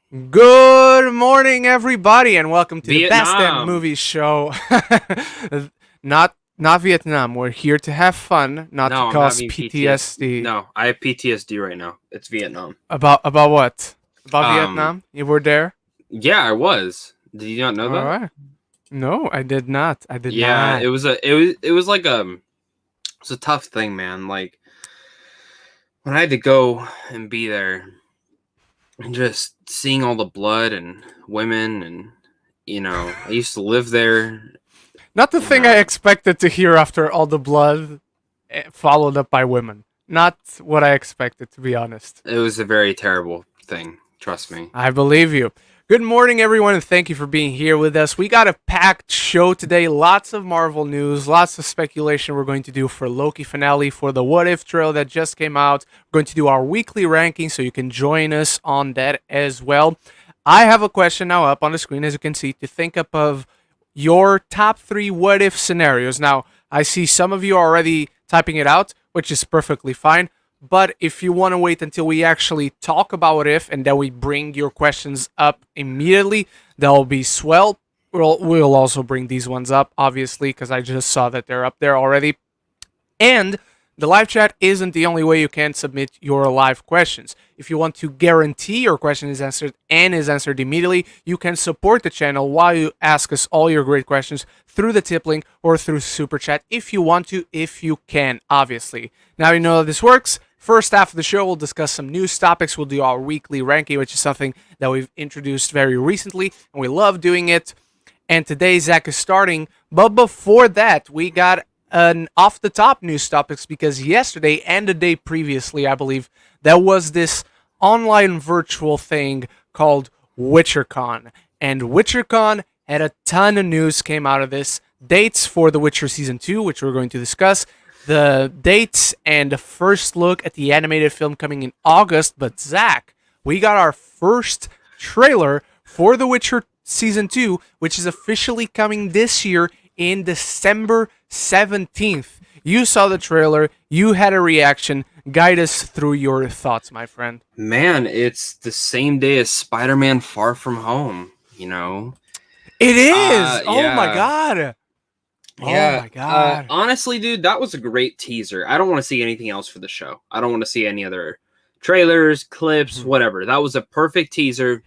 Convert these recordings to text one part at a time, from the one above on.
Good morning, everybody, and welcome to the Best Damn Vietnam. Movies show. Not Vietnam. We're here to have fun, not to No, I'm cause having PTSD. PTSD. No, I have PTSD right now. It's Vietnam. About what? About Um, Vietnam? You were there? yeah, I was. Did you not know All that? right. No, I did not. I did Yeah, not. it was like it's a tough thing, man. Like when I had to go and be there and just seeing all the blood and women and I used to live there. Not the You thing I know, expected to hear after all the blood followed up by women. Not what I expected, to be honest. it was a very terrible thing. Trust me. I believe you. Good morning, everyone, and thank you for being here with us. We got a packed show today. Lots of Marvel news, lots of speculation we're going to do for Loki finale, for the What If trailer that just came out. We're going to do our weekly ranking, so you can join us on that as well. I have a question now up on the screen, as you can see, to think up of your top 3 What If scenarios. Now, I see some of you already typing it out, which is perfectly fine. But if you want to wait until we actually talk about what if and then we bring your questions up immediately, that'll be swell. We'll also bring these ones up, obviously, because I just saw that they're up there already. And the live chat isn't the only way you can submit your live questions. If you want to guarantee your question is answered and is answered immediately, you can support the channel while you ask us all your great questions through the tip link or through super chat if you want to, if you can, obviously. Now you know how this works. First half of the show, we'll discuss some news topics. We'll do our weekly ranking, which is something that we've introduced very recently, and we love doing it. And today, Zach is starting. But before that, we got an off the top news topics because yesterday and the day previously, I believe, there was this online virtual thing called WitcherCon. And WitcherCon had a ton of news came out of this. Dates for The Witcher Season 2, which we're going to discuss. The dates and the first look at the animated film coming in August. But Zach, we got our first trailer for The Witcher Season 2, which is officially coming this year in December 17th. You saw the trailer, you had a reaction. Guide us through your thoughts, my friend. Man, it's the same day as Spider-Man Far From Home, you know? It is! Oh my Yeah. god! Oh Yeah. my god. Honestly, dude, that was a great teaser. I don't want to see anything else for the show. I don't want to see any other trailers, clips, whatever. That was a perfect teaser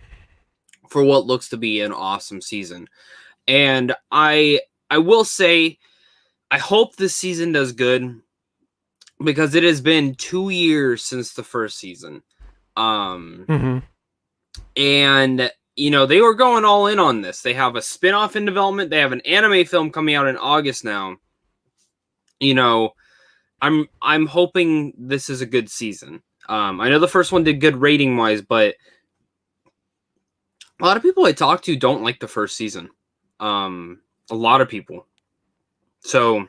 for what looks to be an awesome season. And I will say I hope this season does good because it has been 2 years since the first season. And they were going all in on this. They have a spin-off in development. They have an anime film coming out in August now. I'm hoping this is a good season. I know the first one did good rating wise, but a lot of people I talk to don't like the first season. A lot of people. So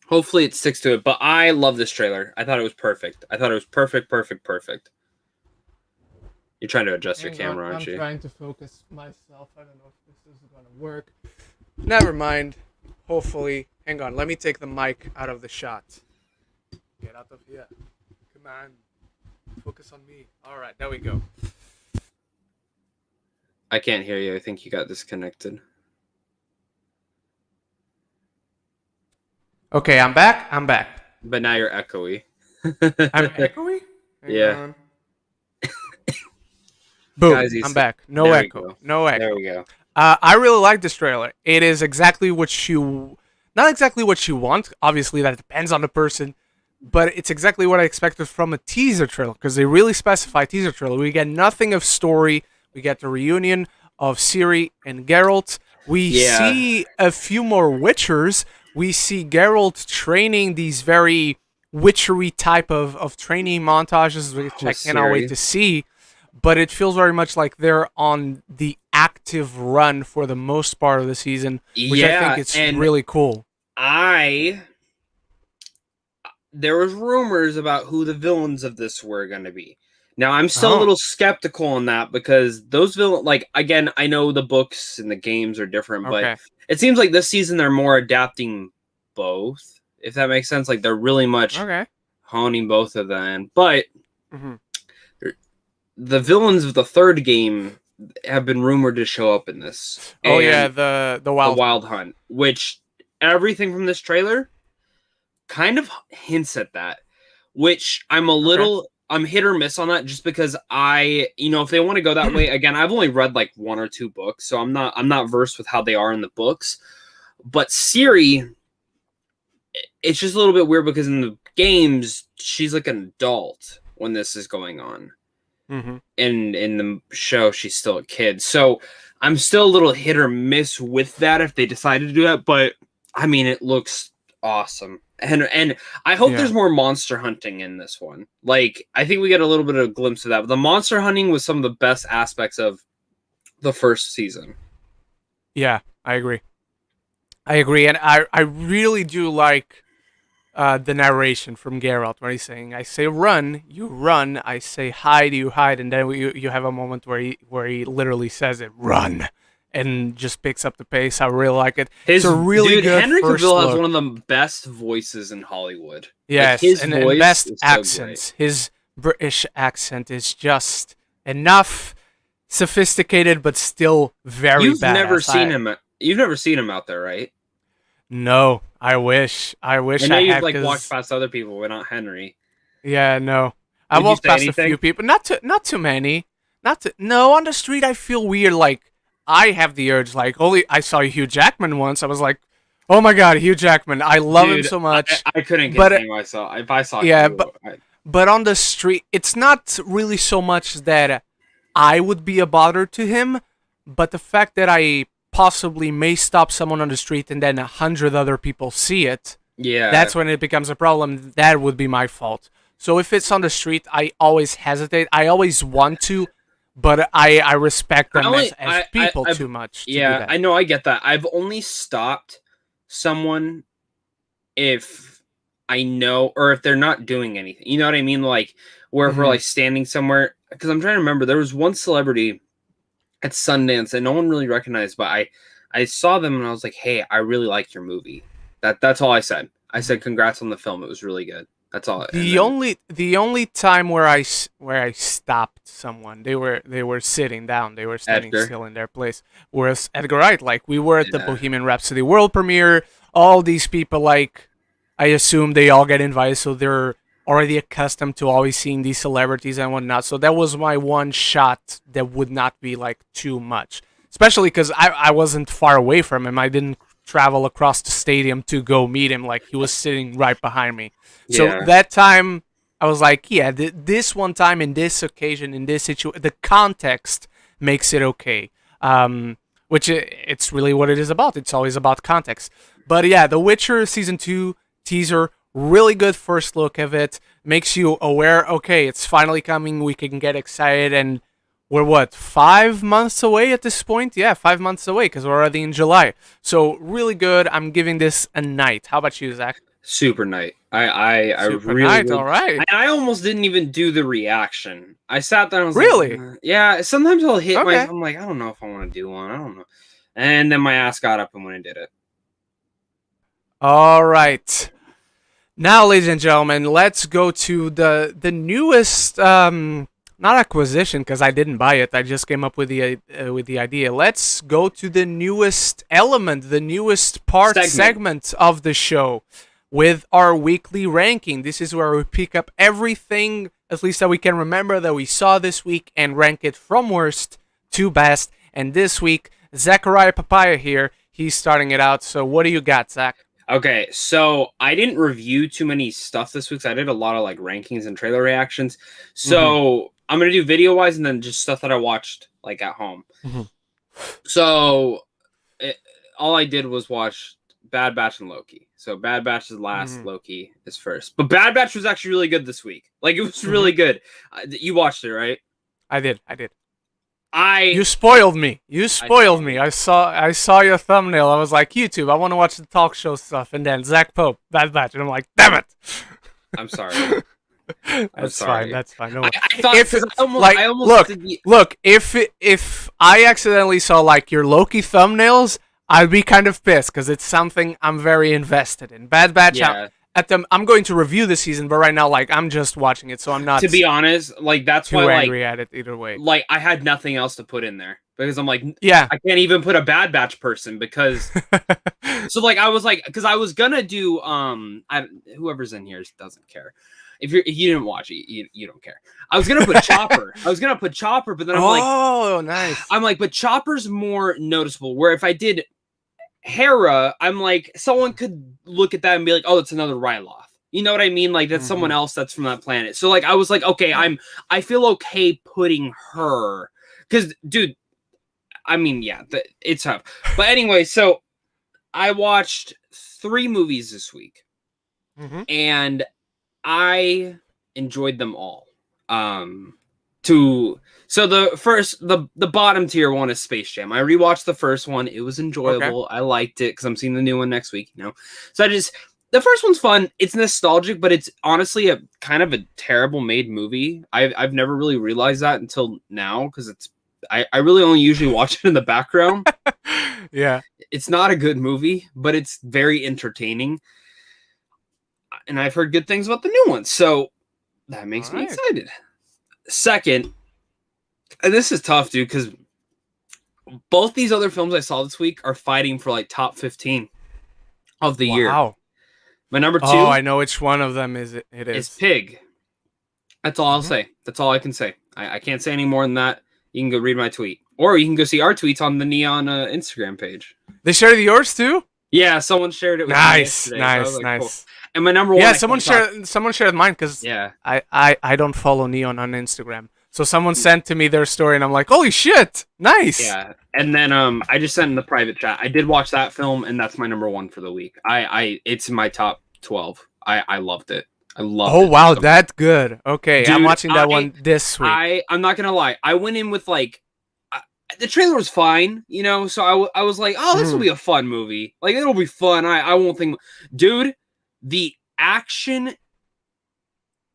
hopefully it sticks to it. But I love this trailer. I thought it was perfect. I thought it was perfect. You're trying to adjust your camera, aren't you? I'm trying to focus myself. I don't know if this is going to work. Never mind. Hopefully. Hang on. Let me take the mic out of the shot. Get out of here. Come on. Focus on me. All right. There we go. I can't hear you. I think you got disconnected. Okay, I'm back. But now you're echoey. I'm echoey? Yeah. Boom. Guys, I'm back. No echo. There we go. I really like this trailer. It is exactly what you... Not exactly what you want. Obviously, that depends on the person. But it's exactly what I expected from a teaser trailer. Because they really specify teaser trailer. We get nothing of story. We get the reunion of Ciri and Geralt. We see a few more Witchers. We see Geralt training these very witchery type of training montages, which I cannot wait to see. But it feels very much like they're on the active run for the most part of the season, which I think is really cool. There was rumors about who the villains of this were going to be. Now, I'm still a little skeptical on that because those villains, like, again, I know the books and the games are different, but it seems like this season they're more adapting both, if that makes sense. Like, they're really much honing both of them. But the villains of the third game have been rumored to show up in this. Oh yeah, the Wild Hunt, which everything from this trailer kind of hints at that. Which I'm a little, I'm hit or miss on that, just because if they want to go that way, again, I've only read like 1 or 2 books, so I'm not versed with how they are in the books. But Siri, it's just a little bit weird because in the games she's like an adult when this is going on. Mm-hmm. In the show, she's still a kid. So I'm still a little hit or miss with that if they decide to do that. But I mean, it looks awesome. And I hope there's more monster hunting in this one. Like, I think we get a little bit of a glimpse of that. But the monster hunting was some of the best aspects of the first season. Yeah, I agree. And I really do like the narration from Geralt, where he's saying, "I say run, you run. I say hide, you hide." And then you have a moment where he literally says it, "Run," and just picks up the pace. I really like it. It's a really good Henry first Cavill look. has one of the best voices in Hollywood. Yes, like, his and voice best is so accents. His British accent is just enough sophisticated, but still very You've badass. You've never seen him out there, right? No, I wish. I know you've had, like walked past other people, but not Henry. Yeah, no. I walked past a few people, not too many. No, on the street I feel weird. Like, I have the urge. Like, I saw Hugh Jackman once. I was like, oh my god, Hugh Jackman! I love him so much. I couldn't contain myself if I saw. Yeah, Hugh, but on the street, it's not really so much that I would be a bother to him, but the fact that I possibly may stop someone on the street and then 100 other people see it. Yeah, that's when it becomes a problem. That would be my fault. So if it's on the street, I always hesitate. I always want to, but I respect them as people too much. Yeah, I know. I get that. I've only stopped someone if I know, or if they're not doing anything. You know what I mean? Like, where if we're like standing somewhere. Because I'm trying to remember, there was one celebrity at Sundance that no one really recognized, but I saw them and I was like, hey, I really like your movie. That's all I said. I said, congrats on the film. It was really good. That's all. The only time where I stopped someone, they were sitting down, they were standing still in their place, was Edgar Wright. Like, we were at the Bohemian Rhapsody world premiere. All these people, like, I assume they all get invited, so they're already accustomed to always seeing these celebrities and whatnot. So that was my one shot that would not be like too much, especially because I wasn't far away from him. I didn't travel across the stadium to go meet him. Like, he was sitting right behind me. So that time I was like, yeah, this one time, in this occasion, in this situation, the context makes it okay. Which it's really what it is about. It's always about context. But yeah, The Witcher Season 2 teaser, really good first look of it. Makes you aware, okay, it's finally coming. We can get excited. And we're 5 months away at this point? Yeah, 5 months away, because we're already in July. So really good. I'm giving this a night. How about you, Zach? Super night. I Super really night. All right. I almost didn't even do the reaction. I sat there and was really? Like, yeah. Sometimes I'll hit myself. I'm like, I don't know if I want to do one. I don't know. And then my ass got up and went and did it. All right. Now, ladies and gentlemen, let's go to the newest not acquisition, because I didn't buy it. I just came up with the idea. Let's go to the newest element, the newest segment of the show, with our weekly ranking. This is where we pick up everything, at least that we can remember, that we saw this week, and rank it from worst to best. And this week, Zachariah Papaya here, he's starting it out. So what do you got, Zach? Okay, so I didn't review too many stuff this week. So I did a lot of like rankings and trailer reactions. So I'm going to do video-wise and then just stuff that I watched like at home. So all I did was watch Bad Batch and Loki. So Bad Batch is last, Loki is first. But Bad Batch was actually really good this week. Like, it was really good. You watched it, right? I did. You spoiled me. I saw your thumbnail. I was like, YouTube, I want to watch the talk show stuff. And then Zach Pope, Bad Batch. And I'm like, damn it. I'm sorry. That's fine. No, I thought look. If I accidentally saw like your Loki thumbnails, I'd be kind of pissed because it's something I'm very invested in. Bad Batch. I'm going to review the season, but right now, like, I'm just watching it, so I'm not To be honest, like that's too why angry at it either way. like I had nothing else to put in there because I'm like Yeah. I can't even put a Bad Batch person because so like I was like because I was gonna do whoever's in here doesn't care. If you didn't watch it, you don't care. I was gonna put Chopper. But then oh, nice. I'm like, but Chopper's more noticeable. Where if I did Hera, I'm like, someone could look at that and be like, oh, that's another Ryloth. You know what I mean? Like that's someone else that's from that planet. So like I was like, okay, I feel okay putting her because, dude, I mean, yeah, it's tough. But anyway, so I watched 3 movies this week, and I enjoyed them all. So the bottom tier one is Space Jam. I rewatched the first one. It was enjoyable. Okay. I liked it because I'm seeing the new one next week, you know. So the first one's fun. It's nostalgic, but it's honestly a kind of a terrible made movie. I've never really realized that until now because I really only usually watch it in the background. Yeah. It's not a good movie, but it's very entertaining. And I've heard good things about the new one. So that makes me excited. Second, and this is tough, dude, because both these other films I saw this week are fighting for like top 15 of the year. Wow. My number 2. Oh, I know which one of them is. It is. It's Pig. That's all I'll say. That's all I can say. I can't say any more than that. You can go read my tweet. Or you can go see our tweets on the Neon Instagram page. They shared yours too? Yeah, someone shared it with me yesterday. Nice, so nice. Cool. And my number 1. Yeah, someone shared mine because yeah. I don't follow Neon on Instagram. So someone sent to me their story and I'm like, holy shit, nice. Yeah. And then I just sent in the private chat. I did watch that film and that's my number 1 for the week. It's in my top 12. I loved it. I loved it. Oh wow, that's good. Okay, dude, I'm watching that one this week. I'm not gonna lie. I went in with like the trailer was fine, you know, so I was like, oh, this will be a fun movie. Like it'll be fun. I won't think, dude, the action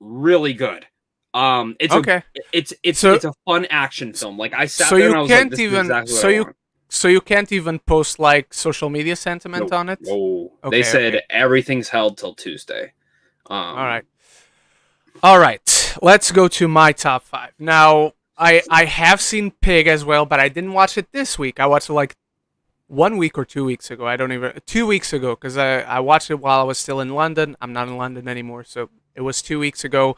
really good. It's okay. It's a fun action film. Like I sat there and I was like, this is exactly what I want. So you can't even post like social media sentiment on it? Whoa. Okay, they said everything's held till Tuesday. All right. Let's go to my top 5. Now, I have seen Pig as well, but I didn't watch it this week. I watched it like 1 week or 2 weeks ago. 2 weeks ago, because I watched it while I was still in London. I'm not in London anymore, so it was 2 weeks ago.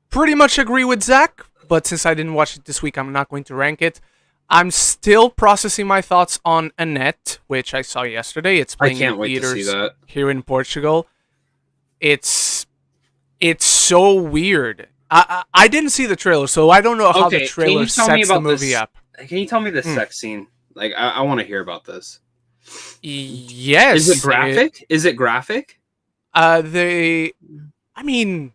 Pretty much agree with Zach, but since I didn't watch it this week, I'm not going to rank it. I'm still processing my thoughts on Annette, which I saw yesterday. It's playing in theaters here in Portugal. It's so weird. I didn't see the trailer, so I don't know how the trailer sets the movie up. Can you tell me the sex scene? Like, I want to hear about this. Yes. Is it graphic? I mean,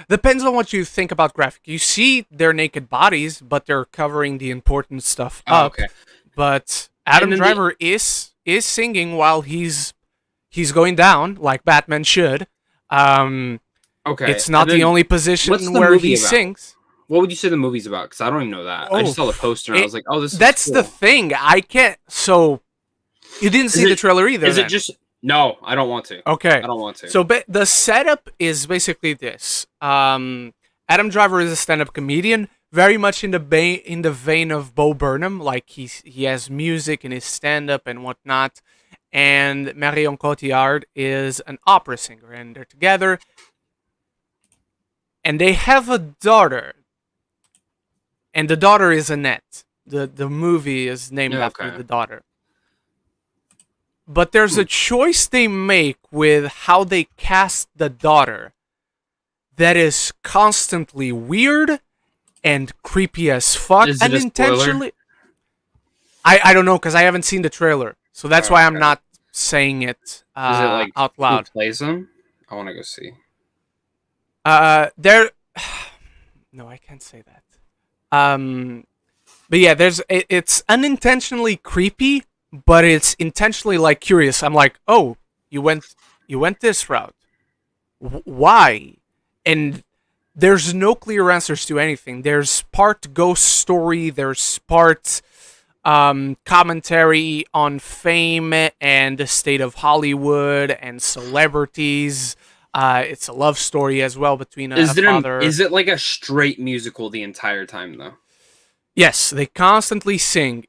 depends on what you think about graphic. You see their naked bodies, but they're covering the important stuff up. Okay. But Adam Driver is singing while he's going down, like Batman should. Okay. It's not the only position where he sings. What would you say the movie's about? Because I don't even know that. I just saw the poster and I was like, oh, this is That's cool. the thing. I can't... So, you didn't see the trailer either, Is it just... No, I don't want to. Okay. I don't want to. So, the setup is basically this. Adam Driver is a stand-up comedian, very much in the vein of Bo Burnham. Like, he has music in his stand-up and whatnot. And Marion Cotillard is an opera singer, and they're together. And they have a daughter. And the daughter is Annette. The movie is named after the daughter. But there's a choice they make with how they cast the daughter that is constantly weird and creepy as fuck. Is it a spoiler? I don't know, because I haven't seen the trailer. So that's why I'm not saying it, out loud. Who plays them? I want to go see. No, I can't say that. But yeah, it's unintentionally creepy, but it's intentionally like curious. I'm like, oh, you went this route. Why? And there's no clear answers to anything. There's part ghost story. There's part commentary on fame and the state of Hollywood and celebrities. It's a love story as well between a father. Is it like a straight musical the entire time though? Yes, they constantly sing.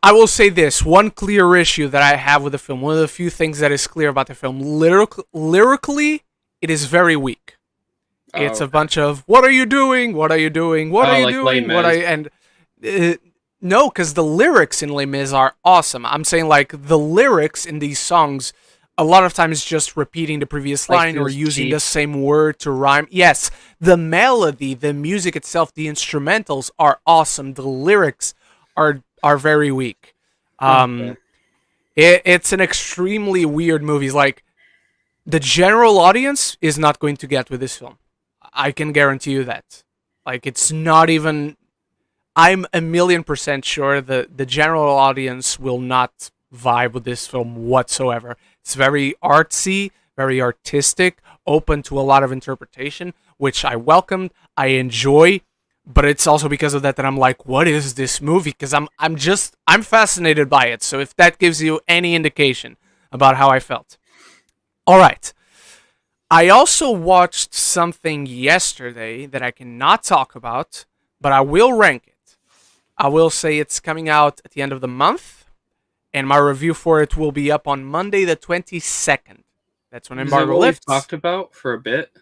I will say this, one clear issue that I have with the film, one of the few things that is clear about the film, lyrically, it is very weak. It's a bunch of, what are you doing? What are you doing? What are you doing? No, because the lyrics in Les Mis are awesome. I'm saying, like, the lyrics in these songs, a lot of times just repeating the previous line or using the same word to rhyme. Yes, the melody, the music itself, the instrumentals are awesome. The lyrics are very weak. It's an extremely weird movie. Like, the general audience is not going to get with this film. I can guarantee you that. Like, it's not even... I'm 1,000,000% sure that the general audience will not vibe with this film whatsoever. It's very artsy, very artistic, open to a lot of interpretation, which I welcomed, I enjoy, but it's also because of that I'm like, what is this movie? Because I'm fascinated by it. So if that gives you any indication about how I felt. All right. I also watched something yesterday that I cannot talk about, but I will rank it. I will say it's coming out at the end of the month, and my review for it will be up on Monday the 22nd. That's when embargo lifts. Is that what we've talked about for a bit?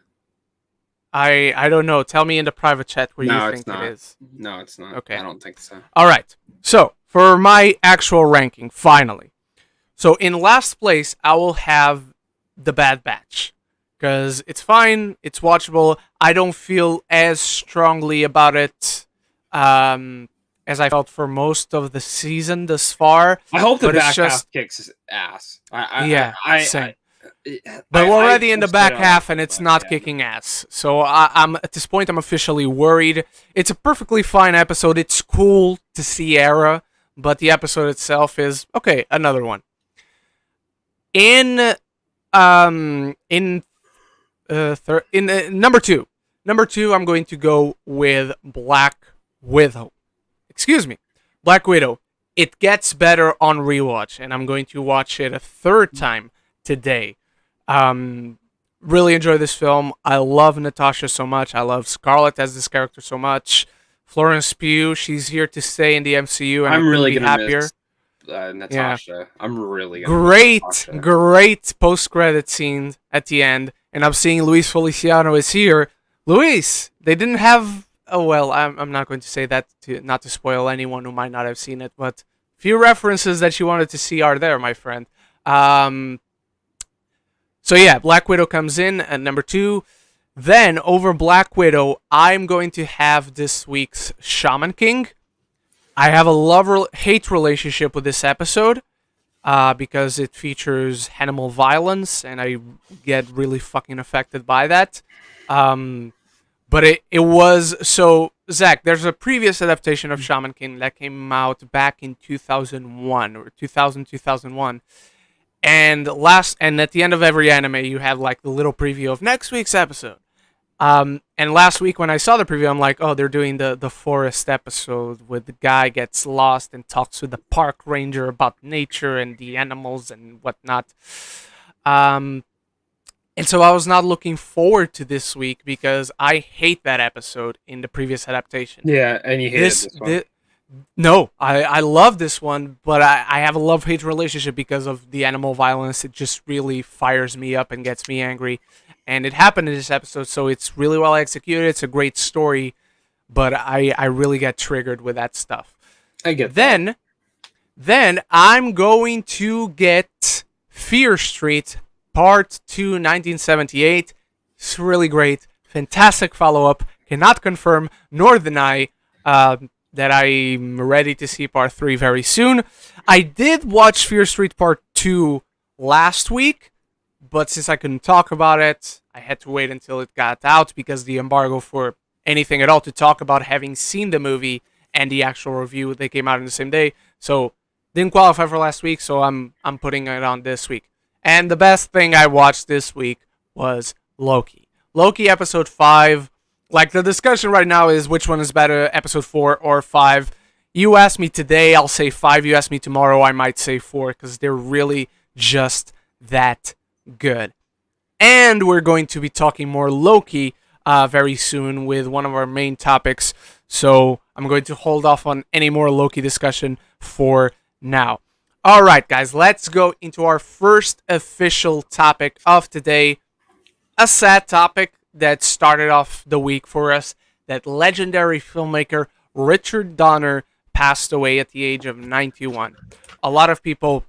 I don't know. Tell me in the private chat where you think it is. No, it's not. Okay. I don't think so. All right. So, for my actual ranking, finally. So, in last place, I will have The Bad Batch. Because it's fine, it's watchable. I don't feel as strongly about it as I felt for most of the season thus far. I hope the back half kicks his ass. Same. But we're already in the back half, and it's not kicking ass. So I'm at this point, I'm officially worried. It's a perfectly fine episode. It's cool to see Era, but the episode itself is okay. Another one. Number two, I'm going to go with Black Widow. Excuse me, Black Widow. It gets better on rewatch, and I'm going to watch it a third time today. Really enjoy this film. I love Natasha so much. I love Scarlett as this character so much. Florence Pugh, she's here to stay in the MCU, and I'm really happier. Miss Natasha. Yeah. I'm really gonna great post-credit scene at the end, and I'm seeing Luis Feliciano is here. Luis, they didn't have. Oh well, I'm not going to say that not to spoil anyone who might not have seen it, but few references that you wanted to see are there, my friend. So yeah, Black Widow comes in at number 2. Then over Black Widow, I'm going to have this week's Shaman King. I have a love-hate relationship with this episode because it features animal violence, and I get really fucking affected by that. But it was... So, Zach, there's a previous adaptation of Shaman King that came out back in 2001, or 2001. And at the end of every anime, you have like the little preview of next week's episode. And last week when I saw the preview, I'm like, oh, they're doing the forest episode where the guy gets lost and talks with the park ranger about nature and the animals and whatnot. And so I was not looking forward to this week because I hate that episode in the previous adaptation. Yeah, and you hated this one. No, I love this one, but I have a love-hate relationship because of the animal violence. It just really fires me up and gets me angry. And it happened in this episode, so it's really well executed. It's a great story, but I really get triggered with that stuff. I get that. Then I'm going to get Fear Street Part 2, 1978. It's really great. Fantastic follow-up. Cannot confirm nor deny that I'm ready to see Part 3 very soon. I did watch Fear Street Part 2 last week, but since I couldn't talk about it, I had to wait until it got out because the embargo for anything at all to talk about having seen the movie and the actual review, they came out on the same day. So didn't qualify for last week, so I'm putting it on this week. And the best thing I watched this week was Loki. Loki episode 5. Like, the discussion right now is which one is better, episode 4 or 5. You ask me today, I'll say 5. You ask me tomorrow, I might say 4, because they're really just that good. And we're going to be talking more Loki very soon with one of our main topics. So I'm going to hold off on any more Loki discussion for now. All right, guys, let's go into our first official topic of today. A sad topic that started off the week for us, that legendary filmmaker Richard Donner passed away at the age of 91. A lot of people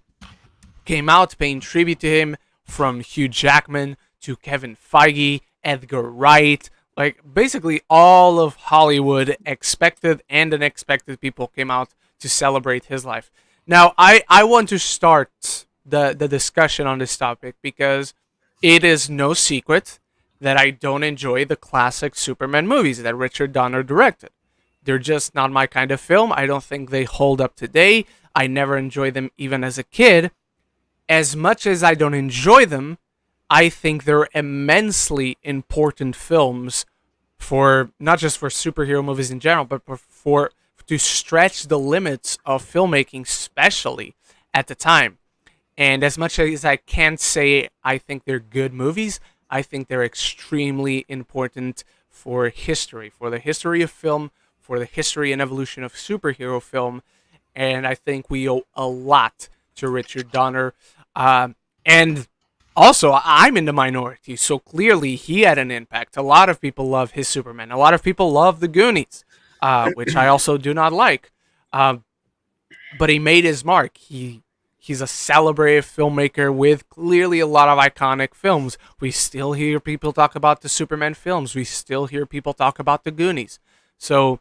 came out paying tribute to him, from Hugh Jackman to Kevin Feige, Edgar Wright. Like, basically all of Hollywood, expected and unexpected people, came out to celebrate his life. Now, I want to start the discussion on this topic because it is no secret that I don't enjoy the classic Superman movies that Richard Donner directed. They're just not my kind of film. I don't think they hold up today. I never enjoyed them even as a kid. As much as I don't enjoy them, I think they're immensely important films, for not just for superhero movies in general, but for to stretch the limits of filmmaking, especially at the time. And as much as I can't say I think they're good movies, I think they're extremely important for history, for the history of film, for the history and evolution of superhero film. And I think we owe a lot to Richard Donner. And also, I'm in the minority, so clearly he had an impact. A lot of people love his Superman. A lot of people love The Goonies, which I also do not like. But he made his mark. He's a celebrated filmmaker with clearly a lot of iconic films. We still hear people talk about the Superman films. We still hear people talk about The Goonies. So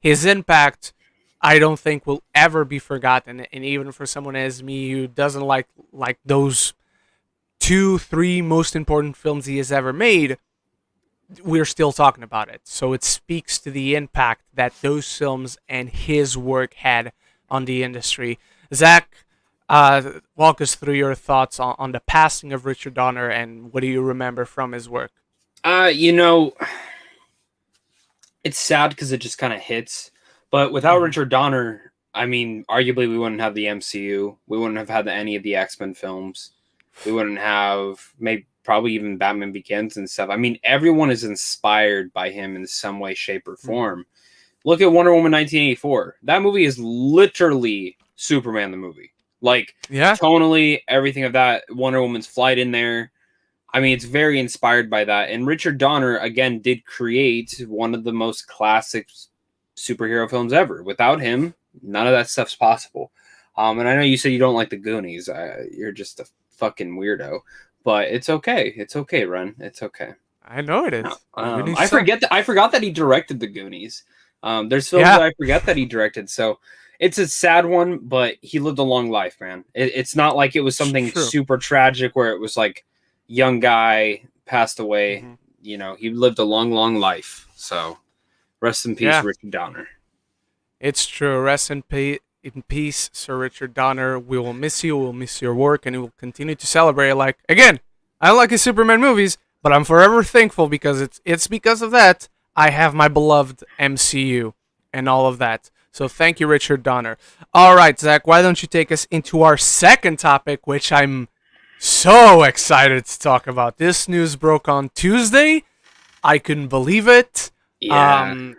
his impact, I don't think, will ever be forgotten. And even for someone as me who doesn't like those 2-3 most important films he has ever made, we're still talking about it. So it speaks to the impact that those films and his work had on the industry. Zach, walk us through your thoughts on the passing of Richard Donner, and what do you remember from his work? It's sad because it just kind of hits. But without Richard Donner, I mean, arguably we wouldn't have the MCU. We wouldn't have had any of the X-Men films. We wouldn't have probably even Batman Begins and stuff. I mean, everyone is inspired by him in some way, shape, or form. Look at Wonder Woman 1984. That movie is literally Superman the movie. Like, tonally, everything of that, Wonder Woman's flight in there. I mean, it's very inspired by that. And Richard Donner, again, did create one of the most classic superhero films ever. Without him, none of that stuff's possible. And I know you said you don't like the Goonies. You're just a fucking weirdo. But it's okay. It's okay, Ren. It's okay. I know it is. I forgot that he directed the Goonies. There's films that I forget that he directed. So it's a sad one, but he lived a long life, man. It's not like it was something super tragic where it was like young guy passed away. You know, he lived a long, long life. So rest in peace, Richard Donner. It's true. Rest in peace, Sir Richard Donner. We will miss you. We'll miss your work, and we will continue to celebrate. Like, again, I don't like his Superman movies, but I'm forever thankful because it's because of that I have my beloved MCU and all of that. So thank you, Richard Donner. All right, Zach, why don't you take us into our second topic, which I'm so excited to talk about. This news broke on Tuesday. I couldn't believe it. Yeah.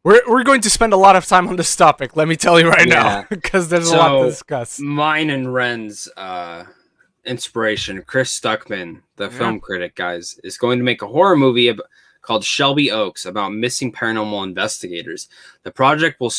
We're going to spend a lot of time on this topic, let me tell you right now, because there's a lot to discuss. Mine and Ren's inspiration, Chris Stuckmann, the film critic, guys, is going to make a horror movie called Shelby Oaks about missing paranormal investigators. The project will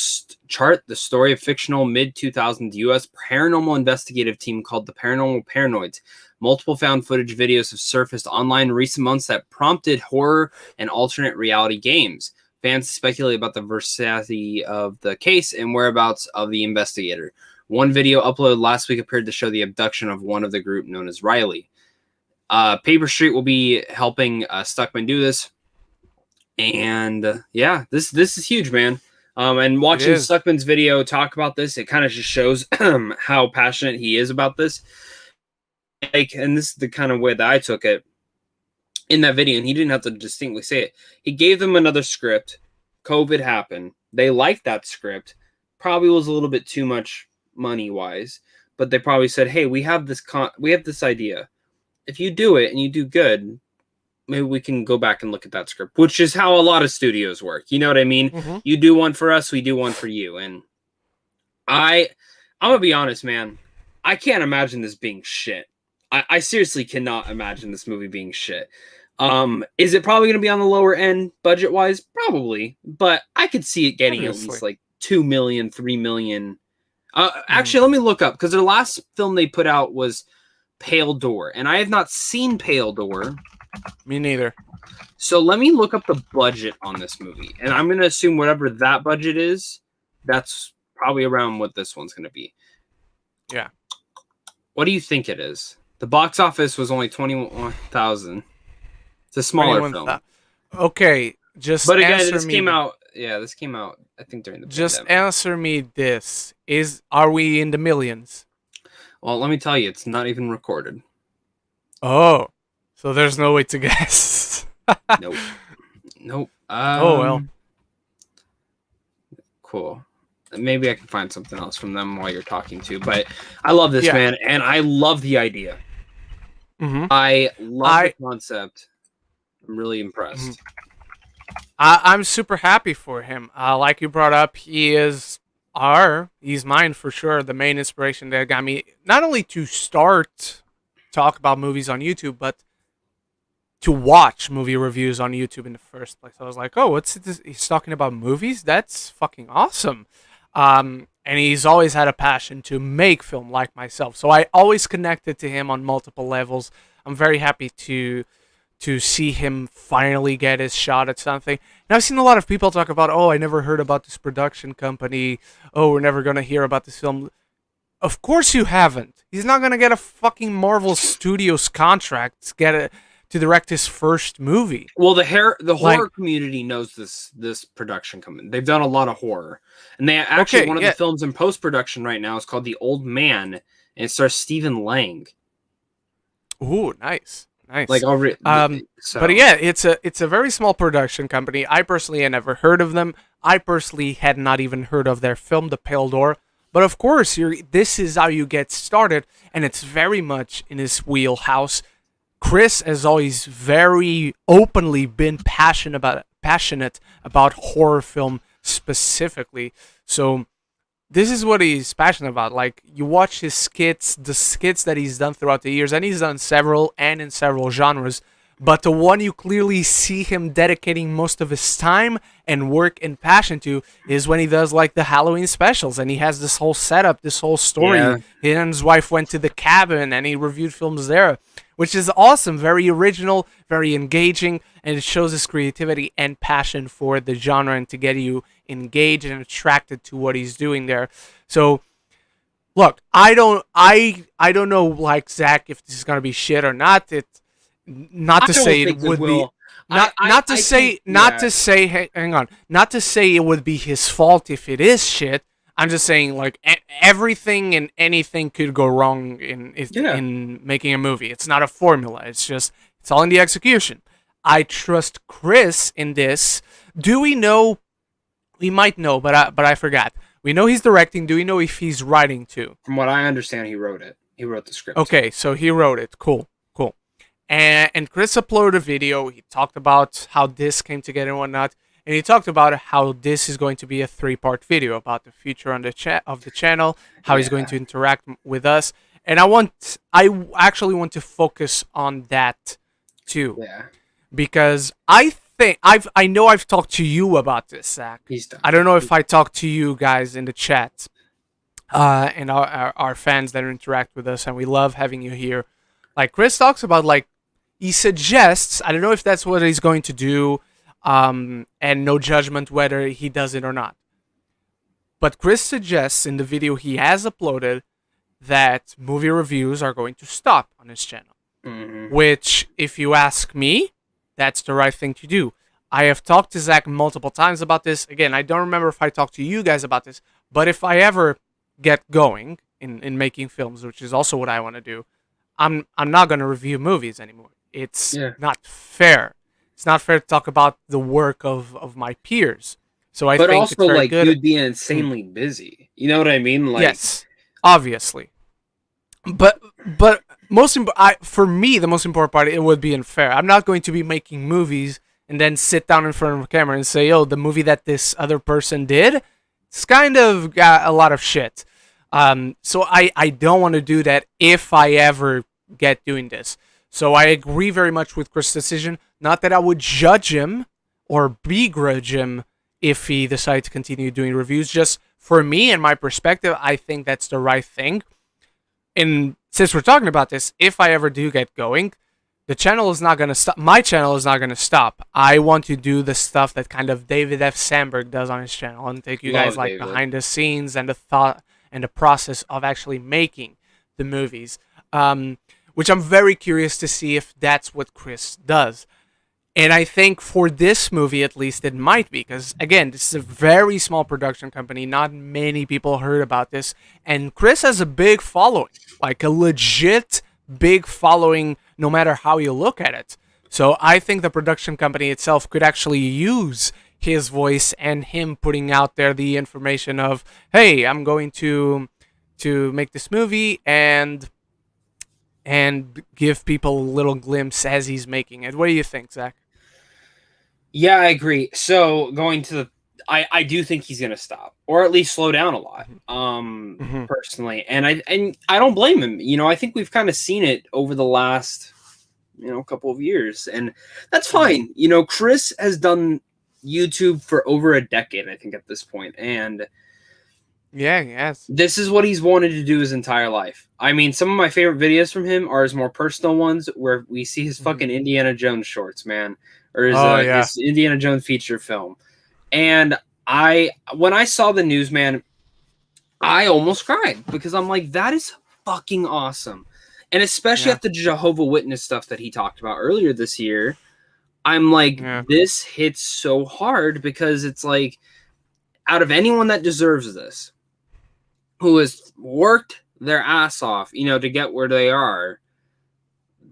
chart the story of fictional mid-2000s U.S. paranormal investigative team called the Paranormal Paranoids. Multiple found footage videos have surfaced online in recent months that prompted horror and alternate reality games. Fans speculate about the veracity of the case and whereabouts of the investigator. One video uploaded last week appeared to show the abduction of one of the group known as Riley. Paper Street will be helping Stuckmann do this. And this is huge, man. And watching Stuckmann's video talk about this, it kind of just shows how passionate he is about this. And this is the kind of way that I took it in that video, and he didn't have to distinctly say it. He gave them another script. COVID happened. They liked that script. probably was a little bit too much money wise, but they probably said, "Hey, we have this idea. If you do it and you do good, maybe we can go back and look at that script," which is how a lot of studios work. You know what I mean? Mm-hmm. You do one for us, we do one for you. And I'm gonna be honest, man. I can't imagine this being shit. I seriously cannot imagine this movie being shit. Is it probably gonna be on the lower end budget wise? Probably, but I could see it getting at least like 2 million, 3 million. Actually, let me look up, because their last film they put out was Pale Door, and I have not seen Pale Door. Me neither. So let me look up the budget on this movie, and I'm going to assume whatever that budget is, that's probably around what this one's going to be. Yeah. What do you think it is? The box office was only 21,000. It's a smaller film. Okay, just but again, this came out. Yeah, this came out, I think, during the Just pandemic. answer me this: are we in the millions? Well, let me tell you, it's not even recorded. Oh, so there's no way to guess. Nope. Oh well. Cool. Maybe I can find something else from them while you're talking too. But I love this, man, and I love the idea. Mm-hmm. I love the concept. I'm really impressed. Mm-hmm. I'm super happy for him. Like you brought up, he's mine for sure. The main inspiration that got me not only to talk about movies on YouTube, but to watch movie reviews on YouTube in the first place. I was like, oh, what's this? He's talking about movies? That's fucking awesome. And he's always had a passion to make film like myself. So I always connected to him on multiple levels. I'm very happy to see him finally get his shot at something. And I've seen a lot of people talk about, oh, I never heard about this production company. Oh, we're never going to hear about this film. Of course you haven't. He's not going to get a fucking Marvel Studios contract to direct his first movie. Well, the horror community knows this production company. They've done a lot of horror. And they actually, one of the films in post-production right now is called The Old Man, and it stars Stephen Lang. Ooh, nice. Like already, but yeah, it's a very small production company. I personally had never heard of them. I personally had not even heard of their film, The Pale Door. But of course, this is how you get started, and it's very much in his wheelhouse. Chris has always very openly been passionate about horror film specifically. So this is what he's passionate about. Like, you watch his skits, the skits that he's done throughout the years, and he's done several and in several genres. But the one you clearly see him dedicating most of his time and work and passion to is when he does like the Halloween specials, and he has this whole setup, this whole story. Yeah. He and his wife went to the cabin and he reviewed films there, which is awesome, very original, very engaging, and it shows his creativity and passion for the genre and to get you engaged and attracted to what he's doing there. So, look, I don't know, like Zach, if this is gonna be shit or not. Not to say it would be. Not to say it would be his fault if it is shit. I'm just saying, like, everything and anything could go wrong in making a movie. It's not a formula. It's all in the execution. I trust Chris in this. Do we know? We might know, but I forgot. We know he's directing. Do we know if he's writing too? From what I understand, he wrote it. He wrote the script. Okay, so he wrote it. Cool. And Chris uploaded a video. He talked about how this came together and whatnot. And he talked about how this is going to be a 3-part video about the future on of the channel, how he's going to interact with us. And I actually want to focus on that too. Yeah. Because I know I've talked to you about this, Zach. I don't know if I talked to you guys in the chat, and our fans that interact with us, and we love having you here. Like, Chris talks about, like, he suggests, I don't know if that's what he's going to do, and no judgment whether he does it or not. But Chris suggests in the video he has uploaded that movie reviews are going to stop on his channel. Mm-hmm. Which, if you ask me, that's the right thing to do. I have talked to Zach multiple times about this. Again, I don't remember if I talked to you guys about this, but if I ever get going in making films, which is also what I want to do, I'm not going to review movies anymore. It's not fair. It's not fair to talk about the work of my peers. So I But think it's also, very like, good. you'd be insanely busy. You know what I mean? Like, Yes, obviously. But for me, the most important part, it would be unfair. I'm not going to be making movies and then sit down in front of a camera and say, "Oh, the movie that this other person did, it's kind of got a lot of shit." So I don't want to do that if I ever get doing this. So I agree very much with Chris' decision. Not that I would judge him or begrudge him if he decided to continue doing reviews. Just for me and my perspective, I think that's the right thing. And since we're talking about this, if I ever do get going, the channel is not going to stop. My channel is not going to stop. I want to do the stuff that kind of David F. Sandberg does on his channel and take you guys like David. behind the scenes and the thought and the process of actually making the movies. Which I'm very curious to see if that's what Chris does. And I think for this movie, at least, it might be. Because, again, this is a very small production company. Not many people heard about this. And Chris has a big following. Like, a legit big following, no matter how you look at it. So I think the production company itself could actually use his voice and him putting out there the information of, hey, I'm going to make this movie and give people a little glimpse as he's making it. What do you think, Zach? Yeah, I agree. So going to the, I do think he's gonna stop, or at least slow down a lot. Personally, and I don't blame him. You know, I think we've kind of seen it over the last, couple of years, and that's fine. You know, Chris has done YouTube for over a decade, I think, at this point, and yeah, yes, this is what he's wanted to do his entire life. I mean, some of my favorite videos from him are his more personal ones, where we see his fucking Indiana Jones shorts, man. Or his Indiana Jones feature film. And when I saw the news, man, I almost cried because I'm like, that is fucking awesome. And especially at the Jehovah Witness stuff that he talked about earlier this year, I'm like, this hits so hard because it's like, out of anyone that deserves this, who has worked their ass off, to get where they are,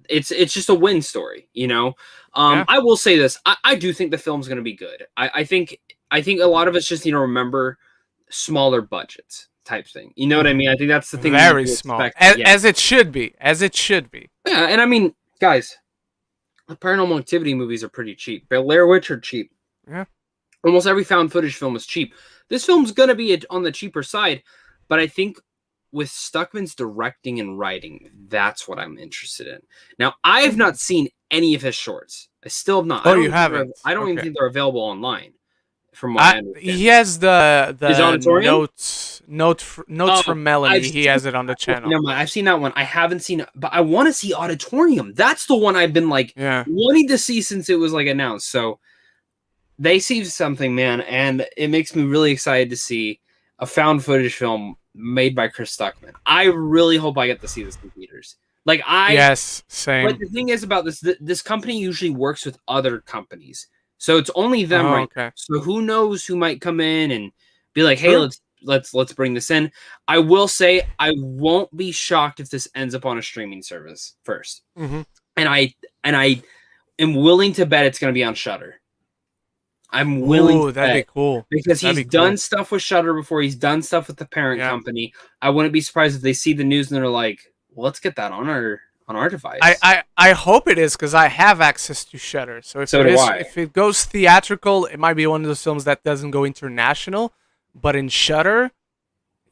it's just a win story, I will say this. I do think the film's going to be good. I think a lot of us just need to remember smaller budgets type thing. You know what I mean? I think that's the thing. Very small. As it should be. As it should be. Yeah, and I mean, guys, the Paranormal Activity movies are pretty cheap. Blair Witch are cheap. Yeah. Almost every found footage film is cheap. This film's going to be on the cheaper side, but I think with Stuckmann's directing and writing, that's what I'm interested in. Now, I have not seen any of his shorts. I still have not. Oh, you haven't? I don't even think they're available online. From what I understand. He has the notes from Melanie. He has it on the channel. No, I've seen that one. I haven't seen it, but I want to see Auditorium. That's the one I've been like wanting to see since it was like announced. So they see something, man, and it makes me really excited to see a found footage film made by Chris Stuckmann. I really hope I get to see this in theaters. Yes, same. But the thing is about this company usually works with other companies, so it's only them, right? Okay. So who knows who might come in and be like, "Hey, let's bring this in." I will say I won't be shocked if this ends up on a streaming service first, and I am willing to bet it's going to be on Shudder. I'm willing to that'd be cool. Because he's done stuff with Shudder before. He's done stuff with the parent company. I wouldn't be surprised if they see the news and they're like, well, let's get that on our device. I hope it is, because I have access to Shudder. So if it goes theatrical, it might be one of those films that doesn't go international. But in Shudder,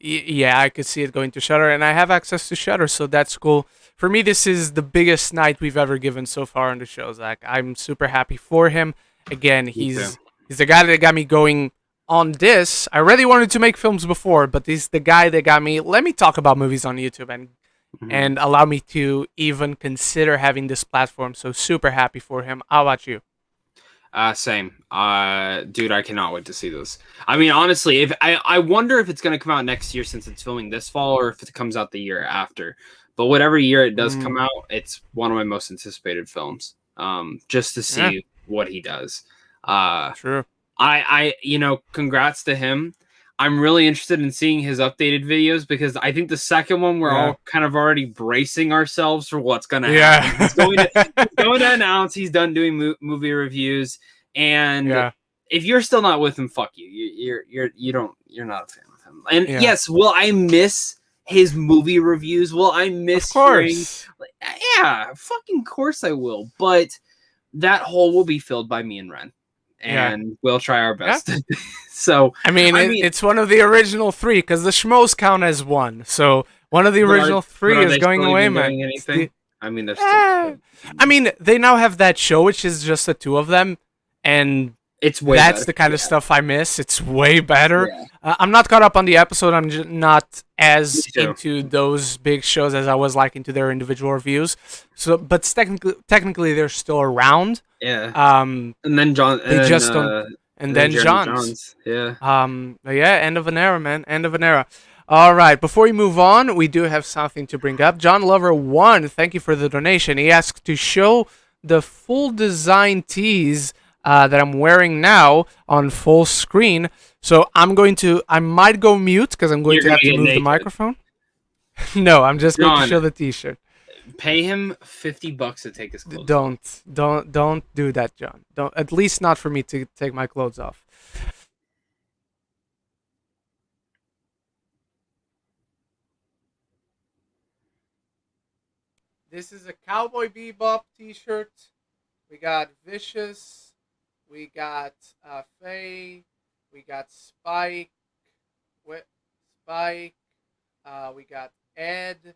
I could see it going to Shudder, and I have access to Shudder, so that's cool. For me, this is the biggest night we've ever given so far on the show, Zach. I'm super happy for him. Again, he's the guy that got me going on this. I really wanted to make films before, but he's the guy that got me, let me talk about movies on YouTube and allow me to even consider having this platform. So super happy for him. How about you? Same. Dude, I cannot wait to see this. I mean, honestly, if I wonder if it's going to come out next year since it's filming this fall, or if it comes out the year after. But whatever year it does come out, it's one of my most anticipated films. Just to see what he does. True. I congrats to him. I'm really interested in seeing his updated videos, because I think the second one we're all kind of already bracing ourselves for what's going to happen. He's going to announce he's done doing movie reviews, and if you're still not with him, fuck you. You're not a fan of him. And Yeah. yes, will I miss his movie reviews? Will I miss Of course. yeah, fucking course I will. But that hole will be filled by me and Ren. And we'll try our best. Yeah. So I mean, it's one of the original 3 because the schmoes count as 1. So one of the original 3 is going away, man. I mean, they're still. I mean, they now have that show, which is just the 2 of them, and it's way that's better. The kind of stuff I miss. It's way better. Yeah. I'm not caught up on the episode. I'm just not as into those big shows as I was like into their individual reviews. So, but technically, they're still around. Yeah. And then John. They just don't. And then John's. Yeah. End of an era, man. End of an era. All right. Before we move on, we do have something to bring up. John Lover 1, thank you for the donation. He asked to show the full design tees that I'm wearing now on full screen. So I might go mute because I'm going to have to move the microphone. No, I'm just going to show the t-shirt. Pay him $50 to take his clothes off. Don't do that, John. Don't, at least not for me to take my clothes off. This is a Cowboy Bebop t-shirt. We got Vicious. We got Faye. We got Spike. We got Ed.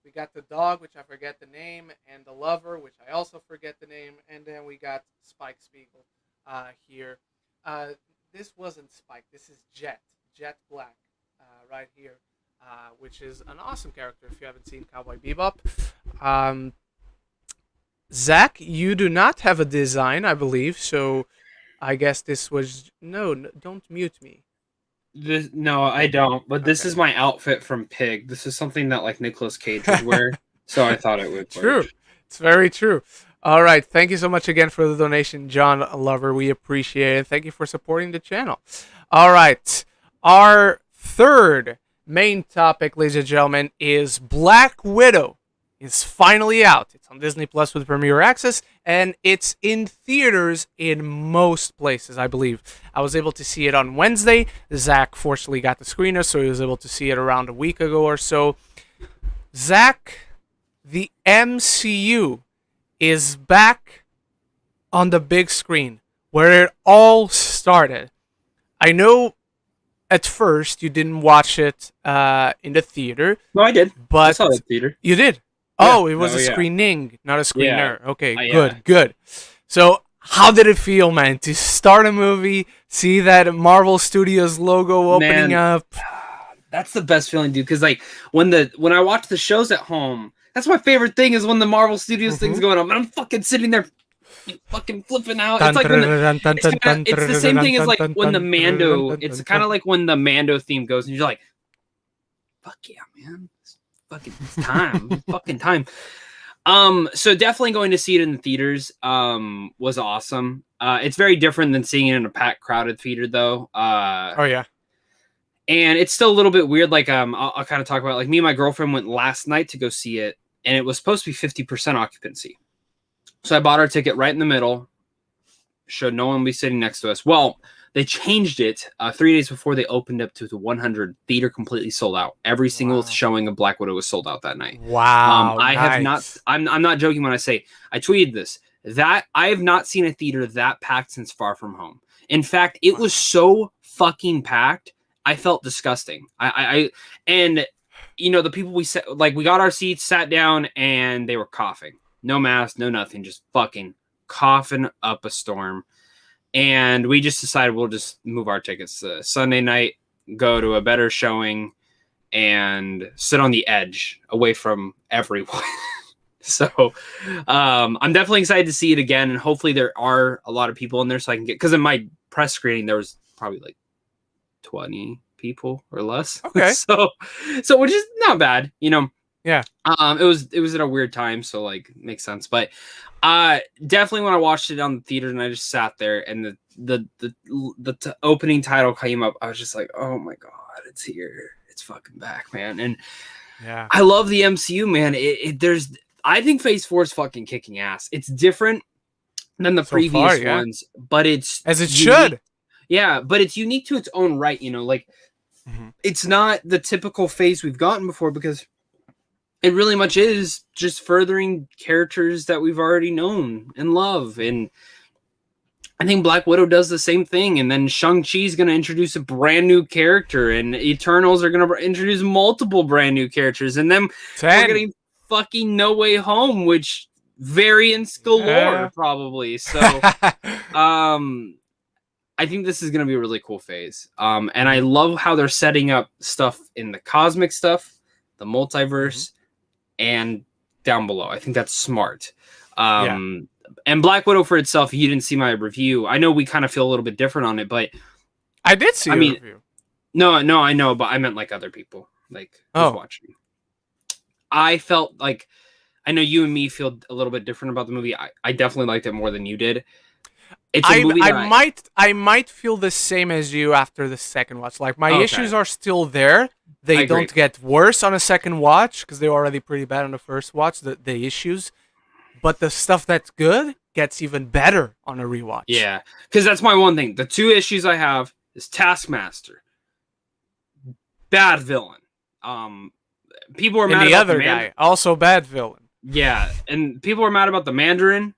We got the dog, which I forget the name, and the lover, which I also forget the name, and then we got Spike Spiegel here. This wasn't Spike. This is Jet Black right here, which is an awesome character if you haven't seen Cowboy Bebop. Zach, you do not have a design, I believe, so I guess this was... No, don't mute me. No, I don't. But this is my outfit from Pig. This is something that like Nicolas Cage would wear, so I thought it would. True, it's very true. All right, thank you so much again for the donation, John Lover. We appreciate it. Thank you for supporting the channel. All right, our third main topic, ladies and gentlemen, is Black Widow. It's finally out. It's on Disney Plus with Premiere Access, and it's in theaters in most places, I believe. I was able to see it on Wednesday. Zach fortunately got the screener, so he was able to see it around a week ago or so. Zach, the MCU is back on the big screen, where it all started. I know at first you didn't watch it in the theater. No, I did. But I saw it in the theater. You did? Oh, it was a screening, not a screener. Yeah. Okay, good. So, how did it feel, man, to start a movie, see that Marvel Studios logo opening up? That's the best feeling, dude. Because like when I watch the shows at home, that's my favorite thing is when the Marvel Studios thing's going on. I'm fucking sitting there, fucking flipping out. It's like it's the same thing as like when the Mando. It's kind of like when the Mando theme goes, and you're like, "Fuck yeah, man." Fucking time. Fucking time. So definitely going to see it in the theaters was awesome. It's very different than seeing it in a packed, crowded theater, though. Oh yeah. And it's still a little bit weird. Like I'll kind of talk about like me and my girlfriend went last night to go see it, and it was supposed to be 50% occupancy. So I bought our ticket right in the middle. Showed no one would be sitting next to us. Well, they changed it 3 days before they opened up to the 100. Theater completely sold out. Every single showing of Black Widow was sold out that night. Wow. I have not. I'm not joking when I say I tweeted this. That I have not seen a theater that packed since Far From Home. In fact, it was so fucking packed. I felt disgusting. And you know the people we got our seats, sat down, and they were coughing. No mask, no nothing, just fucking coughing up a storm. And we just decided we'll just move our tickets Sunday night, go to a better showing, and sit on the edge away from everyone. So I'm definitely excited to see it again. And hopefully there are a lot of people in there so I can get, because in my press screening, there was probably like 20 people or less. Okay. So which is not bad, you know? Yeah. It was at a weird time, so like makes sense. But definitely when I watched it on the theater and I just sat there and the opening title came up, I was just like, oh my god, it's here, it's fucking back, man. And yeah, I love the MCU, man. I think Phase 4 is fucking kicking ass. It's different than the previous ones, but it's as it should. Yeah, but it's unique to its own right, like it's not the typical phase we've gotten before because it really much is just furthering characters that we've already known and love. And I think Black Widow does the same thing. And then Shang-Chi's going to introduce a brand new character, and Eternals are going to introduce multiple brand new characters. And then we're getting fucking No Way Home, which variants galore, probably. So, I think this is going to be a really cool phase. And I love how they're setting up stuff in the cosmic stuff, the multiverse, and down below. I think that's smart. And Black Widow for itself, you didn't see my review. I know we kind of feel a little bit different on it, but I did see your review. No, I know, but I meant like other people, like who's watching. I felt like, I know you and me feel a little bit different about the movie. I definitely liked it more than you did. It's a movie I might feel the same as you after the second watch. Like my issues are still there. They don't get worse on a second watch because they were already pretty bad on the first watch. The issues, but the stuff that's good gets even better on a rewatch. Yeah, because that's my one thing. The two issues I have is Taskmaster, bad villain. People are mad and the about other guy, also bad villain. Yeah, and people are mad about the Mandarin.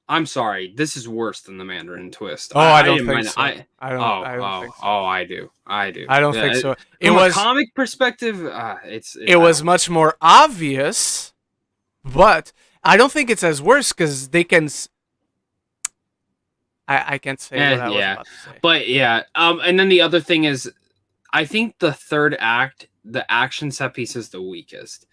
I'm sorry, this is worse than the Mandarin twist. Oh, I don't think so. I don't think so. Oh, I do. I don't think so. From a comic perspective, it was much more obvious, but I don't think it's as worse because they can. I can't say what I was about to say. But yeah, and then the other thing is, I think the third act, the action set piece is the weakest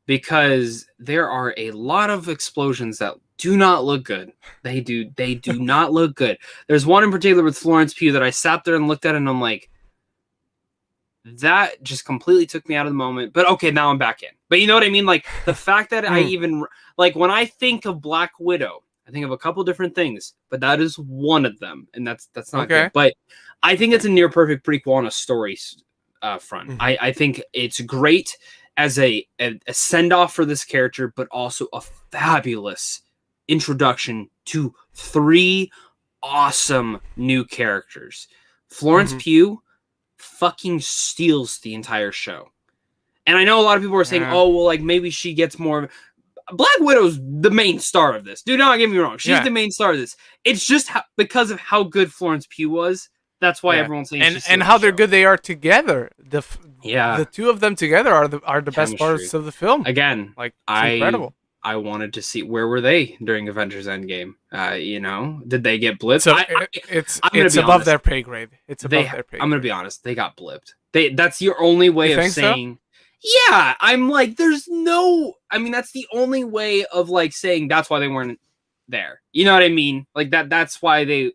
because there are a lot of explosions that do not look good. They do not look good. There's one in particular with Florence Pugh that I sat there and looked at and I'm like, that just completely took me out of the moment. But okay, now I'm back in. But you know what I mean? Like the fact that I even, like when I think of Black Widow, I think of a couple different things, but that is one of them. And that's not good. But I think it's a near perfect prequel on a story front. I think it's great as a send-off for this character, but also a fabulous introduction to 3 awesome new characters. Florence Pugh fucking steals the entire show. And I know a lot of people are saying, oh, well, like maybe she gets more. Black Widow's the main star of this. Do not get me wrong. She's the main star of this. It's just because of how good Florence Pugh was. That's why everyone's saying and how they're good they are together. The two of them together are the best parts of the film. Again, like it's incredible. I wanted to see where were they during Avengers Endgame. Did they get blipped? So it's above their pay grade. It's above their pay grade. I'm gonna be honest. They got blipped. That's your only way of saying. So? Yeah, I'm like, there's no. I mean, that's the only way of like saying that's why they weren't there. You know what I mean? Like that. That's why they.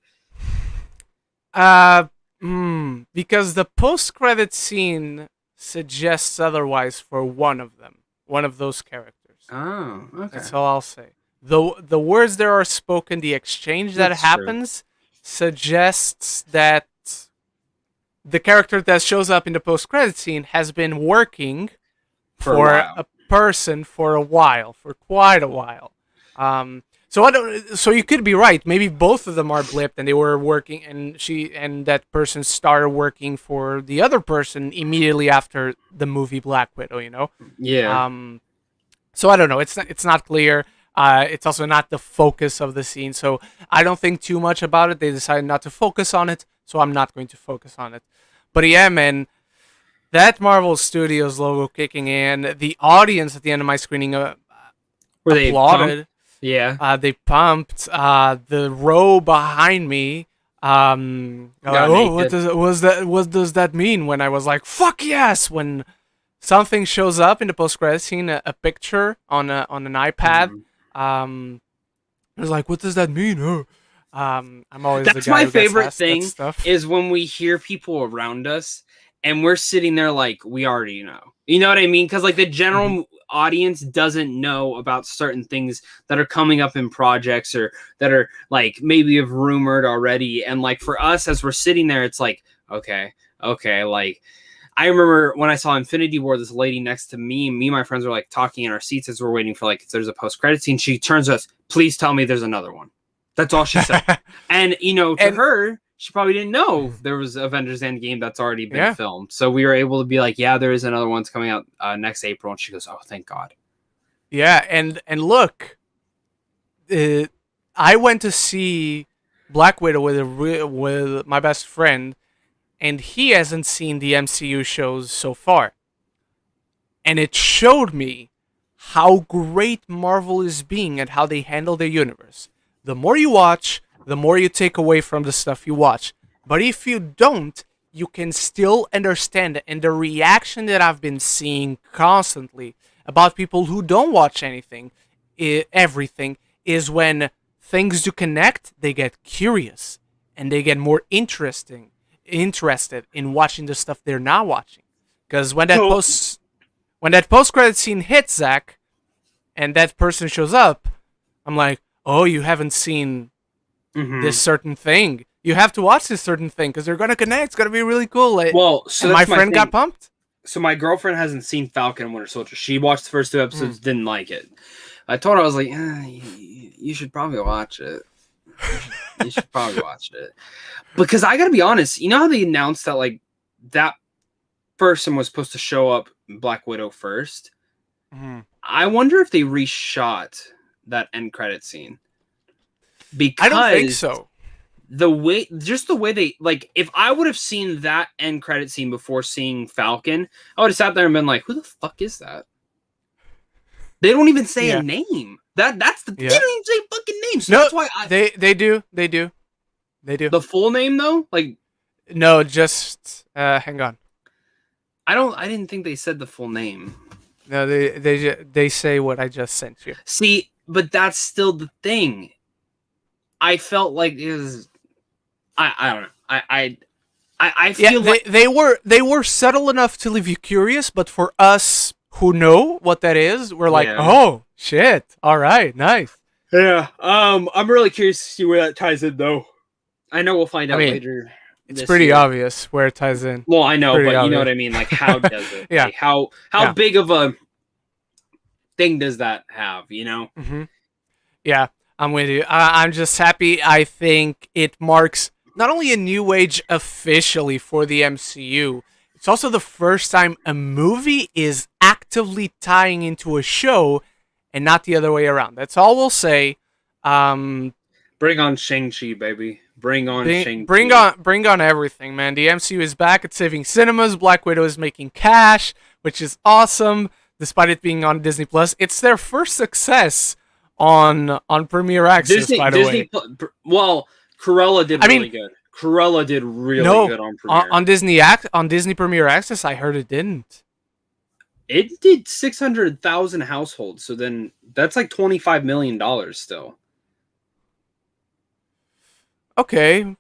Because the post-credit scene suggests otherwise for one of them, one of those characters. Oh, okay. That's all I'll say. The words that are spoken, the exchange that happens, suggests that the character that shows up in the post-credit scene has been working for a person for quite a while. So you could be right. Maybe both of them are blipped, and they were working, and that person started working for the other person immediately after the movie Black Widow. Yeah. So I don't know. It's not clear. It's also not the focus of the scene. So I don't think too much about it. They decided not to focus on it, so I'm not going to focus on it. But yeah, man, that Marvel Studios logo kicking in, the audience at the end of my screening applauded. Yeah. They pumped. The row behind me. What does that mean? When I was like, "Fuck yes!" When something shows up in the post-credit scene, a picture on an iPad. I was like, "What does that mean?" I'm always that's the guy my favorite thing stuff. Is when we hear people around us and we're sitting there like we already know. You know what I mean? Because like the general audience doesn't know about certain things that are coming up in projects or that are like maybe have rumored already. And like for us, as we're sitting there, it's like, okay. Like I remember when I saw Infinity War, this lady next to me and my friends were like talking in our seats as we're waiting for like, if there's a post-credit scene, she turns to us, please tell me there's another one. That's all she said. And to her, she probably didn't know there was Avengers Endgame that's already been Yeah. filmed. So we were able to be like, yeah, there is another one's coming out next April. And she goes, oh, thank God. Yeah, and look, I went to see Black Widow with my best friend, and he hasn't seen the MCU shows so far. And it showed me how great Marvel is being at how they handle their universe. The more you watch, the more you take away from the stuff you watch. But if you don't, you can still understand it. And the reaction that I've been seeing constantly about people who don't watch everything, is when things do connect, they get curious and they get more interested in watching the stuff they're not watching. Because when that post credit scene hits, Zach, and that person shows up, I'm like, oh, you haven't seen this certain thing. You have to watch this certain thing because they're gonna connect. It's gonna be really cool. Well, so and my friend got pumped. So my girlfriend hasn't seen Falcon and Winter Soldier. She watched the first 2 episodes, didn't like it. I told her, I was like, you should probably watch it. You should probably watch it. Because I gotta be honest, you know how they announced that like that person was supposed to show up in Black Widow first? I wonder if they reshot that end credit scene. Because I don't think so. The way they, like, if I would have seen that end credit scene before seeing Falcon, I would have sat there and been like, who the fuck is that? They don't even say a name. That's the they don't even say fucking names. So that's why they do. The full name though? Like, no, just hang on. I didn't think they said the full name. No, they say what I just sent you. See, but that's still the thing. I felt like it was. I don't know. I feel like they were subtle enough to leave you curious, but for us who know what that is, we're like, oh shit! All right, nice. Yeah. I'm really curious to see where that ties in, though. I know we'll find out later. It's pretty obvious where it ties in. Well, I know, but you know what I mean. Like, how does it? Yeah. Like, how big of a thing does that have? You know? Mm-hmm. Yeah, I'm with you. I'm just happy. I think it marks not only a new age officially for the MCU, it's also the first time a movie is actively tying into a show and not the other way around. That's all we'll say. Bring on Shang-Chi, baby. Bring on Shang-Chi. Bring on everything, man. The MCU is back. It's saving cinemas. Black Widow is making cash, which is awesome, despite it being on Disney Plus. It's their first success on Premier Access, by the way. Well, Cruella did really good. Cruella did really good on Premier. On Disney Premier Access, I heard it didn't. It did 600,000 households, so then that's like $25 million still. Okay,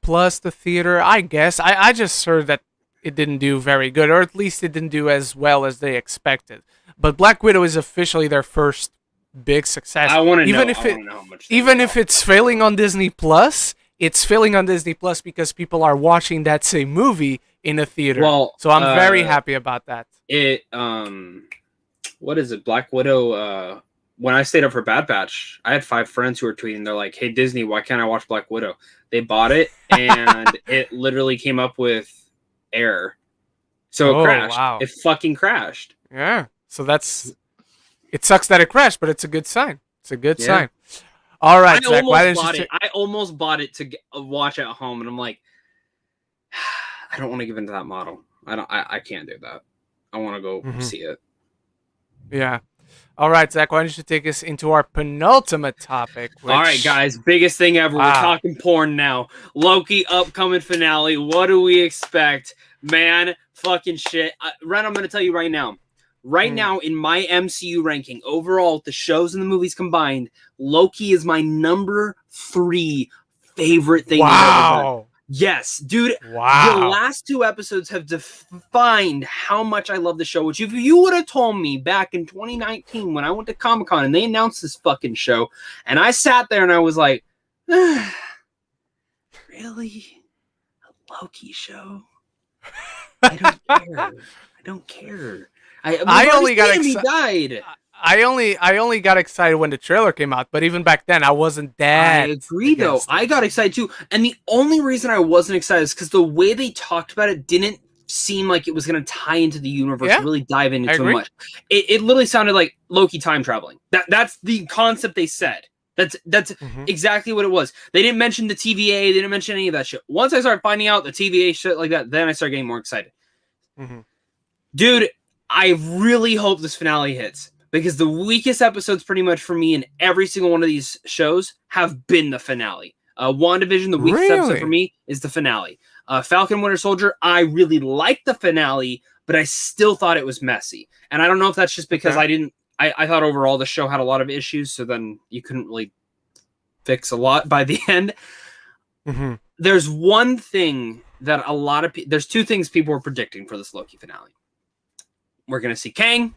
plus the theater, I guess. I just heard that it didn't do very good, or at least it didn't do as well as they expected. But Black Widow is officially their first big success. I want to know how much. Even if it's failing on Disney Plus, it's failing on Disney Plus because people are watching that same movie in a theater. Well, so I'm very happy about that. What is it? Black Widow. When I stayed up for Bad Batch, I had 5 friends who were tweeting. They're like, "Hey Disney, why can't I watch Black Widow?" They bought it, and it literally came up with error. So it crashed. Wow. It fucking crashed. Yeah. So it sucks that it crashed, but it's a good sign. It's a good sign. All right, Zach, I almost bought it to watch at home, and I'm like, I don't want to give into that model. I can't do that. I want to go see it. Yeah. All right, Zach, why don't you take us into our penultimate topic? All right, guys, biggest thing ever. We're talking porn now. Loki upcoming finale. What do we expect? Man, fucking shit. Ren, I'm going to tell you right now. Right now, in my MCU ranking, overall, the shows and the movies combined, Loki is my number 3 favorite thing. Wow. Yes, dude. Wow. The last 2 episodes have defined how much I love the show, which if you would have told me back in 2019 when I went to Comic-Con and they announced this fucking show, and I sat there and I was like, really? A Loki show? I don't care. I don't care. I only got excited. I only got excited when the trailer came out, but even back then I wasn't I that agree, though. against I it. got excited too, and the only reason I wasn't excited is because the way they talked about it didn't seem like it was going to tie into the universe, Yeah, really dive into I too agree. much. It literally sounded like Loki time traveling. That's the concept they said. That's Hmm. exactly what it was. They didn't mention the TVA. They didn't mention any of that shit. Once I started finding out the TVA shit like that, then I started getting more excited. Hmm. Dude, I really hope this finale hits because the weakest episodes, pretty much for me, in every single one of these shows have been the finale. WandaVision, the weakest episode for Really? me is the finale. Falcon Winter Soldier, I really liked the finale, but I still thought it was messy. And I don't know if that's just because Okay. I thought overall the show had a lot of issues, so then you couldn't really fix a lot by the end. Hmm. There's one thing that a lot of there's two things people were predicting for this Loki finale. We're going to see Kang,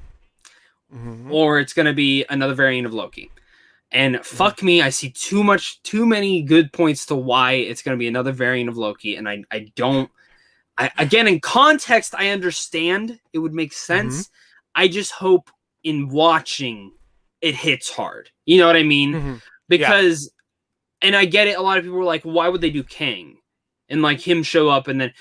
Hmm. or it's going to be another variant of Loki. And Hmm. fuck me, I see too many good points to why it's going to be another variant of Loki. And I don't, again, in context, I understand it would make Hmm. sense. I just hope in watching it hits hard. You know what I mean? Hmm. Yeah. Because, and I get it, a lot of people were like, why would they do Kang? And like him show up and then,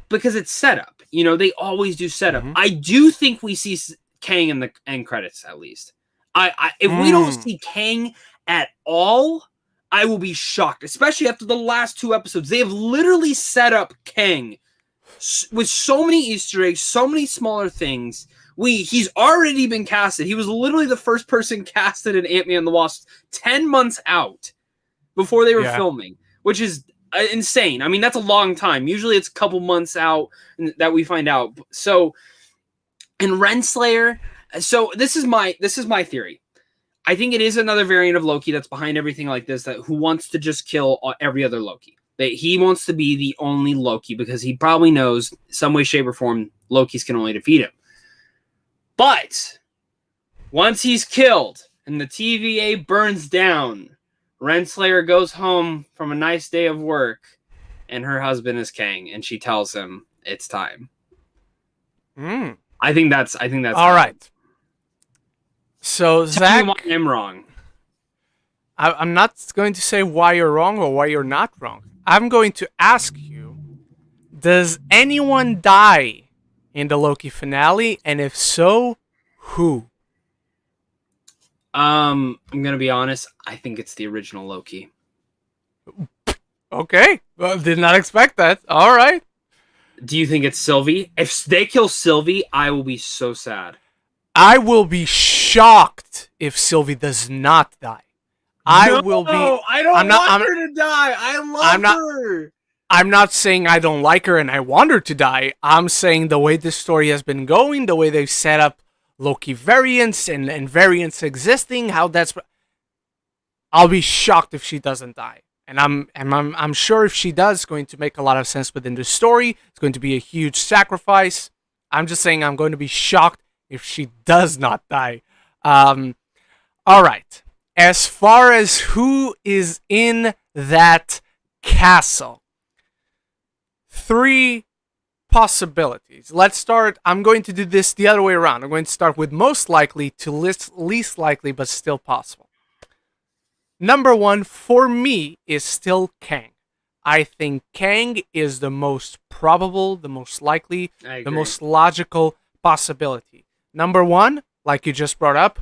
because it's setup. You know, they always do setup. Hmm. I do think we see Kang in the end credits at least. If we don't Mm. see Kang at all, I will be shocked, especially after the last two episodes. They have literally set up Kang with so many Easter eggs, so many smaller things. He's already been casted. He was literally the first person casted in Ant-Man and the Wasp 10 months out before they were Yeah. filming, which is insane. I mean, that's a long time. Usually it's a couple months out that we find out. So, and Renslayer, so this is my theory. I think it is another variant of Loki that's behind everything like this, that who wants to just kill every other Loki. That he wants to be the only Loki because he probably knows some way, shape, or form Loki's can only defeat him. But once he's killed and the TVA burns down, Renslayer goes home from a nice day of work, and her husband is Kang, and she tells him it's time. Mm. I think that's All right. So Tell me why Zach, I'm wrong. I'm not going to say why you're wrong or why you're not wrong. I'm going to ask you, does anyone die in the Loki finale? And if so, who? I'm gonna be honest. I think it's the original Loki. Okay. Well, did not expect that. All right. Do you think it's Sylvie? If they kill Sylvie, I will be so sad. I will be shocked if Sylvie does not die. I will be. I don't I'm not. want her to die. I love I'm not. her. I'm not saying I don't like her and I want her to die. I'm saying the way this story has been going, the way they've set up Loki variants and variants existing, how that's. I'll be shocked if she doesn't die. And I'm sure if she does, it's going to make a lot of sense within the story. It's going to be a huge sacrifice. I'm just saying I'm going to be shocked if she does not die. All right. As far as who is in that castle, three possibilities. Let's start. I'm going to do this the other way around. I'm going to start with most likely to least likely, but still possible. Number one for me is still Kang. I think Kang is the most probable, the most likely, I agree. the most logical possibility. Number one, like you just brought up,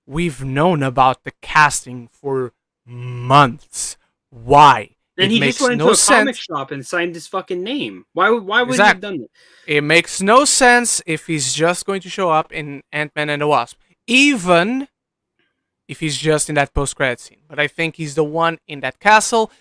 we've known about the casting for months. Why? Then It he makes just went into no a comic sense. shop and signed his fucking name. Why would he have Exactly. done that? It makes no sense if he's just going to show up in Ant-Man and the Wasp. Even if he's just in that post-credit scene. But I think he's the one in that castle.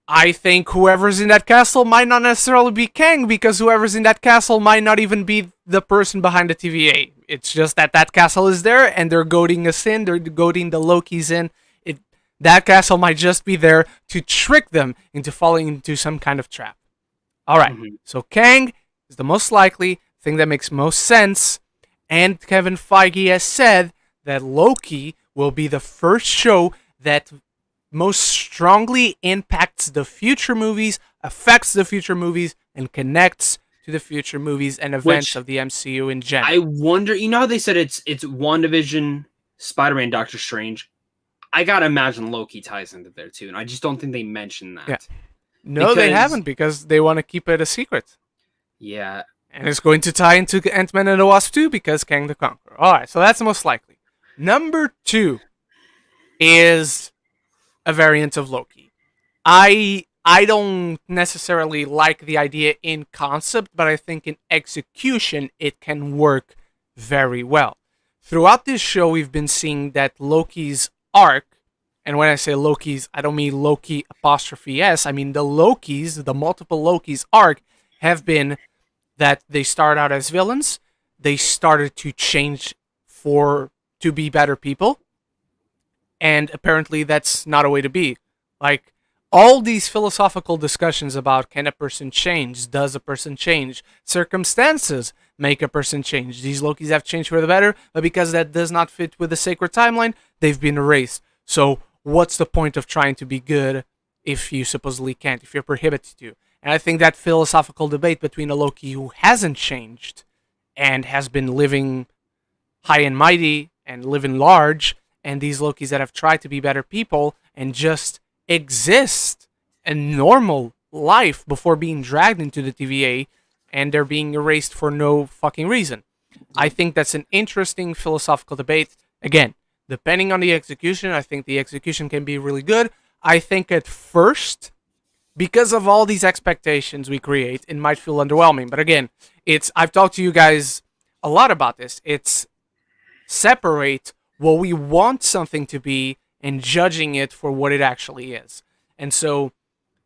I think whoever's in that castle might not necessarily be Kang, because whoever's in that castle might not even be the person behind the TVA. It's just that that castle is there, and they're goading us in. They're goading the Lokis in. That castle might just be there to trick them into falling into some kind of trap. All right, so Kang is the most likely thing that makes most sense, and Kevin Feige has said that Loki will be the first show that most strongly impacts the future movies, affects the future movies, and connects to the future movies and events of the MCU in general. I wonder. You know how they said it's WandaVision, Spider-Man, Doctor Strange, I gotta imagine Loki ties into there too, and I just don't think they mentioned that. Yeah. No, they haven't, because they want to keep it a secret. Yeah. And it's going to tie into Ant-Man and the Wasp too, because Kang the Conqueror. Alright, so that's most likely. Number 2 is a variant of Loki. I don't necessarily like the idea in concept, but I think in execution it can work very well. Throughout this show, we've been seeing that Loki's arc, and when I say Loki's, I don't mean Loki apostrophe S, I mean the Lokis, the multiple Lokis arc, have been that they start out as villains, they started to change to be better people, and apparently that's not a way to be. Like, all these philosophical discussions about can a person change, does a person change, circumstances make a person change. These Lokis have changed for the better, but because that does not fit with the sacred timeline, they've been erased. So what's the point of trying to be good if you supposedly can't, if you're prohibited to? And I think that philosophical debate between a Loki who hasn't changed and has been living high and mighty and living large, and these Lokis that have tried to be better people and just exist a normal life before being dragged into the TVA, and they're being erased for no fucking reason. I think that's an interesting philosophical debate. Again, depending on the execution, I think the execution can be really good. I think at first, because of all these expectations we create, it might feel underwhelming. But again, I've talked to you guys a lot about this. It's separate what we want something to be and judging it for what it actually is. And so,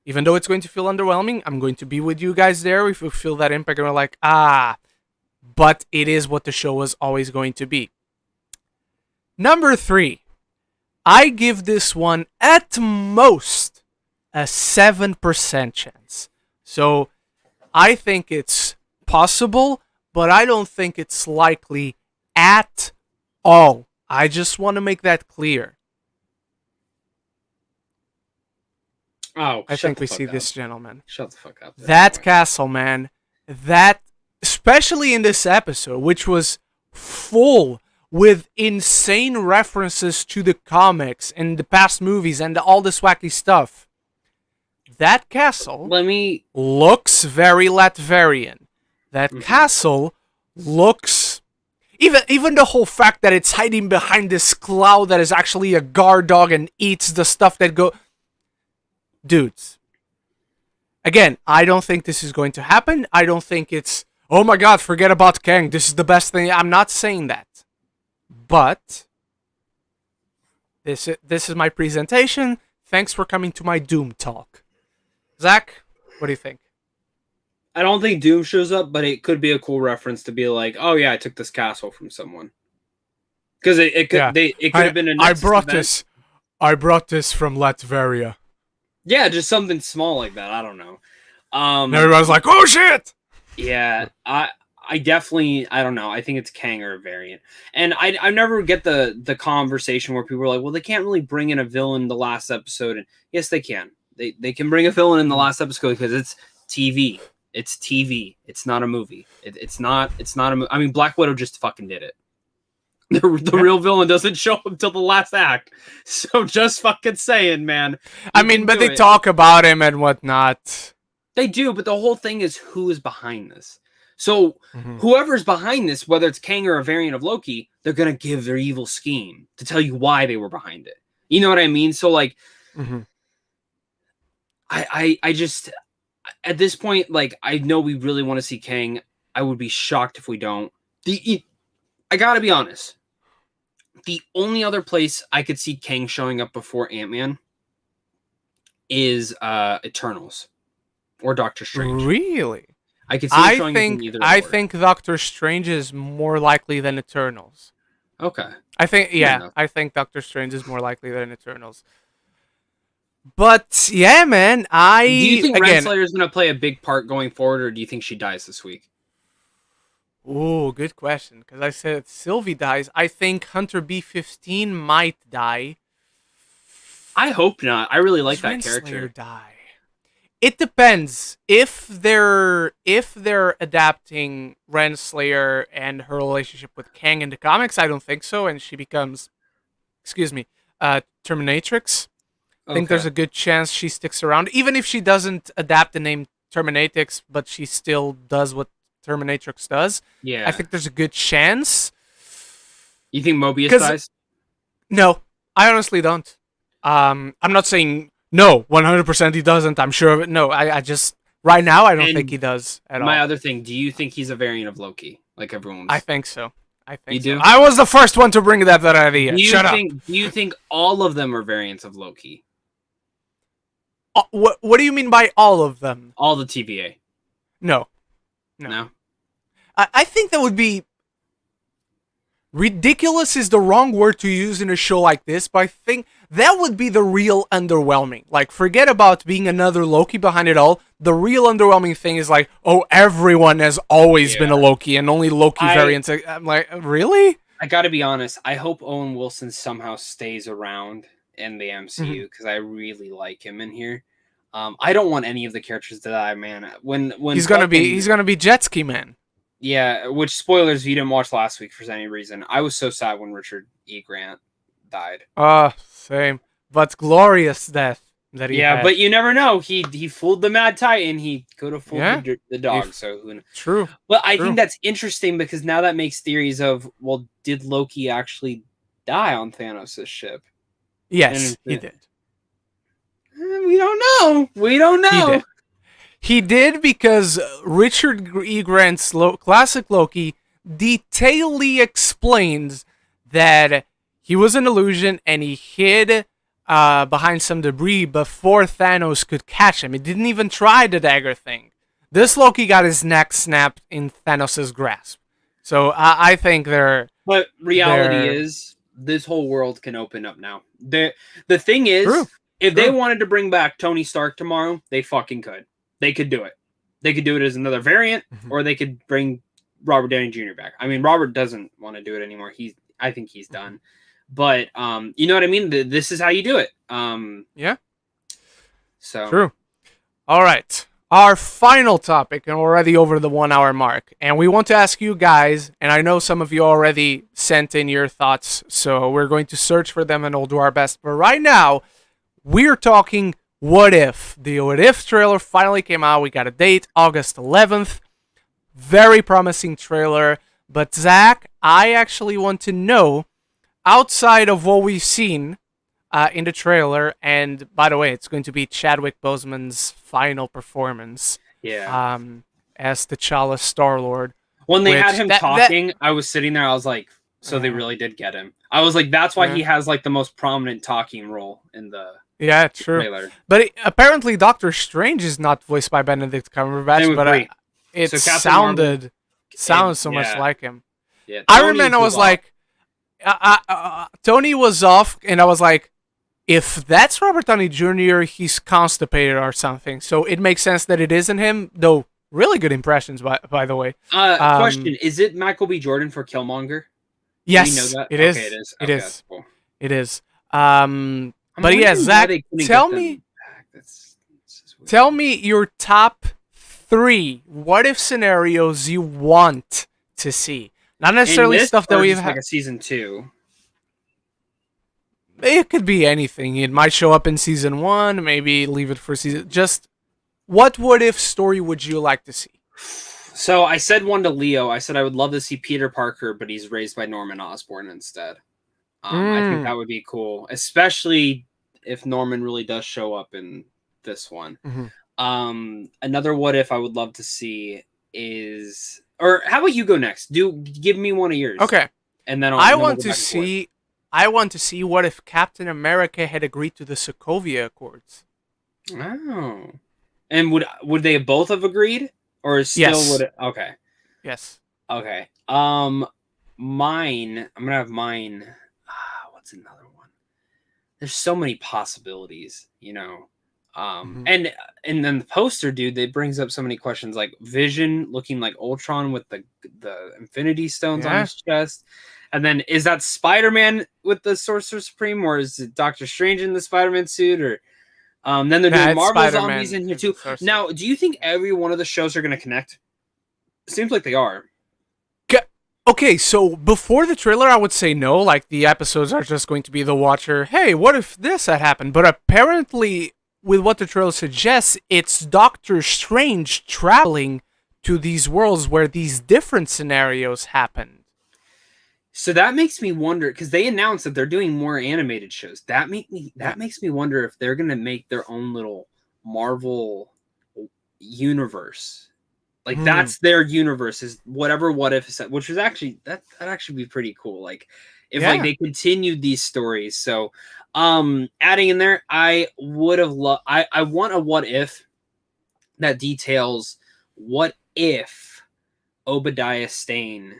even though it's going to feel underwhelming, I'm going to be with you guys there if we feel that impact and we're like, but it is what the show was always going to be. Number 3, I give this one at most a 7% chance. So I think it's possible, but I don't think it's likely at all. I just want to make that clear. Oh, I think we see this gentleman. Shut the fuck up. That castle, man. That, especially in this episode, which was full with insane references to the comics and the past movies and all this wacky stuff. That castle looks very Latverian. That castle looks... Even the whole fact that it's hiding behind this cloud that is actually a guard dog and eats the stuff that go... Dudes. Again, I don't think this is going to happen. I don't think it's, oh my god, forget about Kang, this is the best thing. I'm not saying that. But this is my presentation. Thanks for coming to my Doom talk. Zach, what do you think? I don't think Doom shows up, but it could be a cool reference to be like, oh yeah, I took this castle from someone. Because it could have been a I brought this from Latveria. Yeah, just something small like that. I don't know. And everybody's like, oh shit! Yeah, I definitely, I don't know. I think it's Kang or a variant. And I never get the conversation where people are like, well, they can't really bring in a villain the last episode. And yes, they can. They can bring a villain in the last episode because it's TV. It's TV. It's not a movie. It's not a movie. I mean, Black Widow just fucking did it. The real villain doesn't show up until the last act. So just fucking saying, man. I mean, but they talk about him and whatnot. They do, but the whole thing is who is behind this. So whoever's behind this, whether it's Kang or a variant of Loki, they're going to give their evil scheme to tell you why they were behind it. You know what I mean? So like, I just, at this point, like, I know we really want to see Kang. I would be shocked if we don't. I got to be honest. The only other place I could see Kang showing up before Ant-Man is Eternals or Doctor Strange. Really? I could see him showing up in either. I think Doctor Strange is more likely than Eternals. Okay. I think Doctor Strange is more likely than Eternals. But yeah, man, do you think Renslayer is going to play a big part going forward, or do you think she dies this week? Oh, good question. Because I said Sylvie dies. I think Hunter B-15 might die. I hope not. I really like that Renslayer character. Die. It depends. If they're adapting Renslayer and her relationship with Kang in the comics, I don't think so, and she becomes excuse me, Terminatrix. I think there's Okay. a good chance she sticks around, even if she doesn't adapt the name Terminatrix, but she still does what Terminatrix does. I Yeah. think there's a good chance. You think Mobius Because dies? no, I honestly don't. I'm not saying no, 100% he doesn't. I'm sure of it. No, I just right now I don't think And he does at my all. other thing, do you think he's a variant of Loki? Like I everyone's. think so. I You think so. do? I was the first one to bring that idea. Shut up. Do you think all of them are variants of Loki? What do you mean by all of them? All the TVA? No, no. No. I think that would be ridiculous is the wrong word to use in a show like this, but I think that would be the real underwhelming. Like, forget about being another Loki behind it all. The real underwhelming thing is like, oh, everyone has always been a Loki and only Loki variants. I'm like, really? I gotta be honest. I hope Owen Wilson somehow stays around in the MCU because I really like him in here. I don't want any of the characters to die, man. When He's gonna be Jet Ski Man. Yeah, which spoilers if you didn't watch last week for any reason. I was so sad when Richard E. Grant died. Same. But glorious death that he had. But you never know. He fooled the Mad Titan. He could have fooled the dog. So who knows? True. But I think that's interesting because now that makes theories of, well, did Loki actually die on Thanos' ship? Yes, he did. We don't know. We don't know. He did because Richard E. Grant's classic Loki detailedly explains that he was an illusion and he hid behind some debris before Thanos could catch him. He didn't even try the dagger thing. This Loki got his neck snapped in Thanos' grasp. So I think they're... But reality is, this whole world can open up now. The thing is, if they wanted to bring back Tony Stark tomorrow, they fucking could. They could do it. They could do it as another variant, or they could bring Robert Downey Jr. back. I mean, Robert doesn't want to do it anymore. I think he's done. But you know what I mean? This is how you do it. Yeah. So true. All right. Our final topic, and we're already over the 1 hour mark. And we want to ask you guys, and I know some of you already sent in your thoughts, so we're going to search for them and we'll do our best. But right now, we're talking What If. The What If trailer finally came out. We got a date, August 11th. Very promising trailer. But Zach, I actually want to know, outside of what we've seen in the trailer, and by the way, it's going to be Chadwick Boseman's final performance as T'Challa Star-Lord. When they had him talking, I was sitting there, I was like, so they really did get him. I was like, that's why he has like the most prominent talking role in the... Yeah, true. Trailer. But apparently Doctor Strange is not voiced by Benedict Cumberbatch, but it sounds so much like him. Yeah, I remember I was like, Tony was off, and I was like, if that's Robert Downey Jr., he's constipated or something. So it makes sense that it isn't him, though. Really good impressions, by the way. Question: is it Michael B. Jordan for Killmonger? Yes, it is. It is. It is. Cool. It is. But yeah, Zach, tell me your top 3 what if scenarios you want to see. Not necessarily stuff that we've had. Like a season 2. It could be anything. It might show up in season 1. Maybe leave it for season. Just what if story would you like to see? So I said one to Leo. I said I would love to see Peter Parker, but he's raised by Norman Osborn instead. I think that would be cool, especially if Norman really does show up in this one. Another what if I would love to see is, or how about you go next? Give me one of yours. Okay. And then I want to see what if Captain America had agreed to the Sokovia Accords. Oh. And would they both have agreed? Or still okay. Yes. Okay. I'm gonna have mine. What's another one? There's so many possibilities, you know. And then the poster, dude, it brings up so many questions, like Vision looking like Ultron with the Infinity Stones on his chest. And then is that Spider-Man with the Sorcerer Supreme, or is it Doctor Strange in the Spider-Man suit, or then they're doing Marvel Spider-Man zombies in here too. Now, do you think every one of the shows are going to connect? Seems like they are. Okay, so before the trailer, I would say no. Like the episodes are just going to be the Watcher. Hey, what if this had happened? But apparently, with what the trailer suggests, it's Doctor Strange traveling to these worlds where these different scenarios happened. So that makes me wonder, because they announced that they're doing more animated shows. Yeah. That makes me wonder if they're gonna make their own little Marvel universe. Like Hmm. that's their universe, is whatever What If is, which was actually that'd actually be pretty cool. Like if like Yeah. they continued these stories. So adding in there, I would have loved I want a What If that details what if Obadiah Stane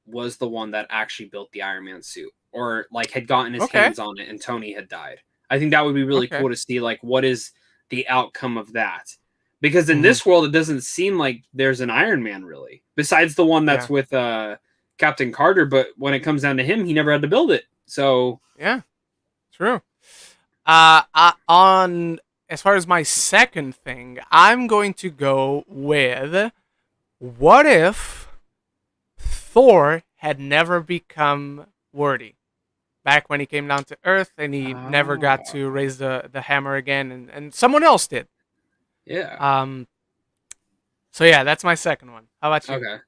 was the one that actually built the Iron Man suit, or like had gotten his Okay. hands on it and Tony had died. I think that would be really Okay. cool to see, like, what is the outcome of that. Because in Hmm. this world, it doesn't seem like there's an Iron Man really, besides the one that's Yeah. with Captain Carter. But when it comes down to him, he never had to build it. So Yeah. True. On as far as my second thing, I'm going to go with what if Thor had never become worthy back when he came down to Earth and he never got ah, to raise the hammer again, and someone else did. yeah, Um. So yeah, that's my second one. How about you? okay.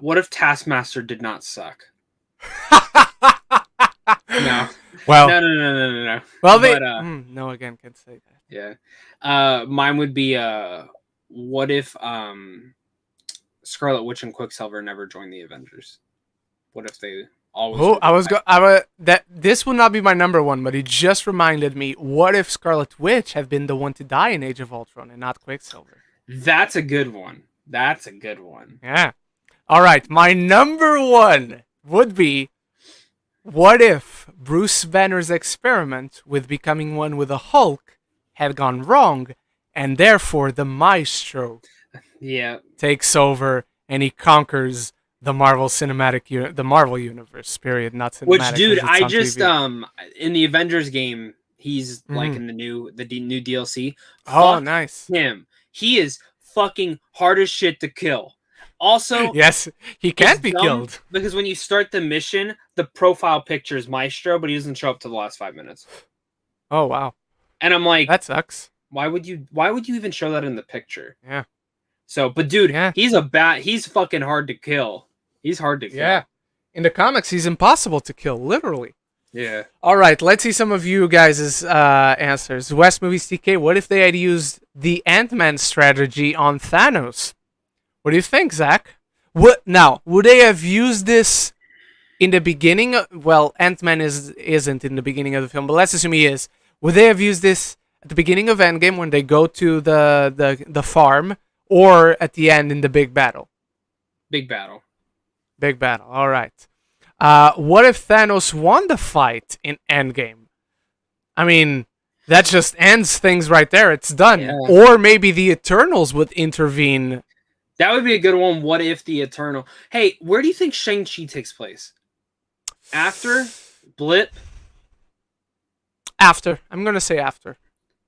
What if Taskmaster did not suck? No, well, no. well, they But no again can say that. yeah. Mine would be what if Scarlet Witch and Quicksilver never joined the Avengers? What if they always Oh, were the I was that this would not be my number one, but it just reminded me. What if Scarlet Witch had been the one to die in Age of Ultron and not Quicksilver? That's a good one. That's a good one. Yeah. All right, my number one would be what if Bruce Banner's experiment with becoming one with the Hulk had gone wrong, and therefore the Maestro Yeah. takes over and he conquers the the Marvel universe. Period. Not Which, cinematic dude, because it's I on just TV. in the Avengers game, he's like Mhm. in new DLC. Oh, Fuck nice. him. He is fucking hard as shit to kill. Also, Yes, he it's can't be dumb killed. because when you start the mission, the profile picture is Maestro, but he doesn't show up to the last 5 minutes. Oh wow, And I'm like, that sucks. why would you even show that in the picture? Yeah, So, but dude, yeah, he's fucking hard to kill. He's hard to yeah. kill. In the comics, he's impossible to kill, literally. Yeah. All right, let's see some of you guys' answers. West Movies TK, what if they had used the Ant-Man strategy on Thanos? What do you think, Zach? What now? Would they have used this in the beginning? Well, Ant-Man isn't in the beginning of the film, but let's assume he is. Would they have used this at the beginning of Endgame when they go to the farm, or at the end in the big battle? Big battle. Big battle. All right. What if Thanos won the fight in Endgame? I mean, that just ends things right there. It's done. Yeah. Or maybe the Eternals would intervene. That would be a good one. What if the Eternal? Hey, where do you think Shang-Chi takes place? After Blip? After. I'm going to say after.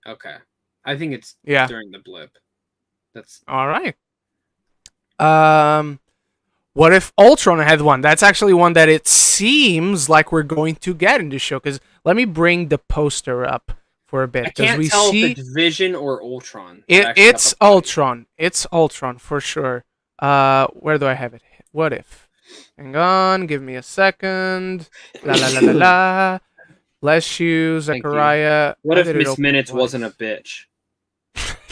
Okay. I think it's Yeah. during the Blip. That's All right. What if Ultron had one? That's actually one that it seems like we're going to get in the show. Because let me bring the poster up for a bit. I Because can't we tell see if it's Vision or Ultron. that actually got it's the body. Ultron. It's Ultron for sure. Where do I have it? What if? Hang on, give me a second. La la la la la. Bless you, Thank you. Zechariah. What Why if did it Miss open Minutes twice? wasn't a bitch?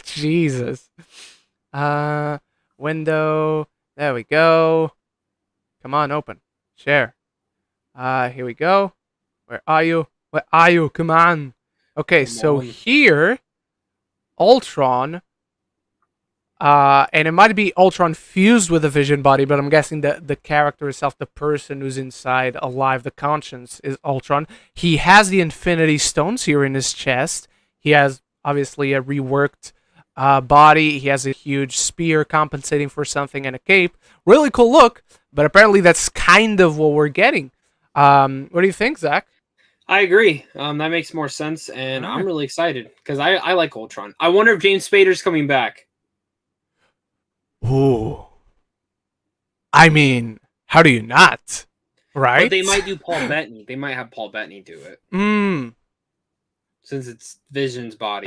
Jesus. Window. There we go. Come on, open. Share. Here we go. Where are you? Where are you? Come on. Okay, Come so on. here, Ultron. And it might be Ultron fused with a Vision body, but I'm guessing that the character itself, the person who's inside, alive, the conscience, is Ultron. He has the Infinity Stones here in his chest. He has obviously a reworked body. He has a huge spear compensating for something and a cape. Really cool look, but apparently that's kind of what we're getting. What do you think, Zach? I agree. That makes more sense, and I'm Alright. really excited because I like Ultron. I wonder if James Spader's coming back. Ooh. I mean, How do you not? Right? But they might do Paul Bettany. They might have Paul Bettany do it. Since it's Vision's body.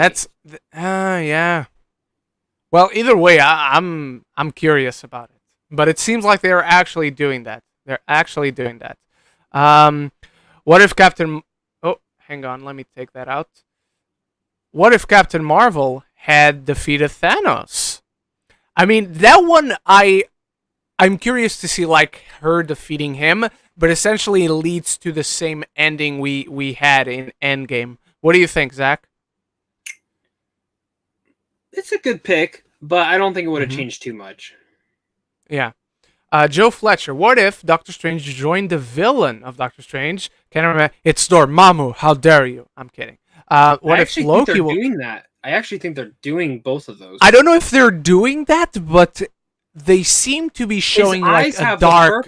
Yeah. Well, either way, I'm curious about it. But it seems like they're actually doing that. What if Captain... Oh, hang on. Let me take that out. What if Captain Marvel had defeated Thanos? I mean, that one, I'm curious to see, like, her defeating him, but essentially it leads to the same ending we had in Endgame. What do you think, Zach? It's a good pick, but I don't think it would have changed too much. Yeah. Joe Fletcher, what if Doctor Strange joined the villain of Doctor Strange? Can't remember. It's Dormammu. How dare you? I'm kidding. What if Loki will... doing that? I actually think they're doing both of those. I don't know if they're doing that, but they seem to be showing like a dark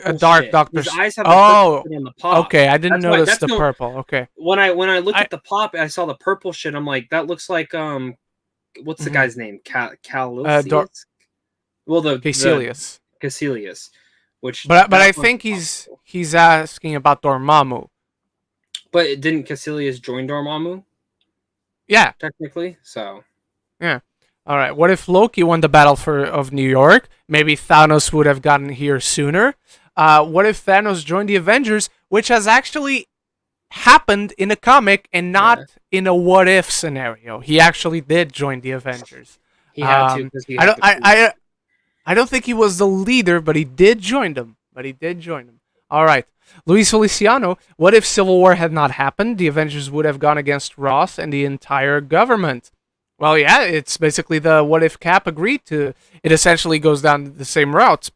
Doctor. His eyes have the purple shit on the pop. Okay, I didn't notice the purple. Okay. When I looked at the pop, I saw the purple shit. I'm like, that looks like what's the guy's name? Caecilius? Caecilius. But I think he's asking about Dormammu. But didn't Caecilius join Dormammu? Yeah, technically. So yeah. All right. What if Loki won the battle of New York? Maybe Thanos would have gotten here sooner. What if Thanos joined the Avengers, which has actually happened in a comic and not in a what if scenario? He actually did join the Avengers. He had to. I don't think he was the leader, but he did join them. All right. Luis Feliciano, what if Civil War had not happened? The Avengers would have gone against Ross and the entire government. Well, yeah, it's basically the what if Cap agreed to. It essentially goes down the same route.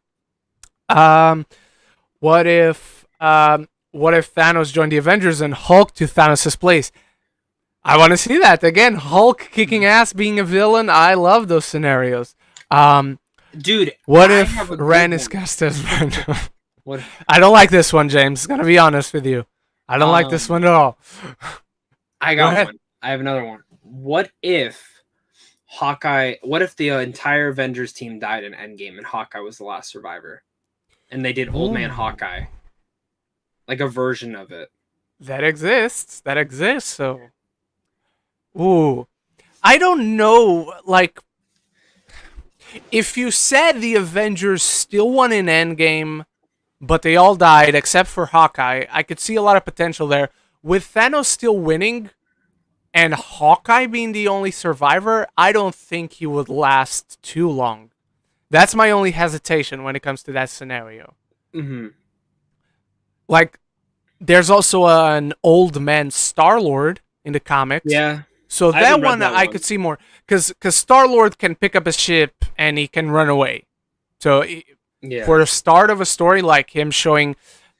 What if Thanos joined the Avengers and Hulk to Thanos' place? I want to see that. Again, Hulk kicking ass, being a villain. I love those scenarios. Dude, what if Ren is cast as Venom? I don't like this one, James. Gonna be honest with you. I don't like this one at all. I got one. I have another one. What if Hawkeye? What if the entire Avengers team died in Endgame and Hawkeye was the last survivor, and they did Old Man Hawkeye, like a version of it? That exists. So, ooh, I don't know. Like, if you said the Avengers still won in Endgame, but they all died except for Hawkeye, I could see a lot of potential there. With Thanos still winning and Hawkeye being the only survivor, I don't think he would last too long. That's my only hesitation when it comes to that scenario. Mm-hmm. Like, there's also an old man Star-Lord in the comics. Yeah. So that one I could see more. Because Star-Lord can pick up a ship and he can run away. So... yeah. For the start of a story, like him showing,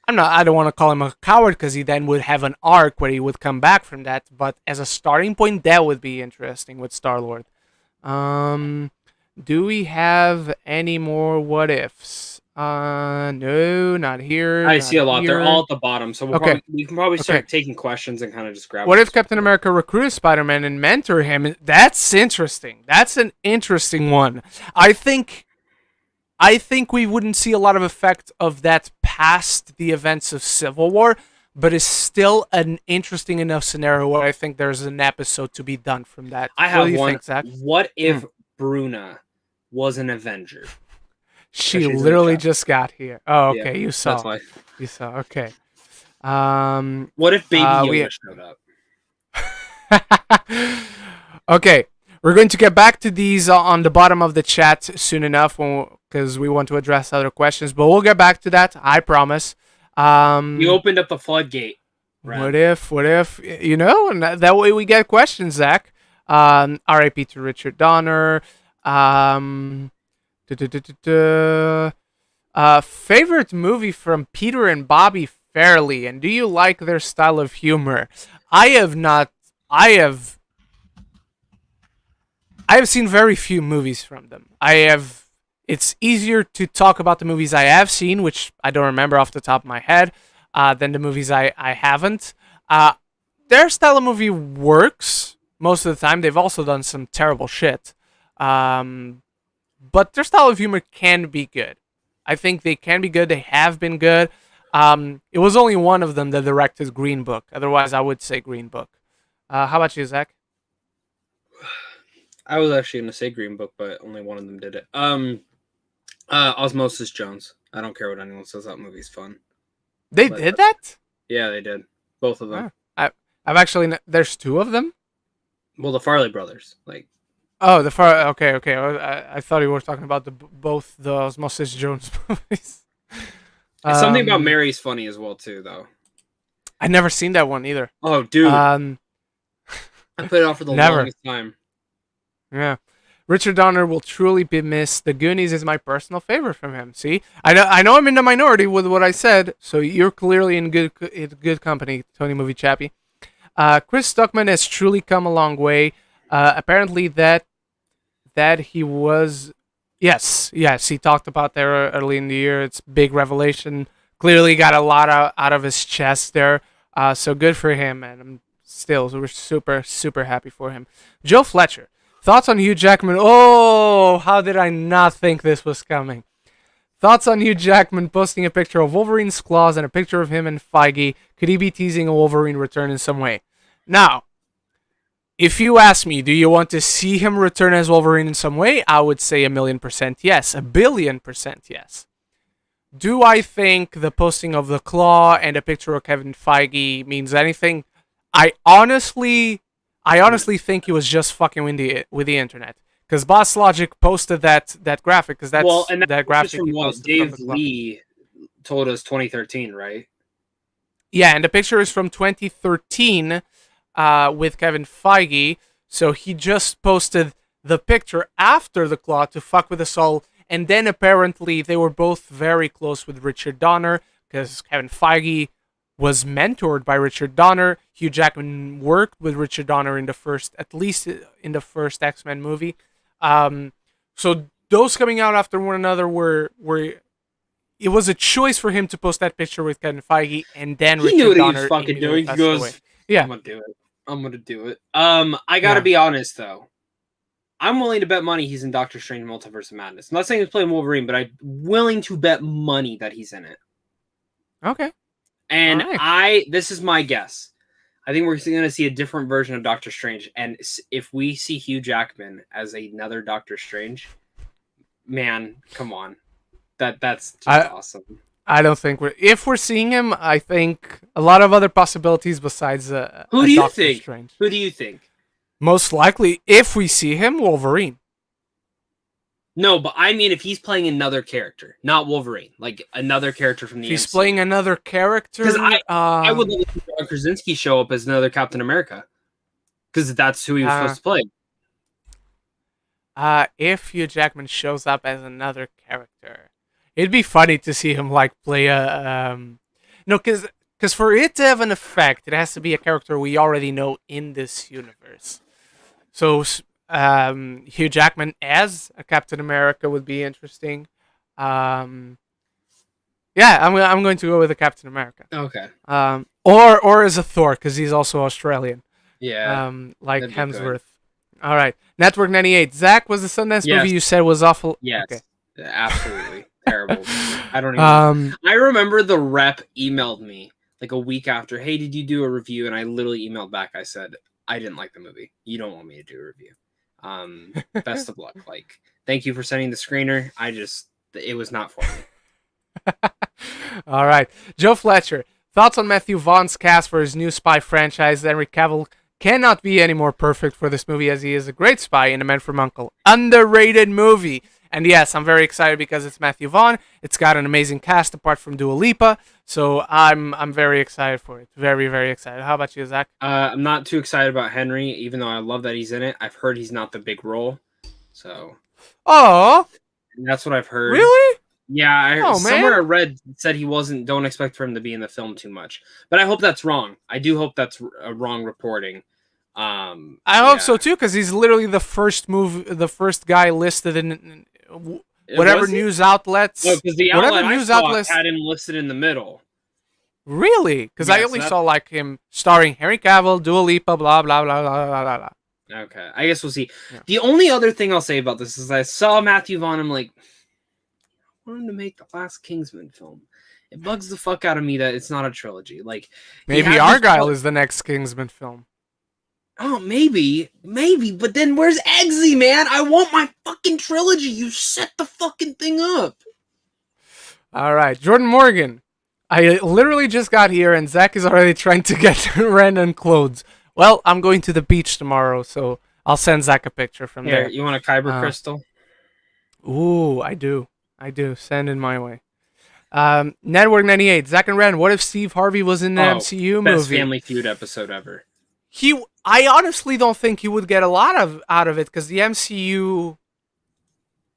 I don't want to call him a coward because he then would have an arc where he would come back from that. But as a starting point, that would be interesting with Star-Lord. Do we have any more what ifs? No, not here. I see a lot. They're all at the bottom, so we can probably start taking questions and kind of just grab. What if Captain America recruited Spider-Man and mentor him? That's interesting. That's an interesting one. I think we wouldn't see a lot of effect of that past the events of Civil War, but it's still an interesting enough scenario where I think there's an episode to be done from that. I have one. Think, Zach? What if Bruna was an Avenger? She literally just got here. Oh, okay. Yeah, you saw. That's why. You saw. Okay. What if Baby Yoda showed up? Okay. We're going to get back to these on the bottom of the chat soon enough because we want to address other questions, but we'll get back to that, I promise. You opened up the floodgate. What if, and that way we get questions, Zach. R.I.P. to Richard Donner. Favorite movie from Peter and Bobby Fairley, and do you like their style of humor? I have seen very few movies from them. It's easier to talk about the movies I have seen, which I don't remember off the top of my head, than the movies I haven't. Their style of movie works most of the time. They've also done some terrible shit. But their style of humor can be good. I think they can be good. They have been good. It was only one of them that directed Green Book. Otherwise, I would say Green Book. How about you, Zach? I was actually going to say Green Book, but only one of them did it. Osmosis Jones. I don't care what anyone says. That movie's fun. They did that? Yeah, they did. Both of them. I've actually. There's two of them. Well, the Farley brothers. Like. Oh, the far. Okay. I thought you were talking about both the Osmosis Jones movies. Something about Mary's funny as well too, though. I never seen that one either. Oh, dude. I put it off for the longest time. Yeah. Richard Donner will truly be missed. The Goonies is my personal favorite from him. See, I know I'm in the minority with what I said, so you're clearly in good company, Tony Movie Chappie. Chris Stuckmann has truly come a long way. Apparently that he was, yes, he talked about there early in the year. It's big revelation. Clearly got a lot out of his chest there. So good for him, and we're super happy for him. Joe Fletcher. Thoughts on Hugh Jackman? Oh, how did I not think this was coming? Thoughts on Hugh Jackman posting a picture of Wolverine's claws and a picture of him and Feige. Could he be teasing a Wolverine return in some way? Now, if you ask me, do you want to see him return as Wolverine in some way? I would say 1,000,000% yes. 1,000,000,000% yes. Do I think the posting of the claw and a picture of Kevin Feige means anything? I honestly think he was just fucking with the internet, because Boss Logic posted that graphic, because that graphic from what Dave Lee told us 2013, right? Yeah, and the picture is from 2013 with Kevin Feige. So he just posted the picture after the claw to fuck with us all, and then apparently they were both very close with Richard Donner, because Kevin Feige was mentored by Richard Donner. Hugh Jackman worked with Richard Donner at least in the first X-Men movie. So those coming out after one another were it was a choice for him to post that picture with Kevin Feige, and then he Richard knew what Donner he was fucking doing. He goes, "Yeah, I'm gonna do it. I gotta be honest though. I'm willing to bet money he's in Doctor Strange Multiverse of Madness. I'm not saying he's playing Wolverine, but I'm willing to bet money that he's in it. Okay. And this is my guess. I think we're going to see a different version of Doctor Strange. And if we see Hugh Jackman as another Doctor Strange, man, come on. That's just awesome. I don't think if we're seeing him, I think a lot of other possibilities besides Who do you think? Strange. Who do you think? Most likely, if we see him, Wolverine. No, but I mean if he's playing another character, not Wolverine, like another character from the He's MCU. Playing another character? Because I would love to see John Krasinski show up as another Captain America. Because that's who he was supposed to play. If Hugh Jackman shows up as another character, it'd be funny to see him like play a... No, because for it to have an effect, it has to be a character we already know in this universe. So... Hugh Jackman as a Captain America would be interesting. Yeah, I'm going to go with a Captain America. Okay. Or as a Thor, because he's also Australian. Yeah. Like Hemsworth. All right. Network 98. Zach, was the Sundance movie you said was awful? Yes. Okay. Absolutely terrible. I don't even. I remember the rep emailed me like a week after. Hey, did you do a review? And I literally emailed back. I said, I didn't like the movie. You don't want me to do a review. Best of luck. Like, thank you for sending the screener. It was not for me. All right. Joe Fletcher, thoughts on Matthew Vaughn's cast for his new spy franchise? Henry Cavill cannot be any more perfect for this movie, as he is a great spy in The Man from U.N.C.L.E. Underrated movie. And yes, I'm very excited because it's Matthew Vaughn. It's got an amazing cast apart from Dua Lipa. So I'm very excited for it. Very, very excited. How about you, Zach? I'm not too excited about Henry, even though I love that he's in it. I've heard he's not the big role. So. Oh. That's what I've heard. Really? Yeah. Somewhere I read said he wasn't, don't expect for him to be in the film too much. But I hope that's wrong. I do hope that's a wrong reporting. I hope so too, because he's literally the first guy listed in whatever news outlets. No, because the outlet news outlets had him listed in the middle. Really? Because I only saw like him starring Henry Cavill, Dua Lipa, blah blah blah blah blah blah. Okay, I guess we'll see. Yeah. The only other thing I'll say about this is I saw Matthew Vaughn. I'm like, want him to make the last Kingsman film. It bugs the fuck out of me that it's not a trilogy. Like, Maybe Argyle is the next Kingsman film. Oh, maybe, but then where's Eggsy, man? I want my fucking trilogy. You set the fucking thing up. All right, Jordan Morgan. I literally just got here, and Zach is already trying to get random clothes. Well, I'm going to the beach tomorrow, so I'll send Zach a picture from there. You want a Kyber crystal? Ooh, I do. Send it my way. Network 98. Zach and Ren, what if Steve Harvey was in the MCU movie? Best Family Feud episode ever. I honestly don't think he would get a lot out of it, because the MCU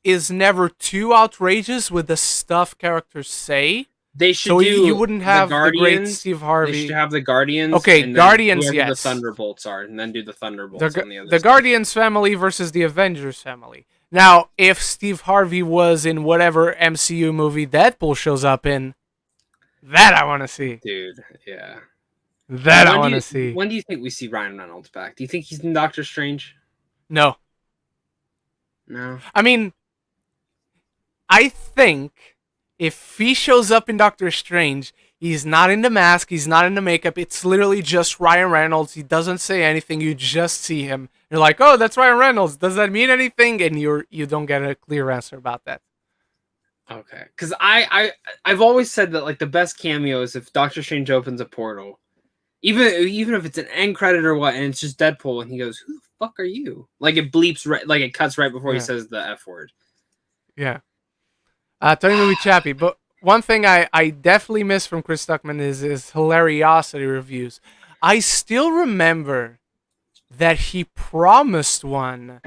is never too outrageous with the stuff characters say. They should you wouldn't have the great Steve Harvey. They should have the Guardians. Okay, and Guardians, yes. The Thunderbolts are, and then do the Thunderbolts on the other The Guardians family versus the Avengers family. Now, if Steve Harvey was in whatever MCU movie Deadpool shows up in, that I want to see. Dude, yeah. That I want to see. When do you think we see Ryan Reynolds back? Do you think he's in Doctor Strange? No. I mean, I think if he shows up in Doctor Strange, he's not in the mask, he's not in the makeup, it's literally just Ryan Reynolds. He doesn't say anything, you just see him. You're like, oh, that's Ryan Reynolds. Does that mean anything? And you don't get a clear answer about that. Okay. Because I've always said that, like, the best cameo is if Doctor Strange opens a portal. Even if it's an end credit or what, and it's just Deadpool, and he goes, who the fuck are you? Like, it bleeps, like, it cuts right before he says the F word. Yeah. Tony Movie Chappie, but one thing I definitely miss from Chris Stuckmann is his hilariosity reviews. I still remember that he promised one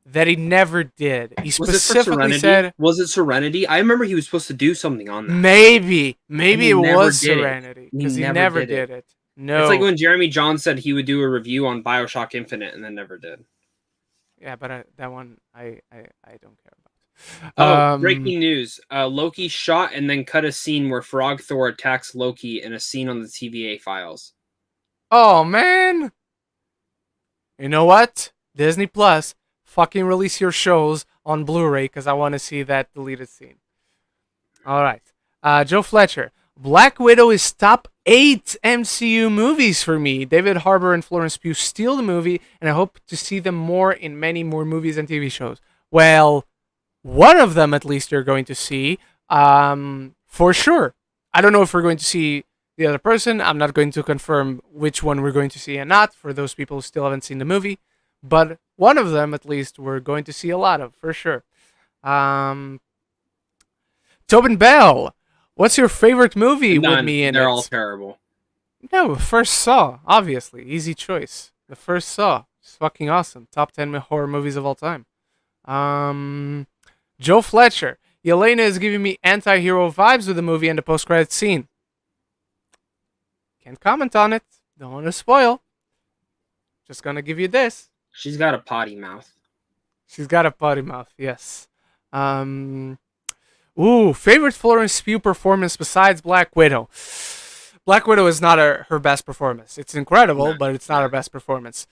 that he never did. He specifically said... Was it Serenity? I remember he was supposed to do something on that. Maybe it was Serenity, because he never did it. No. It's like when Jeremy Johns said he would do a review on BioShock Infinite and then never did. Yeah, but that one I don't care about. Breaking news. Loki shot and then cut a scene where Frog Thor attacks Loki in a scene on the TVA files. Oh, man. You know what? Disney Plus, fucking release your shows on Blu-ray, because I want to see that deleted scene. All right. Joe Fletcher. Black Widow is top 8 MCU movies for me. David Harbour and Florence Pugh steal the movie, and I hope to see them more in many more movies and TV shows. Well, one of them at least you're going to see, for sure. I don't know if we're going to see the other person. I'm not going to confirm which one we're going to see and not, for those people who still haven't seen the movie. But one of them at least we're going to see a lot of, for sure. Tobin Bell. What's your favorite movie with me in it? They're all terrible. No, First Saw, obviously. Easy choice. The First Saw. It's fucking awesome. Top 10 horror movies of all time. Joe Fletcher. Yelena is giving me anti-hero vibes with the movie and the post-credits scene. Can't comment on it. Don't want to spoil. Just gonna give you this. She's got a potty mouth. She's got a potty mouth, yes. Favorite Florence Pugh performance besides Black Widow. Black Widow is not her best performance. It's incredible, but it's not her best performance.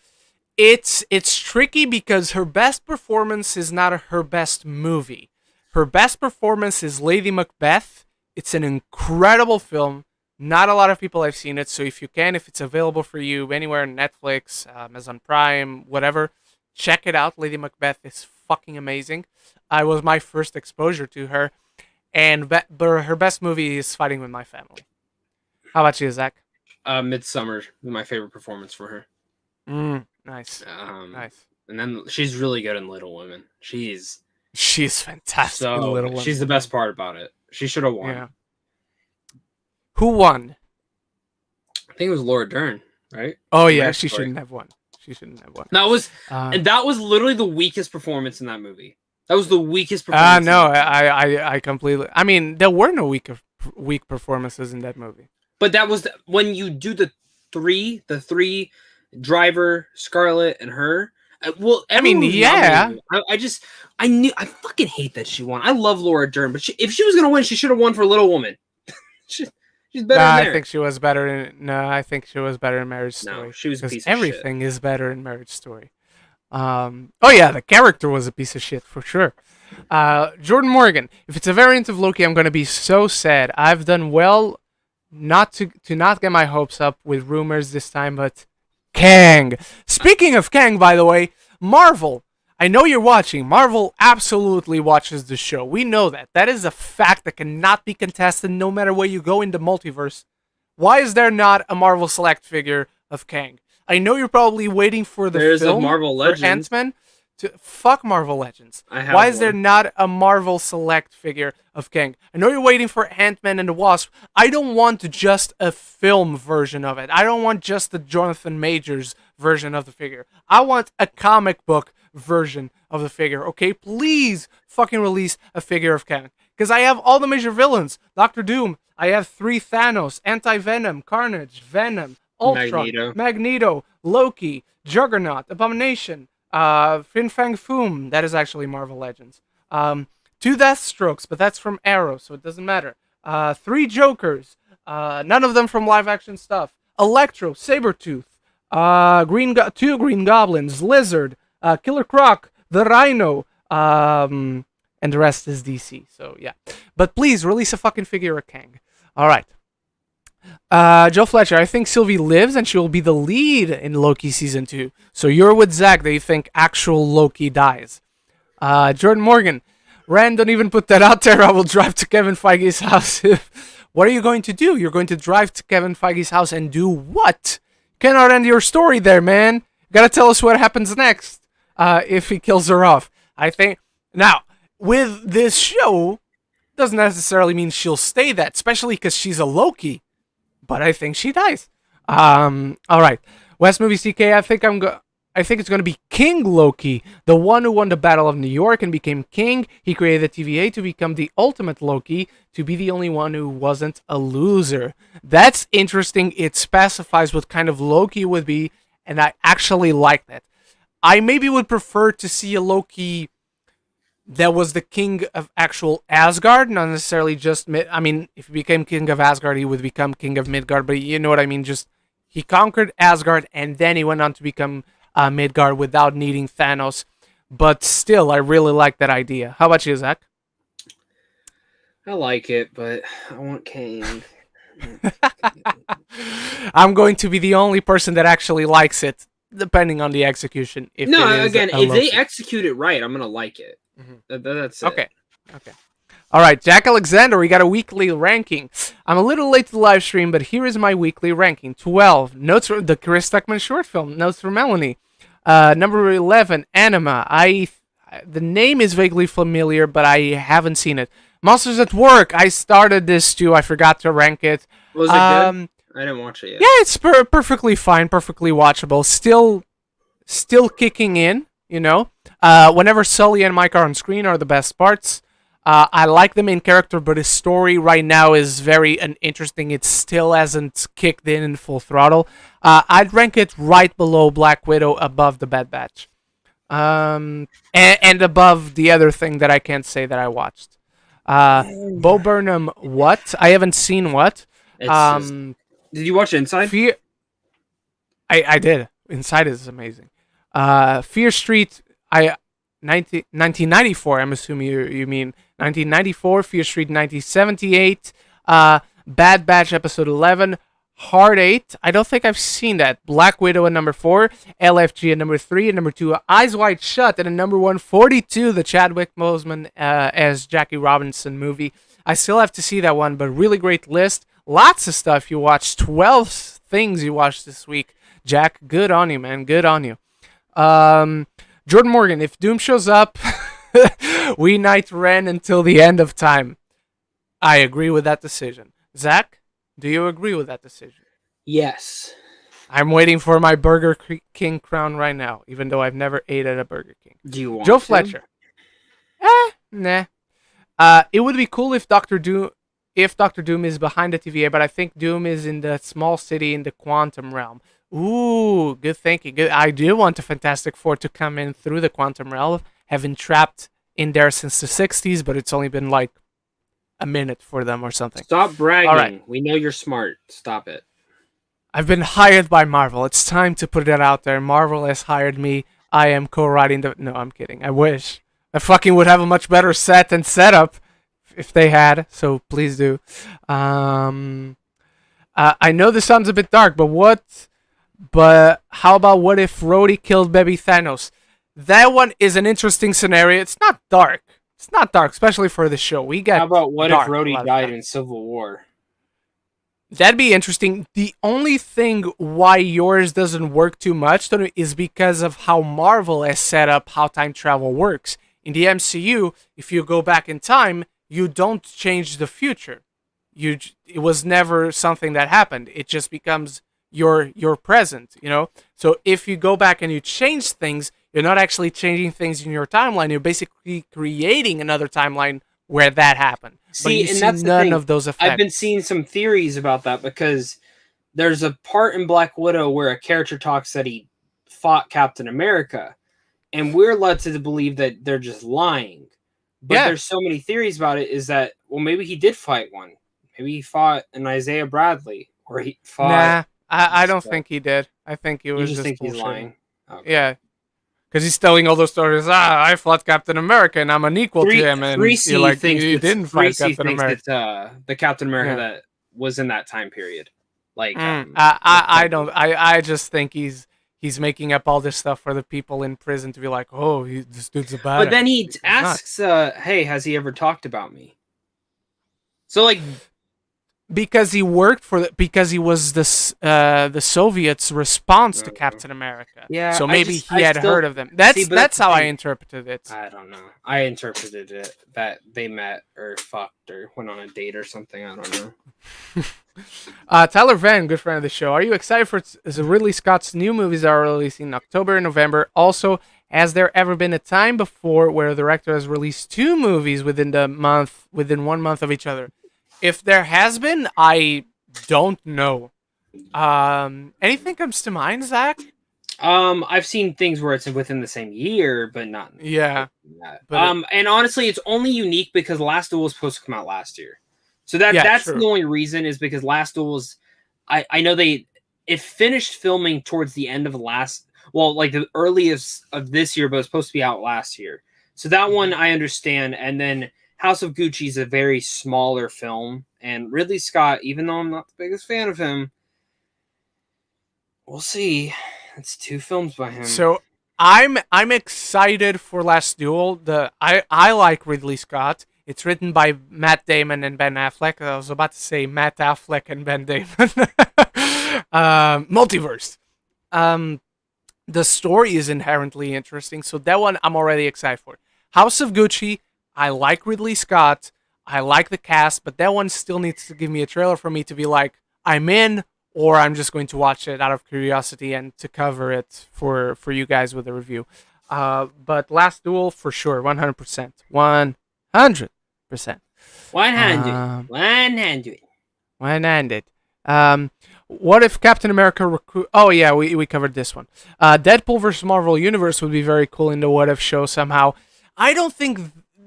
It's tricky because her best performance is not her best movie. Her best performance is Lady Macbeth. It's an incredible film. Not a lot of people have seen it, so if it's available for you anywhere on Netflix, Amazon Prime, whatever, check it out. Lady Macbeth is fucking amazing. It was my first exposure to her. And but her best movie is Fighting With My Family. How about you, Zach? Midsummer, my favorite performance for her. Nice. Nice. And then she's really good in Little Women. She's fantastic in Little Women. She's the best part about it. She should have won. Yeah. Who won? I think it was Laura Dern, right? Oh yeah, she shouldn't have won. That was and that was literally the weakest performance in that movie. That was the weakest performance. No, I completely. I mean, there were no weak performances in that movie. But that was when you do the three, Driver, Scarlett, and her. Well, I mean, yeah. I fucking hate that she won. I love Laura Dern, but if she was gonna win, she should have won for Little Woman. She's better. I think she was better in. No, I think she was better in Marriage Story. No, she was a piece of everything is better in Marriage Story. Oh yeah, the character was a piece of shit for sure. Jordan Morgan, if it's a variant of Loki, I'm gonna be so sad. I've done well not to not get my hopes up with rumors this time, but Kang. Speaking of Kang, by the way, Marvel. I know you're watching. Marvel absolutely watches the show. We know that. That is a fact that cannot be contested no matter where you go in the multiverse. Why is there not a Marvel Select figure of Kang? I know you're probably waiting for the There's a film Marvel for Legends. Ant-Man. Fuck Marvel Legends. I have Why is there one. not a Marvel Select figure of Kang? I know you're waiting for Ant-Man and the Wasp. I don't want just a film version of it. I don't want just the Jonathan Majors version of the figure. I want a comic book version of the figure. Okay, please fucking release a figure of Kang. Because I have all the major villains. Doctor Doom. I have 3 Thanos, Anti-Venom, Carnage, Venom, Ultron, Magneto. Magneto, Loki, Juggernaut, Abomination, Fin Fang Foom. That is actually Marvel Legends. 2 Deathstrokes, but that's from Arrow, so it doesn't matter. 3 Jokers. None of them from live action stuff. Electro, Sabretooth, 2 Green Goblins, Lizard, Killer Croc, the Rhino, and the rest is DC. So yeah, but please release a fucking figure of Kang. All right. Joe Fletcher, I think Sylvie lives and she will be the lead in Loki season 2. So you're with Zach that you think actual Loki dies. Jordan Morgan, Rand, don't even put that out there. I will drive to Kevin Feige's house. What are you going to do? You're going to drive to Kevin Feige's house and do what? Cannot end your story there, man. Gotta tell us what happens next if he kills her off. I think now with this show doesn't necessarily mean she'll stay that, especially because she's a Loki. But I think she dies. All right, West Movie CK. I think it's gonna be King Loki, the one who won the Battle of New York and became king. He created the TVA to become the ultimate Loki, to be the only one who wasn't a loser. That's interesting. It specifies what kind of Loki would be, and I actually like that. I maybe would prefer to see a Loki that was the king of actual Asgard, not necessarily just I mean, if he became king of Asgard, he would become king of Midgard, but you know what I mean? Just he conquered Asgard and then he went on to become Midgard without needing Thanos. But still, I really like that idea. How about you, Zach? I like it, but I want Kang. I'm going to be the only person that actually likes it, depending on the execution. If No, it is again, a if they Loki. execute it right, I'm gonna like it. That's it. Okay. Okay. All right, Jack Alexander, we got a weekly ranking. I'm a little late to the live stream, but here is my weekly ranking. 12, notes from the Chris Stuckmann short film, Notes from Melanie. Number 11, Anima. The name is vaguely familiar, but I haven't seen it. Monsters at Work. I started this too. I forgot to rank it. Was it good? I didn't watch it yet. Yeah, it's perfectly fine, perfectly watchable. Still kicking in, you know. Whenever Sully and Mike are on screen are the best parts. I like the main character, but his story right now is very uninteresting. It still hasn't kicked in full throttle. I'd rank it right below Black Widow, above the Bad Batch. And above the other thing that I can't say that I watched. Bo Burnham, what? I haven't seen what. Did you watch Inside? Fear. I did. Inside is amazing. Fear Street. 1994. I'm assuming you mean 1994. Fear Street 1978. Bad Batch episode 11. Hard 8. I don't think I've seen that. Black Widow at number 4. LFG at number 3. And number 2, Eyes Wide Shut. And at number 1, 42, the Chadwick Boseman as Jackie Robinson movie. I still have to see that one, but really great list. Lots of stuff you watched. 12 things you watched this week. Jack, good on you, man. Good on you. Jordan Morgan, if Doom shows up, we Knight Ren until the end of time. I agree with that decision. Zach? Do you agree with that decision? Yes. I'm waiting for my Burger King crown right now, even though I've never ate at a Burger King. Do you want Joe to? Fletcher. Nah. It would be cool if Doctor Doom is behind the TVA, but I think Doom is in the small city in the quantum realm. Ooh, good thinking. Good. I do want a Fantastic Four to come in through the quantum realm. Have been trapped in there since the 60s, but it's only been like a minute for them or something. Stop bragging. All right. We know you're smart. Stop it. I've been hired by Marvel. It's time to put that out there. Marvel has hired me. I am co-writing the. No, I'm kidding. I wish. I fucking would have a much better set and setup if they had. So please do. I know this sounds a bit dark, but what? But how about what if Rhodey killed baby Thanos? That one is an interesting scenario. It's not dark. It's not dark, especially for the show. We get. How about what if dark a lot Rhodey of died times. in Civil War? That'd be interesting. The only thing why yours doesn't work too much Tony, is because of how Marvel has set up how time travel works. In the MCU, if you go back in time, you don't change the future. It was never something that happened. It just becomes your present, you know? So if you go back and you change things, you're not actually changing things in your timeline. You're basically creating another timeline where that happened. But you see that's none of those effects. I've been seeing some theories about that because there's a part in Black Widow where a character talks that he fought Captain America, and we're led to believe that they're just lying. But there's so many theories about it. Is that, well, maybe he did fight one. Maybe he fought an Isaiah Bradley, or he fought. Nah, I don't think he did. I think he You was just think he's bullshitting. lying. Okay. Yeah, because he's telling all those stories. I fought Captain America and I'm an equal to him. And you're like, you didn't fight Captain America. It's the Captain America that was in that time period. Like, I don't. I just think he's making up all this stuff for the people in prison to be like, oh, this dude's a badass. But then he asks, hey, has he ever talked about me? So, like, because he worked because he was the Soviets' response to Captain America. Yeah. So maybe he had heard of them. That's how I interpreted it. I don't know. I interpreted it that they met or fucked or went on a date or something. I don't know. Tyler Van, good friend of the show. Are you excited for Ridley Scott's new movies that are releasing in October and November? Also, has there ever been a time before where a director has released two movies within 1 month of each other? If there has been, I don't know. Anything comes to mind, Zach? I've seen things where it's within the same year, but not. Yeah. And honestly, it's only unique because Last Duel was supposed to come out last year. So that's true. The only reason is because Last Duel was, I know it finished filming towards the end of the earliest of this year, but it was supposed to be out last year. So that one I understand. And then House of Gucci is a very smaller film, and Ridley Scott, even though I'm not the biggest fan of him, we'll see. It's two films by him. So I'm excited for Last Duel. I like Ridley Scott. It's written by Matt Damon and Ben Affleck. I was about to say Matt Affleck and Ben Damon. Multiverse. The story is inherently interesting, so that one I'm already excited for. House of Gucci, I like Ridley Scott. I like the cast, but that one still needs to give me a trailer for me to be like, I'm in, or I'm just going to watch it out of curiosity and to cover it for you guys with a review. But Last Duel, for sure, 100%. 100%. 100. What if Captain America Oh, yeah, we covered this one. Deadpool versus Marvel Universe would be very cool in the What If show somehow. I don't think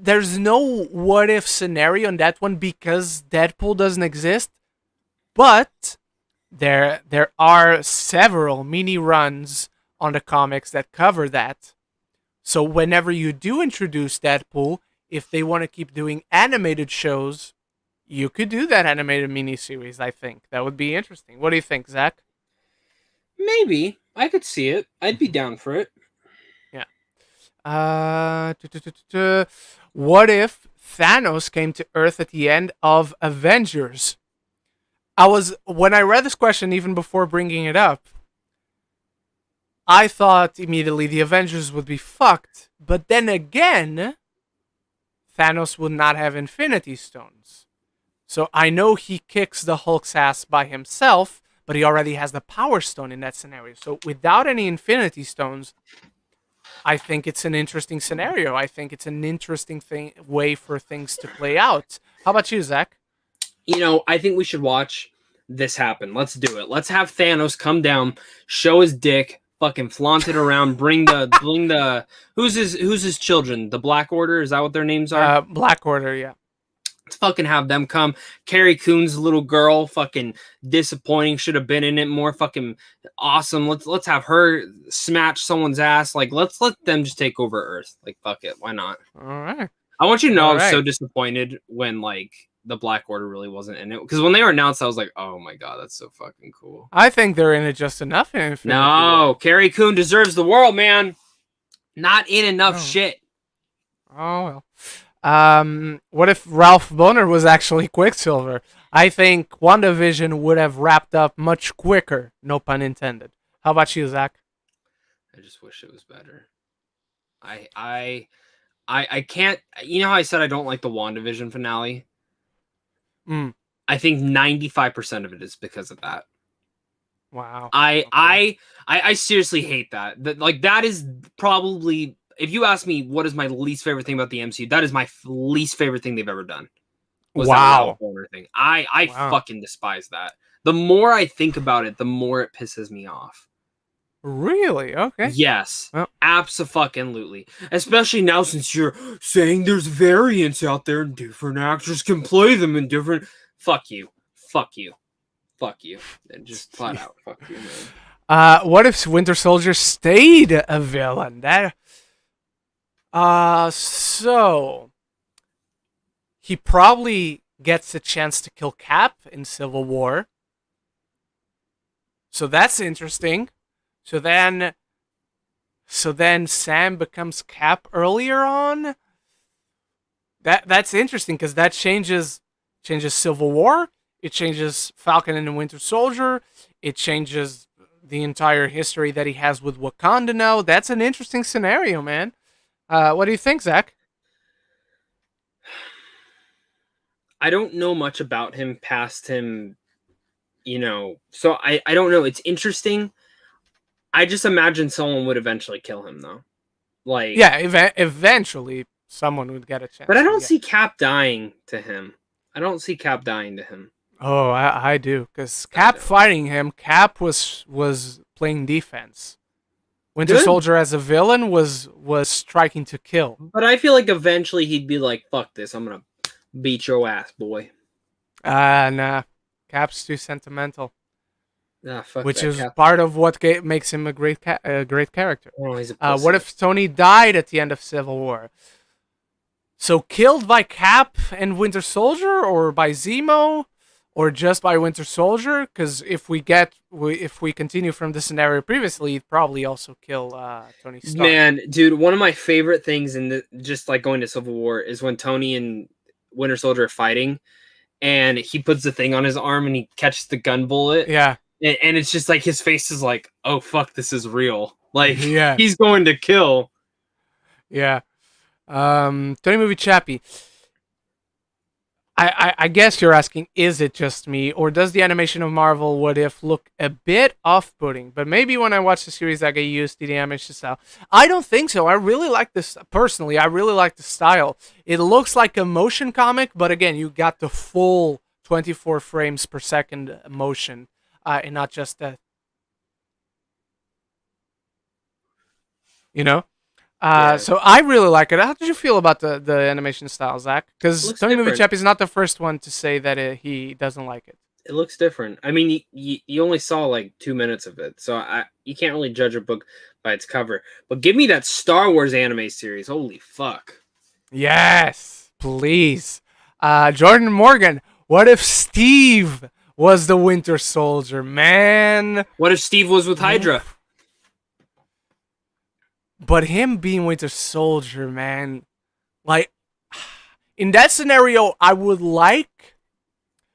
there's no what if scenario in that one because Deadpool doesn't exist, but there are several mini runs on the comics that cover that. So whenever you do introduce Deadpool, if they want to keep doing animated shows, you could do that animated miniseries. I think that would be interesting. What do you think, Zach? Maybe I could see it. I'd be down for it. What if Thanos came to Earth at the end of Avengers? When I read this question, even before bringing it up, I thought immediately the Avengers would be fucked. But then again, Thanos would not have Infinity Stones. So I know he kicks the Hulk's ass by himself, but he already has the Power Stone in that scenario. So without any Infinity Stones, I think it's an interesting scenario. I think it's an interesting way for things to play out. How about you, Zach? I think we should watch this happen. Let's do it. Let's have Thanos come down, show his dick, fucking flaunt it around, bring the who's his children? The Black Order? Is that what their names are? Black Order, yeah. Let's fucking have them come. Carrie Coon's little girl, fucking disappointing. Should have been in it more. Fucking awesome. Let's have her smash someone's ass. Like let's let them just take over Earth. Like fuck it, why not? All right. I want you to know I was so Alright. disappointed when like the Black Order really wasn't in it, because when they were announced, I was like, oh my god, that's so fucking cool. I think they're in it just enough. In Infinity War. No, Carrie Coon deserves the world, man. Not in enough shit. Oh well. What if Ralph Boner was actually Quicksilver? I think WandaVision would have wrapped up much quicker. No pun intended. How about you, Zach? I just wish it was better. I can't. You know how I said I don't like the WandaVision finale? I think 95% of it is because of that. Wow. I seriously hate that. Like that is probably, if you ask me what is my least favorite thing about the MCU, that is my least favorite thing they've ever done. Was that Ralph Boner thing. I fucking despise that. The more I think about it, the more it pisses me off. Really? Okay. Yes. Well, absolutely. Especially now since you're saying there's variants out there and different actors can play them in different. Fuck you. Fuck you. Fuck you. And just flat out. Fuck you, man. What if Winter Soldier stayed a villain? So he probably gets a chance to kill Cap in Civil War. So that's interesting. So then Sam becomes Cap earlier on. That's interesting because that changes Civil War. It changes Falcon and the Winter Soldier. It changes the entire history that he has with Wakanda now. That's an interesting scenario, man. What do you think, Zach? I don't know much about him past him, so I don't know. It's interesting. I just imagine someone would eventually kill him, though. Like, yeah, eventually someone would get a chance. But I don't see Cap dying to him. I don't see Cap dying to him. Oh, I do, because Cap fighting him, Cap was playing defense. Winter Soldier as a villain was striking to kill. But I feel like eventually he'd be like, "Fuck this! I'm gonna beat your ass, boy." Nah, Cap's too sentimental. Fuck which that, is Cap. part of what makes him a great character. Oh, he's a pussy. What if Tony died at the end of Civil War? So killed by Cap and Winter Soldier, or by Zemo, or just by Winter Soldier? Because if we continue from the scenario previously, he'd probably also kill Tony Stark. Man, dude, one of my favorite things in just like going to Civil War is when Tony and Winter Soldier are fighting, and he puts the thing on his arm and he catches the gun bullet. Yeah. And it's just like his face is like, oh fuck, this is real. Like, yeah. He's going to kill. Yeah. Tony Movie Chappie. I guess you're asking, is it just me, or does the animation of Marvel What If look a bit off-putting? But maybe when I watch the series, I get used to the animation style. I don't think so. I really like this. Personally, I really like the style. It looks like a motion comic, but again, you got the full 24 frames per second motion. And not just that, Yeah. So I really like it. How did you feel about the animation style, Zach? Because Tony Movie Chappie is not the first one to say that he doesn't like it. It looks different. I mean, you only saw like 2 minutes of it, so you can't really judge a book by its cover. But give me that Star Wars anime series. Holy fuck. Yes, please. Jordan Morgan, what if Steve was the Winter Soldier, man? What if Steve was with Hydra? But him being Winter Soldier, man, like, in that scenario, I would like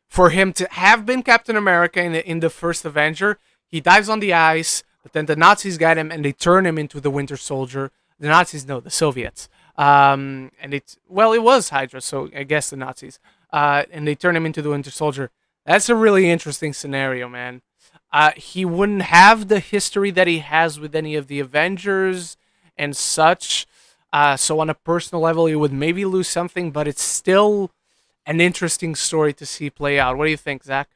for him to have been Captain America in the first Avenger. He dives on the ice, but then the Nazis get him and they turn him into the Winter Soldier. The Nazis, no, the Soviets. And it was Hydra, so I guess the Nazis. And they turn him into the Winter Soldier. That's a really interesting scenario, man. He wouldn't have the history that he has with any of the Avengers and such. So on a personal level, he would maybe lose something, but it's still an interesting story to see play out. What do you think, Zach?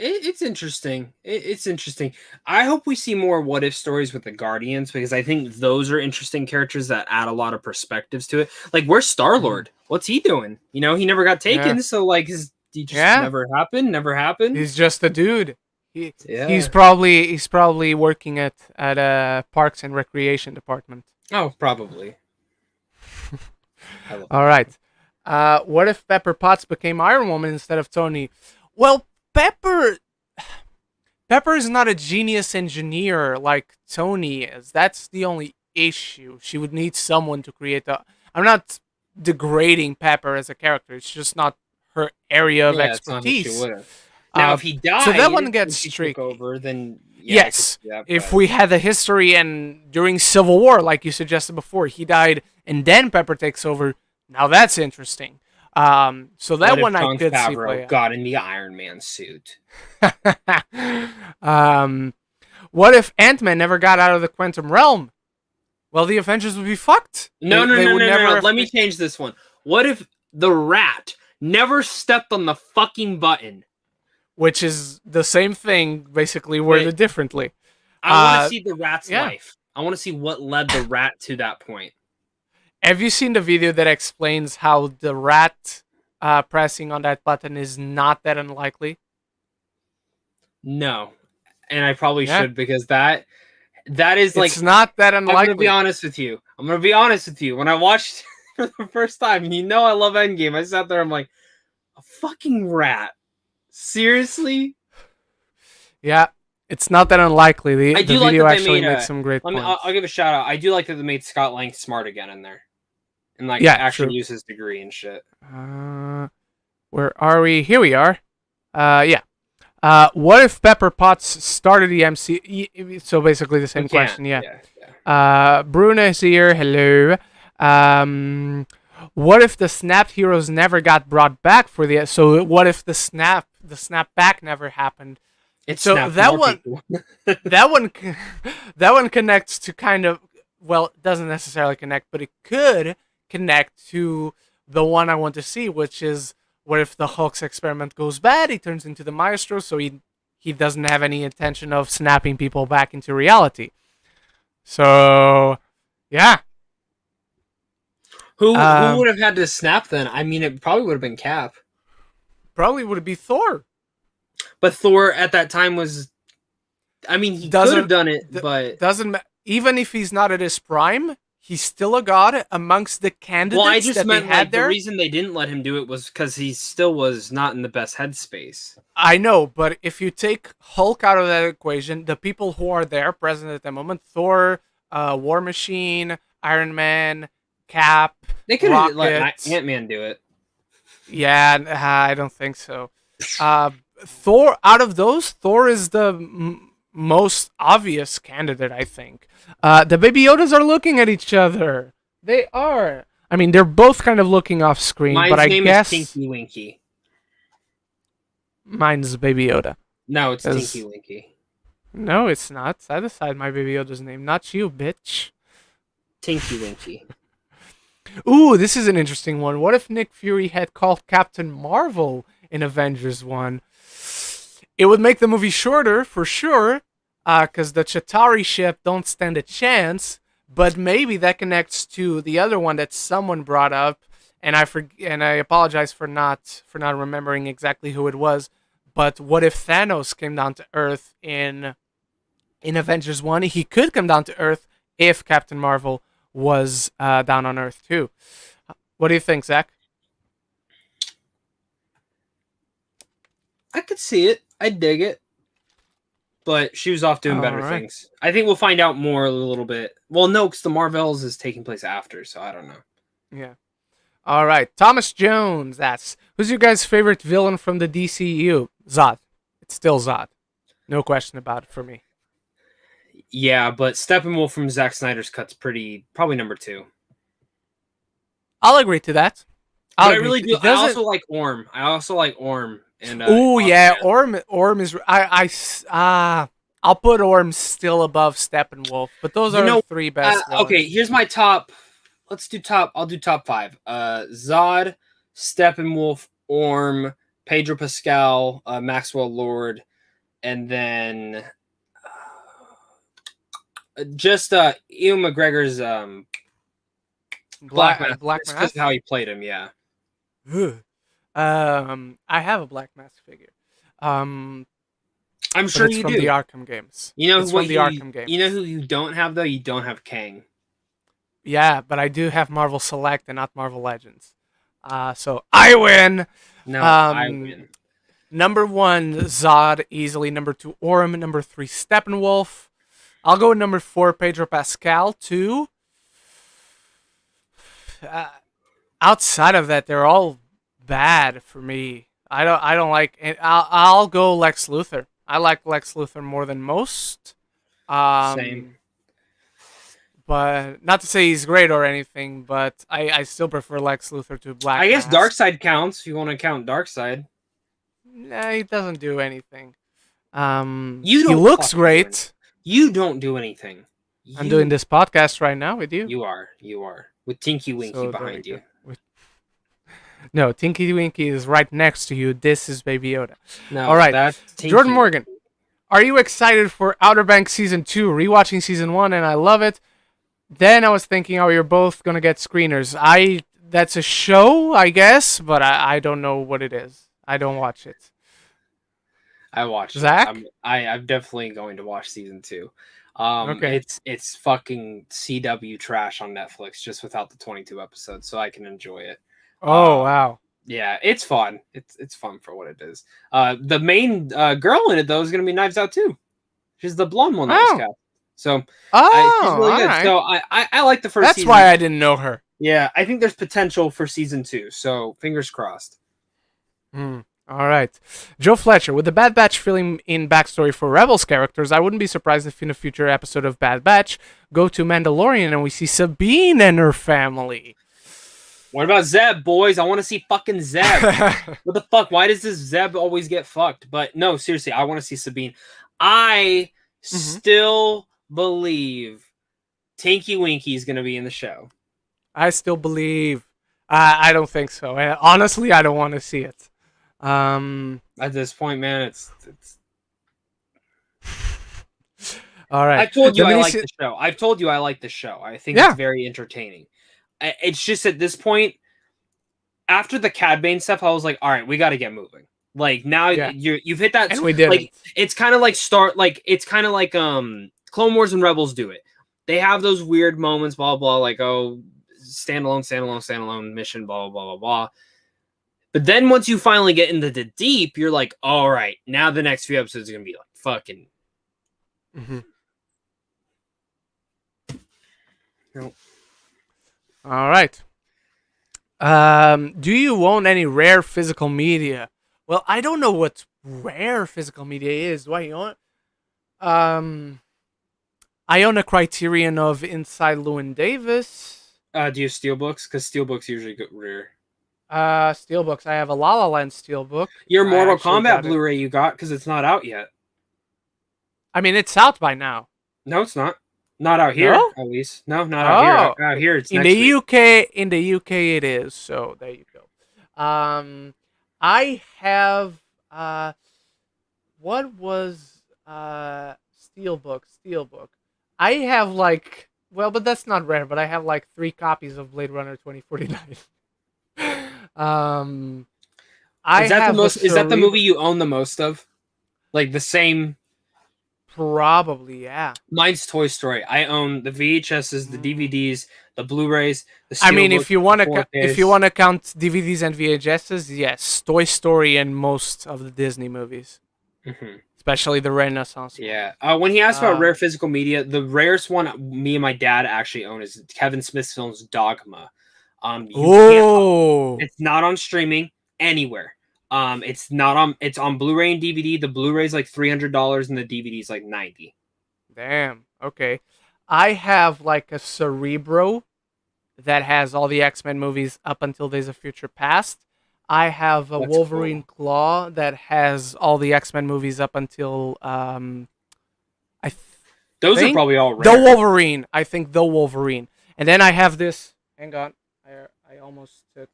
It's interesting. It's interesting. I hope we see more what if stories with the Guardians because I think those are interesting characters that add a lot of perspectives to it. Like, where's Star Lord? What's he doing? You know, he never got taken, Yeah. so like, he just Yeah. never happened. Never happened. He's just a dude. Yeah. He's probably working at a Parks and Recreation department. Oh, probably. All right. What if Pepper Potts became Iron Woman instead of Tony? Well, Pepper is not a genius engineer like Tony is. That's the only issue. She would need someone to create the. I'm not degrading Pepper as a character. It's just not her area of Yeah, it's not who she expertise. would have. Now, if he died, So that one gets and she tricky. took over, then yeah, Yes, that, if but- we had the history and during Civil War, like you suggested before, he died and then Pepper takes over. Now that's interesting. So that what if one I Jon could see Favreau play out. got in the Iron Man suit. What if Ant-Man never got out of the quantum realm? Well, the Avengers would be fucked. No. They would never Let me change this one. What if the Rat never stepped on the fucking button? Which is the same thing, basically worded differently. I want to see the Rat's yeah. life. I want to see what led the Rat to that point. Have you seen the video that explains how the Rat pressing on that button is not that unlikely? No, and I probably should because that is like it's not that unlikely. I'm gonna be honest with you. When I watched for the first time, you know I love Endgame. I sat there. I'm like, a fucking rat. Seriously? Yeah, it's not that unlikely. The video actually makes some great points. I'll give a shout out. I do like that they made Scott Lang smart again in there, and like actually use his degree and shit. Where are we? Here we are. Yeah. What if Pepper Potts started the MC? So basically the same question. Yeah. Bruna is here. Hello. What if the snapped heroes never got brought back for the? So what if the snap back never happened? So that one, that one connects to kind of, well, it doesn't necessarily connect, but it could connect to the one I want to see, which is what if the Hulk's experiment goes bad? He turns into the Maestro, so he doesn't have any intention of snapping people back into reality. So, yeah. Who would have had to snap then? I mean, it probably would have been Cap. Probably would be Thor. But Thor at that time was, I mean, he could have done it, but doesn't even if he's not at his prime, he's still a god amongst the candidates. Well, I just meant they had there. The reason they didn't let him do it was because he still was not in the best headspace. I know, but if you take Hulk out of that equation, the people who are there present at the moment, Thor, War Machine, Iron Man, Cap, they could have let Ant-Man do it. Yeah, I don't think so. Thor, out of those, Thor is the most obvious candidate, I think. The Baby Yodas are looking at each other. They are. I mean, they're both kind of looking off screen, but I guess is Tinky Winky. Mine's Baby Yoda. No, it's Tinky Winky. No, it's not. I decide my Baby Yoda's name, not you, bitch. Tinky Winky. Ooh, this is an interesting one. What if Nick Fury had called Captain Marvel in Avengers 1? It would make the movie shorter, for sure, because the Chitauri ship don't stand a chance, but maybe that connects to the other one that someone brought up, and I apologize for not remembering exactly who it was, but what if Thanos came down to Earth in Avengers 1? He could come down to Earth if Captain Marvel was down on Earth too. What do you think, Zach? I could see it. I dig it. But she was off doing better things. I think we'll find out more a little bit. Well, no, because the Marvels is taking place after, so I don't know. Yeah. All right. Thomas Jones asks, who's your guys' favorite villain from the DCU? Zod. It's still Zod. No question about it for me. Yeah, but Steppenwolf from Zack Snyder's cut's probably number 2. I'll agree to that. I really do. I also like Orm. And, yeah, Orm is. I'll put Orm still above Steppenwolf, but those are the 3 best. Okay, here's my top. I'll do top 5. Zod, Steppenwolf, Orm, Pedro Pascal, Maxwell Lord, and then just Ewan McGregor's Black Mask. Black Just because Mask. of how he played him, yeah. I have a Black Mask figure. I'm But sure it's you from do. the Arkham games. You know It's what from the you, Arkham games. you know who you don't have though? You don't have Kang. Yeah, but I do have Marvel Select and not Marvel Legends. So I win. No, I Um, win. Number 1, Zod, easily. Number 2, Orm. Number 3, Steppenwolf. I'll go with number 4, Pedro Pascal. 2. Outside of that, they're all bad for me. I don't like. I'll go Lex Luthor. I like Lex Luthor more than most. Same. But not to say he's great or anything, but I still prefer Lex Luthor to Black I guess Mask. Darkseid counts if you want to count Darkseid. Nah, he doesn't do anything. You He don't looks fucking great. You don't do anything. I'm doing this podcast right now with you. You are with Tinky Winky So there behind we you. go. No, Tinky Winky is right next to you. This is Baby Yoda. No, All right, that's Tinky. Jordan Morgan, are you excited for Outer Banks Season 2? Rewatching Season 1 and I love it. Then I was thinking, oh, you're both going to get screeners. That's a show, I guess, but I don't know what it is. I don't watch it. I watched Zach? it. I'm definitely going to watch Season 2. Okay. It's fucking CW trash on Netflix, just without the 22 episodes, so I can enjoy it. Oh, wow. Yeah, it's fun. It's fun for what it is. The main girl in it though is gonna be Knives Out too. She's the blonde one that was cast. So she's really good. Right. So I like the first. That's season. why I didn't know her. Yeah, I think there's potential for Season 2. So fingers crossed. All right. Joe Fletcher, with the Bad Batch filling in backstory for Rebels characters, I wouldn't be surprised if in a future episode of Bad Batch, go to Mandalorian and we see Sabine and her family. What about Zeb, boys? I want to see fucking Zeb. What the fuck? Why does this Zeb always get fucked? But no, seriously, I want to see Sabine. I still believe Tinky Winky is going to be in the show. I still believe. I don't think so. Honestly, I don't want to see it. At this point, man, it's all right. I've told you I like the show. I've told you I like the show. I think it's very entertaining. It's just at this point, after the Cad Bane stuff, I was like, all right, we got to get moving. Like now you've hit that. And we did. Like it's kind of like Clone Wars and Rebels do it. They have those weird moments, blah blah, like standalone mission, blah blah blah blah. But then once you finally get into the deep, you're like, all right, now the next few episodes are gonna be like fucking. Nope. All right. Do you own any rare physical media? Well, I don't know what rare physical media is. Do I own? I own a Criterion of Inside Llewyn Davis. Do you have steelbooks? Because steelbooks usually get rare. Steelbooks. I have a La La Land steelbook. Your Mortal Kombat Blu-ray you got because it's not out yet. I mean, it's out by now. No, it's not. Not out here, at least. No, not out here. Out here, it's in next the week. UK. In the UK, it is. So there you go. I have. What was Steelbook? Steelbook. I have like. Well, but that's not rare. But I have like 3 copies of Blade Runner 2049. Is that the movie you own the most of? Like the same. Probably, yeah. Mine's Toy Story. I own the VHSs, the DVDs, the Blu-rays. I mean, if you want to count DVDs and VHSs, yes, Toy Story and most of the Disney movies, especially the Renaissance. Yeah. When he asked about rare physical media, the rarest one me and my dad actually own is Kevin Smith's film's Dogma. It's not on streaming anywhere. It's on Blu-ray and DVD. The Blu-ray's like $300 and the DVD's like $90. Damn. Okay. I have like a Cerebro that has all the X-Men movies up until Days of Future Past. I have a Wolverine Claw that has all the X-Men movies up until those are probably all rare. The Wolverine. I think the Wolverine. And then I have this. Hang on. I almost took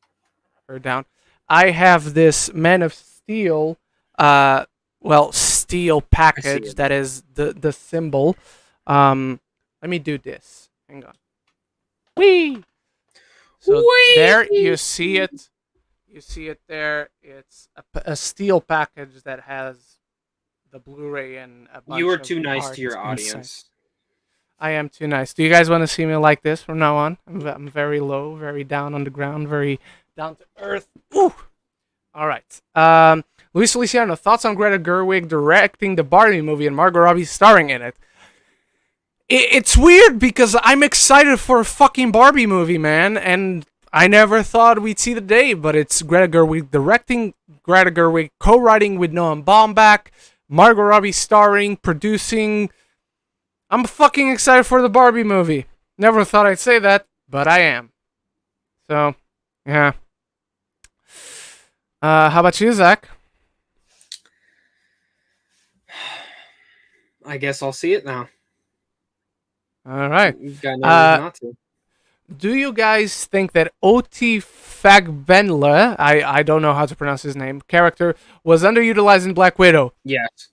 her down. I have this Man of Steel, steel I see package it. that is the symbol. Let me do this. Hang on. Whee! So there you Whee! see it. You see it there. It's a steel package that has the Blu-ray and a You bunch are of too nice to art your inside. audience. I am too nice. Do you guys want to see me like this from now on? I'm very low, very down on the ground, very down to earth. Ooh. All right. Luis Feliciano, thoughts on Greta Gerwig directing the Barbie movie and Margot Robbie starring in it? It's weird because I'm excited for a fucking Barbie movie, man, and I never thought we'd see the day, but it's Greta Gerwig directing, Greta Gerwig co-writing with Noah Baumbach, Margot Robbie starring, producing. I'm fucking excited for the Barbie movie. Never thought I'd say that, but I am. So, yeah. How about you, Zach? I guess I'll see it now. All right. You've got no reason Uh, not to. do you guys think that Oti Fagbenle, I don't know how to pronounce his name, character, was underutilized in Black Widow? Yes.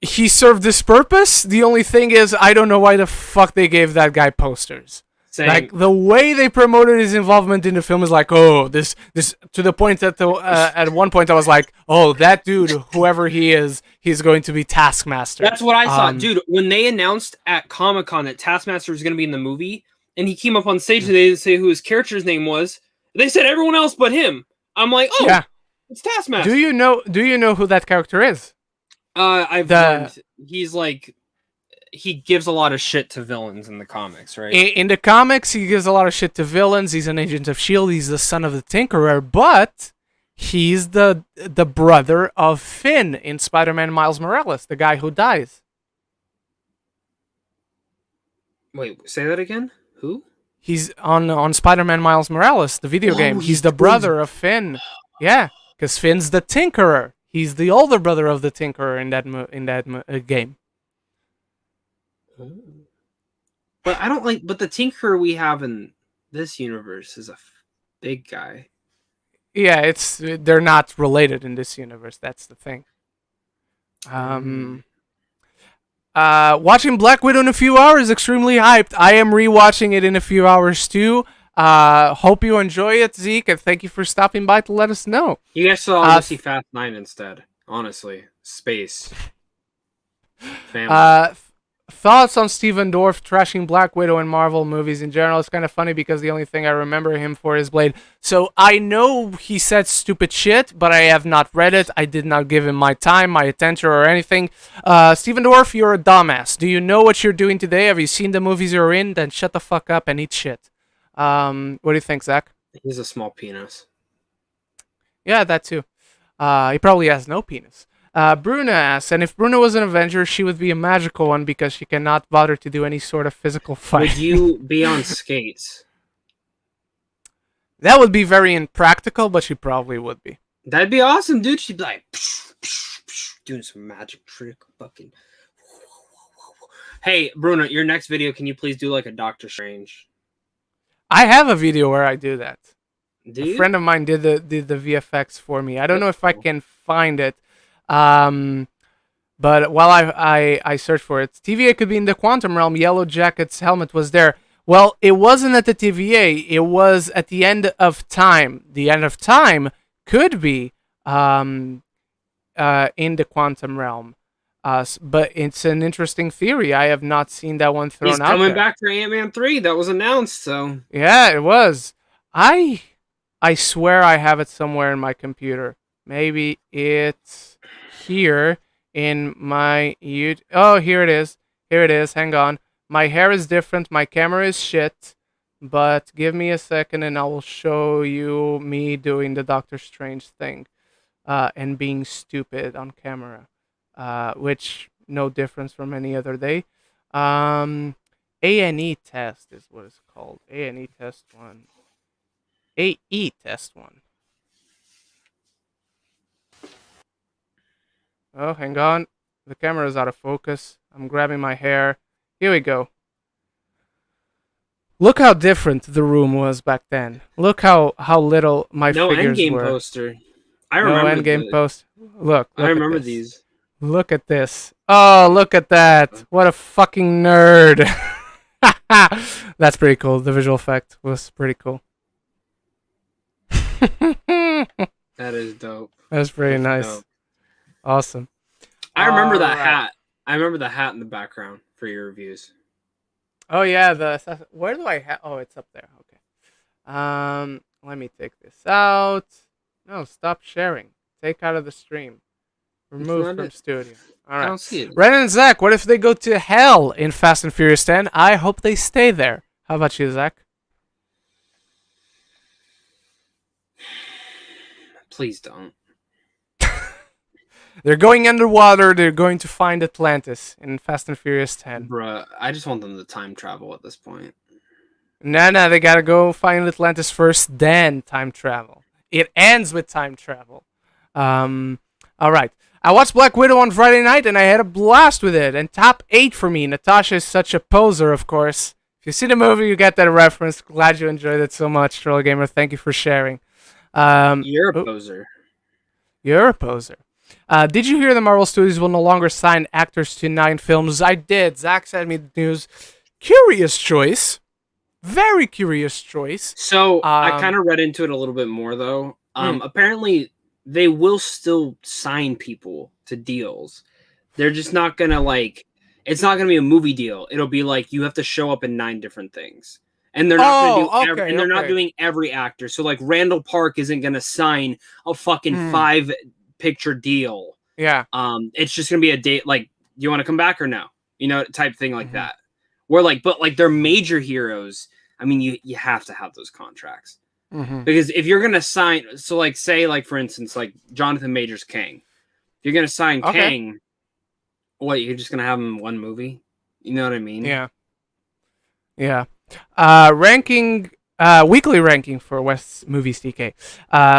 He served this purpose. The only thing is, I don't know why the fuck they gave that guy posters. Same. Like the way they promoted his involvement in the film is like, oh, this to the point that at one point I was like, oh, that dude, whoever he is, he's going to be Taskmaster. That's what I thought, dude. When they announced at Comic-Con that Taskmaster was going to be in the movie, and he came up on stage and they didn't say who his character's name was, they said everyone else but him. I'm like, oh, yeah, it's Taskmaster. Do you know who that character is? I've learned he's like, he gives a lot of shit to villains in the comics, right? In the comics, he gives a lot of shit to villains. He's an agent of S.H.I.E.L.D. He's the son of the Tinkerer, but he's the brother of Finn in Spider-Man Miles Morales, the guy who dies. Wait, say that again? Who? He's on Spider-Man Miles Morales, the video game. He's the brother of Finn. Yeah, because Finn's the Tinkerer. He's the older brother of the Tinkerer in that game. But I don't like. But the Tinkerer we have in this universe is a big guy. Yeah, they're not related in this universe. That's the thing. Watching Black Widow in a few hours, extremely hyped. I am rewatching it in a few hours too. Hope you enjoy it, Zeke, and thank you for stopping by to let us know. You guys should all see Fast 9 instead. Honestly, space. Family. Thoughts on Steven Dorff trashing Black Widow and Marvel movies in general? It's kind of funny because the only thing I remember him for is Blade. So I know he said stupid shit, but I have not read it. I did not give him my time, my attention, or anything. Steven Dorff, you're a dumbass. Do you know what you're doing today? Have you seen the movies you're in? Then shut the fuck up and eat shit. What do you think, Zach? He's a small penis. Yeah, that too. He probably has no penis. Bruna asks, and if Bruna was an Avenger, she would be a magical one because she cannot bother to do any sort of physical fight. Would you be on skates? That would be very impractical, but she probably would be. That'd be awesome, dude. She'd be like, doing some magic trick. Fucking. Hey, Bruna, your next video, can you please do like a Doctor Strange? I have a video where I do that. A friend of mine did the VFX for me. I don't know if I can find it. But while I search for it, TVA could be in the quantum realm. Yellow Jacket's helmet was there. Well, it wasn't at the TVA. It was at the end of time. The end of time could be in the quantum realm. But it's an interesting theory. I have not seen that one thrown out there. He's coming back for Ant-Man 3. That was announced, so... Yeah, it was. I swear I have it somewhere in my computer. Maybe it's here in my Oh, here it is. Here it is. Hang on. My hair is different. My camera is shit. But give me a second and I will show you me doing the Doctor Strange thing. And being stupid on camera. Which, no difference from any other day. A&E test is what it's called. A&E test 1. AE test 1. Oh, hang on. The camera is out of focus. I'm grabbing my hair. Here we go. Look how different the room was back then. Look how little my figures No Endgame were. poster. I No remember Endgame post. Look I at remember this. these. Look at this. Oh, look at that. What a fucking nerd. That's pretty cool. The visual effect was pretty cool. That is dope. That's pretty That's nice. dope. Awesome. I remember that Alright. hat. I remember the hat in the background for your reviews. Oh yeah, where do I have? Oh, it's up there. Okay. Let me take this out. No, stop sharing. Take out of the stream. Remove from studio. All I right. don't see it. Ren and Zach, what if they go to hell in Fast and Furious 10? I hope they stay there. How about you, Zach? Please don't. They're going underwater. They're going to find Atlantis in Fast and Furious 10. Bruh, I just want them to time travel at this point. No, they gotta go find Atlantis first, then time travel. It ends with time travel. All right. I watched Black Widow on Friday night, and I had a blast with it. And top 8 for me. Natasha is such a poser, of course. If you see the movie, you get that reference. Glad you enjoyed it so much, Troll Gamer. Thank you for sharing. You're a poser. You're a poser. Did you hear the Marvel Studios will no longer sign actors to 9 films? I did. Zach sent me the news. Curious choice. Very curious choice. So I kind of read into it a little bit more, though. Apparently, they will still sign people to deals. They're just not gonna it's not gonna be a movie deal. It'll be like you have to show up in 9 different things, and they're not gonna do they're not doing every actor. So like Randall Park isn't gonna sign a fucking 5-picture deal. Yeah. It's just gonna be a date. Like, do you want to come back or no? You know, type thing like that. Where but they're major heroes. I mean, you have to have those contracts. Because if you're gonna sign, so like say like for instance like Jonathan Majors Kang, if you're gonna sign Kang, what, you're just gonna have him in one movie? You know what I mean? Yeah. Weekly ranking for West Movies TK.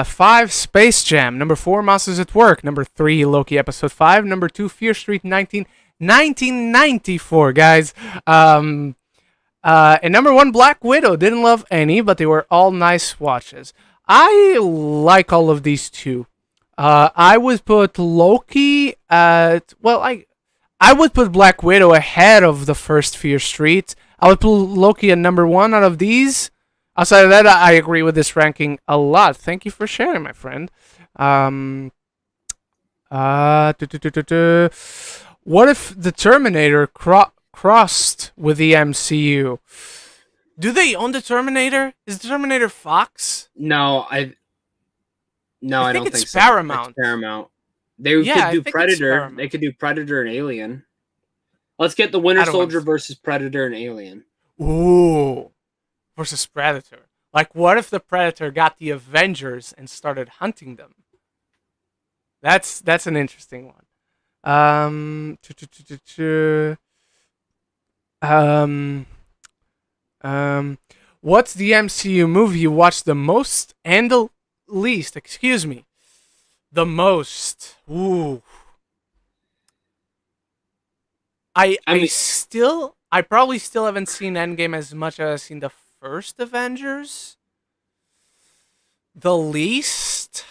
5 Space Jam, number 4 Monsters at Work, number 3 Loki episode 5, number 2 Fear Street 1994, guys. And number 1, Black Widow. Didn't love any, but they were all nice watches. I like all of these too. I would put Loki at... Well, I would put Black Widow ahead of the first Fear Street. I would put Loki at number 1 out of these. Outside of that, I agree with this ranking a lot. Thank you for sharing, my friend. What if the Terminator crossed with the MCU? Do they own the Terminator? Is the Terminator Fox? No, I don't think it's so. Paramount. It's Paramount. They could do Predator. They could do Predator and Alien. Let's get the Winter Soldier versus Predator and Alien. Ooh, versus Predator. Like, what if the Predator got the Avengers and started hunting them? That's an interesting one. What's the MCU movie you watched the most and the least? Excuse me. The most. Ooh. I probably still haven't seen Endgame as much as I've seen the first Avengers. The least.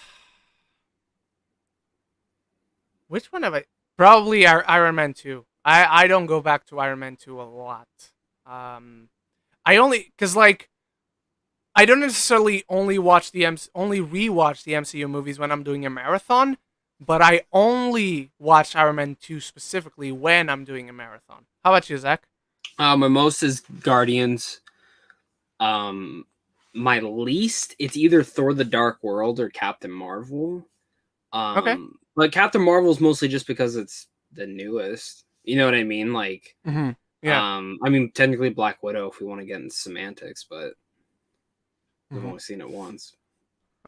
Which one have I? Probably Iron Man 2. I don't go back to Iron Man 2 a lot. I only because I don't necessarily only rewatch the MCU movies when I'm doing a marathon, but I only watch Iron Man 2 specifically when I'm doing a marathon. How about you, Zach? My most is Guardians. My least, it's either Thor: The Dark World or Captain Marvel. Okay. But Captain Marvel is mostly just because it's the newest. You know what I mean? Like, yeah. I mean, technically Black Widow if we want to get into semantics, but we've only seen it once.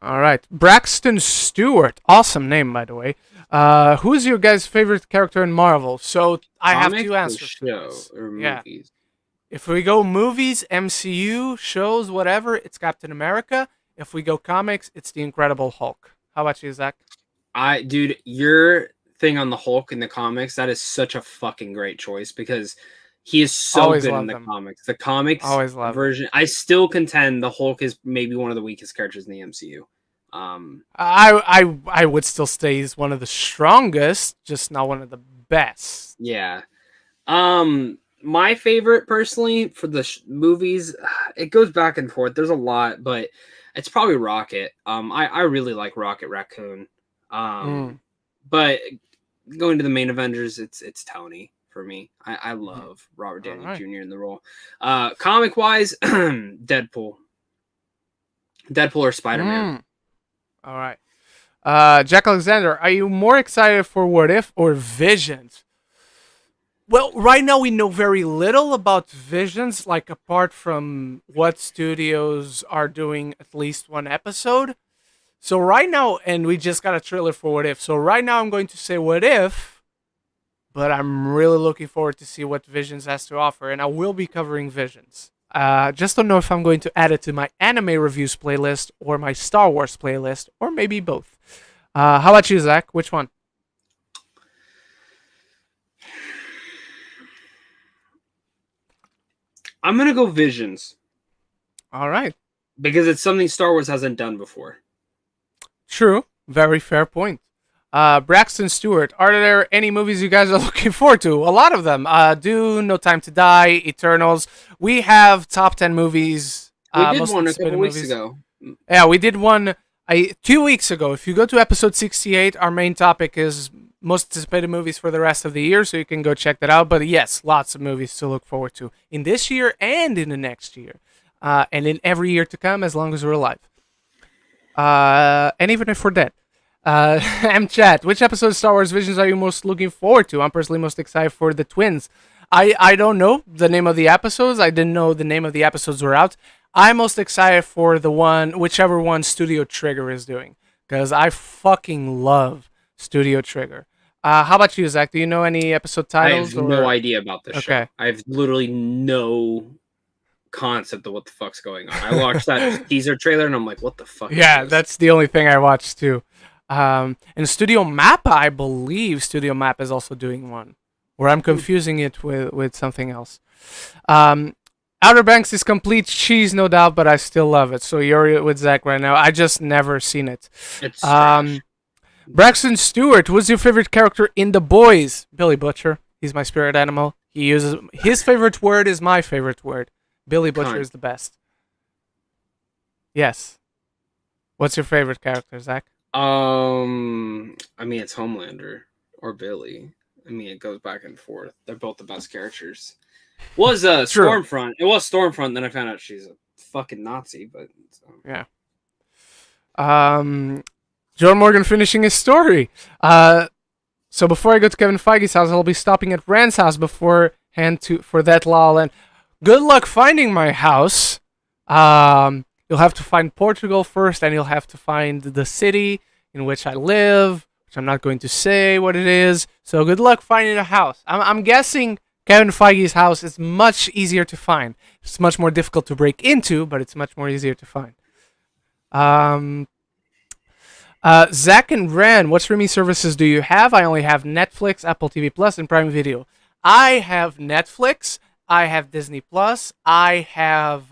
All right. Braxton Stewart. Awesome name, by the way. Who's your guys' favorite character in Marvel? So I have two answers. Show or movies. If we go movies, MCU, shows, whatever, it's Captain America. If we go comics, it's the Incredible Hulk. How about you, Zach? Dude, your thing on the Hulk in the comics, that is such a fucking great choice because he is so good in the comics. The comics version, I still contend the Hulk is maybe one of the weakest characters in the MCU. I would still say he's one of the strongest, just not one of the best. Yeah. My favorite personally for the movies, it goes back and forth. There's a lot, but it's probably Rocket. I really like Rocket Raccoon. But going to the main Avengers, it's Tony for me. I love Robert Downey Jr. in the role. Comic wise, Deadpool or Spider-Man. All right. Jack Alexander, are you more excited for What If or Visions? Well, right now we know very little about Visions, like apart from what studios are doing at least one episode. So right now, and we just got a trailer for What If. So right now I'm going to say What If, but I'm really looking forward to see what Visions has to offer, and I will be covering Visions. Just don't know if I'm going to add it to my anime reviews playlist or my Star Wars playlist, or maybe both. How about you, Zach? Which one? I'm going to go Visions. All right. Because it's something Star Wars hasn't done before. True. Very fair point. Braxton Stewart, are there any movies you guys are looking forward to? A lot of them. Dune, No Time to Die, Eternals. We have top 10 movies. We did one a couple weeks ago. Yeah, we did one 2 weeks ago. If you go to episode 68, our main topic is most anticipated movies for the rest of the year, so you can go check that out. But yes, lots of movies to look forward to in this year and in the next year. And in every year to come, as long as we're alive. And even if we're dead. Chat, which episode of Star Wars Visions are you most looking forward to? I'm personally most excited for the twins. I don't know the name of the episodes. I didn't know the name of the episodes were out. I'm most excited for the one, whichever one Studio Trigger is doing. Because I fucking love Studio Trigger. How about you, Zach? Do you know any episode titles? I have no idea about this show. I have literally no concept of what the fuck's going on. I watched that teaser trailer and I'm like, what the fuck? Yeah, that's the only thing I watched too. And Studio Mappa, I believe Studio Mappa is also doing one, or I'm confusing it with something else. Outer Banks is complete cheese, no doubt, but I still love it. So you're with Zach right now. I just never seen it. It's trash. Braxton Stewart, what's your favorite character in The Boys? Billy Butcher. He's my spirit animal. He uses his favorite word is my favorite word. Billy Butcher is the best. Yes. What's your favorite character, Zach? I mean, it's Homelander or Billy. I mean, it goes back and forth. They're both the best characters. Was Stormfront. It was Stormfront, then I found out she's a fucking Nazi, but yeah. John Morgan finishing his story. So before I go to Kevin Feige's house, I'll be stopping at Rand's house beforehand for that La La Land. Good luck finding my house. You'll have to find Portugal first, and you'll have to find the city in which I live, which I'm not going to say what it is. So good luck finding a house. I'm guessing Kevin Feige's house is much easier to find. It's much more difficult to break into, but it's much more easier to find. Zach and Ran, what streaming services do you have? I only have Netflix, Apple TV Plus, and Prime Video. I have Netflix. I have Disney Plus. I have,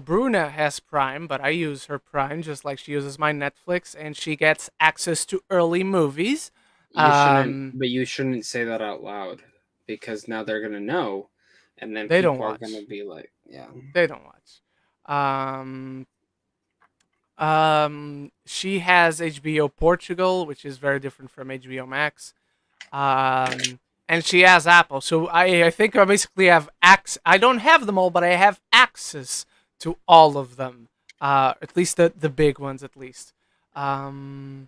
Bruna has Prime, but I use her Prime just like she uses my Netflix, and she gets access to early movies. But you shouldn't say that out loud, because now they're gonna know, and then they people don't watch. Are gonna be like, yeah, they don't watch. She has HBO Portugal, which is very different from HBO Max. And she has Apple. So I think I basically have access. I don't have them all, but I have access to all of them. At least the big ones, at least. So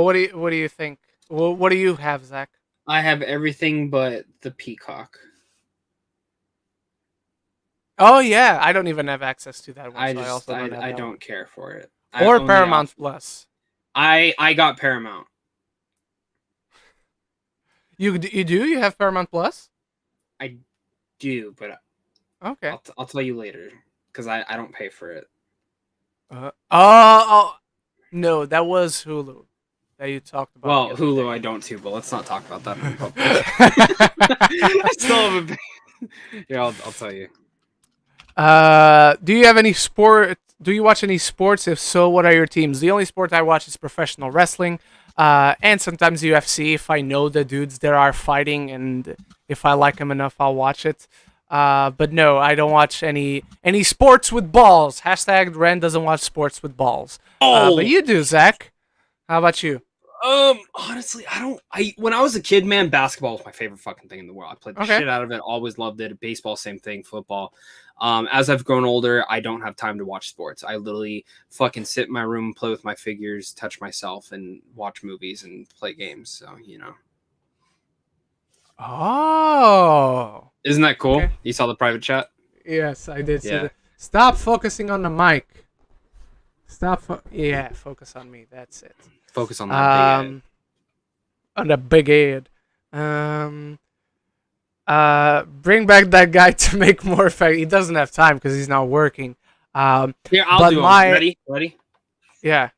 what do you think? What do you have, Zach? I have everything but the Peacock. Oh yeah, I don't even have access to that one. I don't care for it. Or Paramount Plus. I got Paramount. You do? You have Paramount Plus? I do, but okay. I'll tell you later, because I don't pay for it. No, that was Hulu that you talked about. Well, Hulu I don't too, but let's not talk about that in public. I still haven't. Yeah, I'll tell you. Do you have any sport Do you watch any sports? If so, what are your teams? The only sport I watch is professional wrestling, and sometimes UFC. If I know the dudes that are fighting, and if I like them enough, I'll watch it. But no, I don't watch any sports with balls. Hashtag Ren doesn't watch sports with balls. But Oh, you do, Zach. How about you? honestly, I don't. When I was a kid, man, basketball was my favorite fucking thing in the world. I played the Okay. shit out of it. Always loved it. Baseball, same thing. Football. As I've grown older, I don't have time to watch sports. I literally fucking sit in my room, play with my figures, touch myself, and watch movies and play games. So Oh. isn't that cool? Okay. You saw the private chat? Yes, I did see Yeah. that. Stop focusing on the mic. Focus on me. That's it. Focus on that. On the big head. Bring back that guy to make more effect. He doesn't have time because he's not working. Here, I'll but do my- it. Ready? Yeah.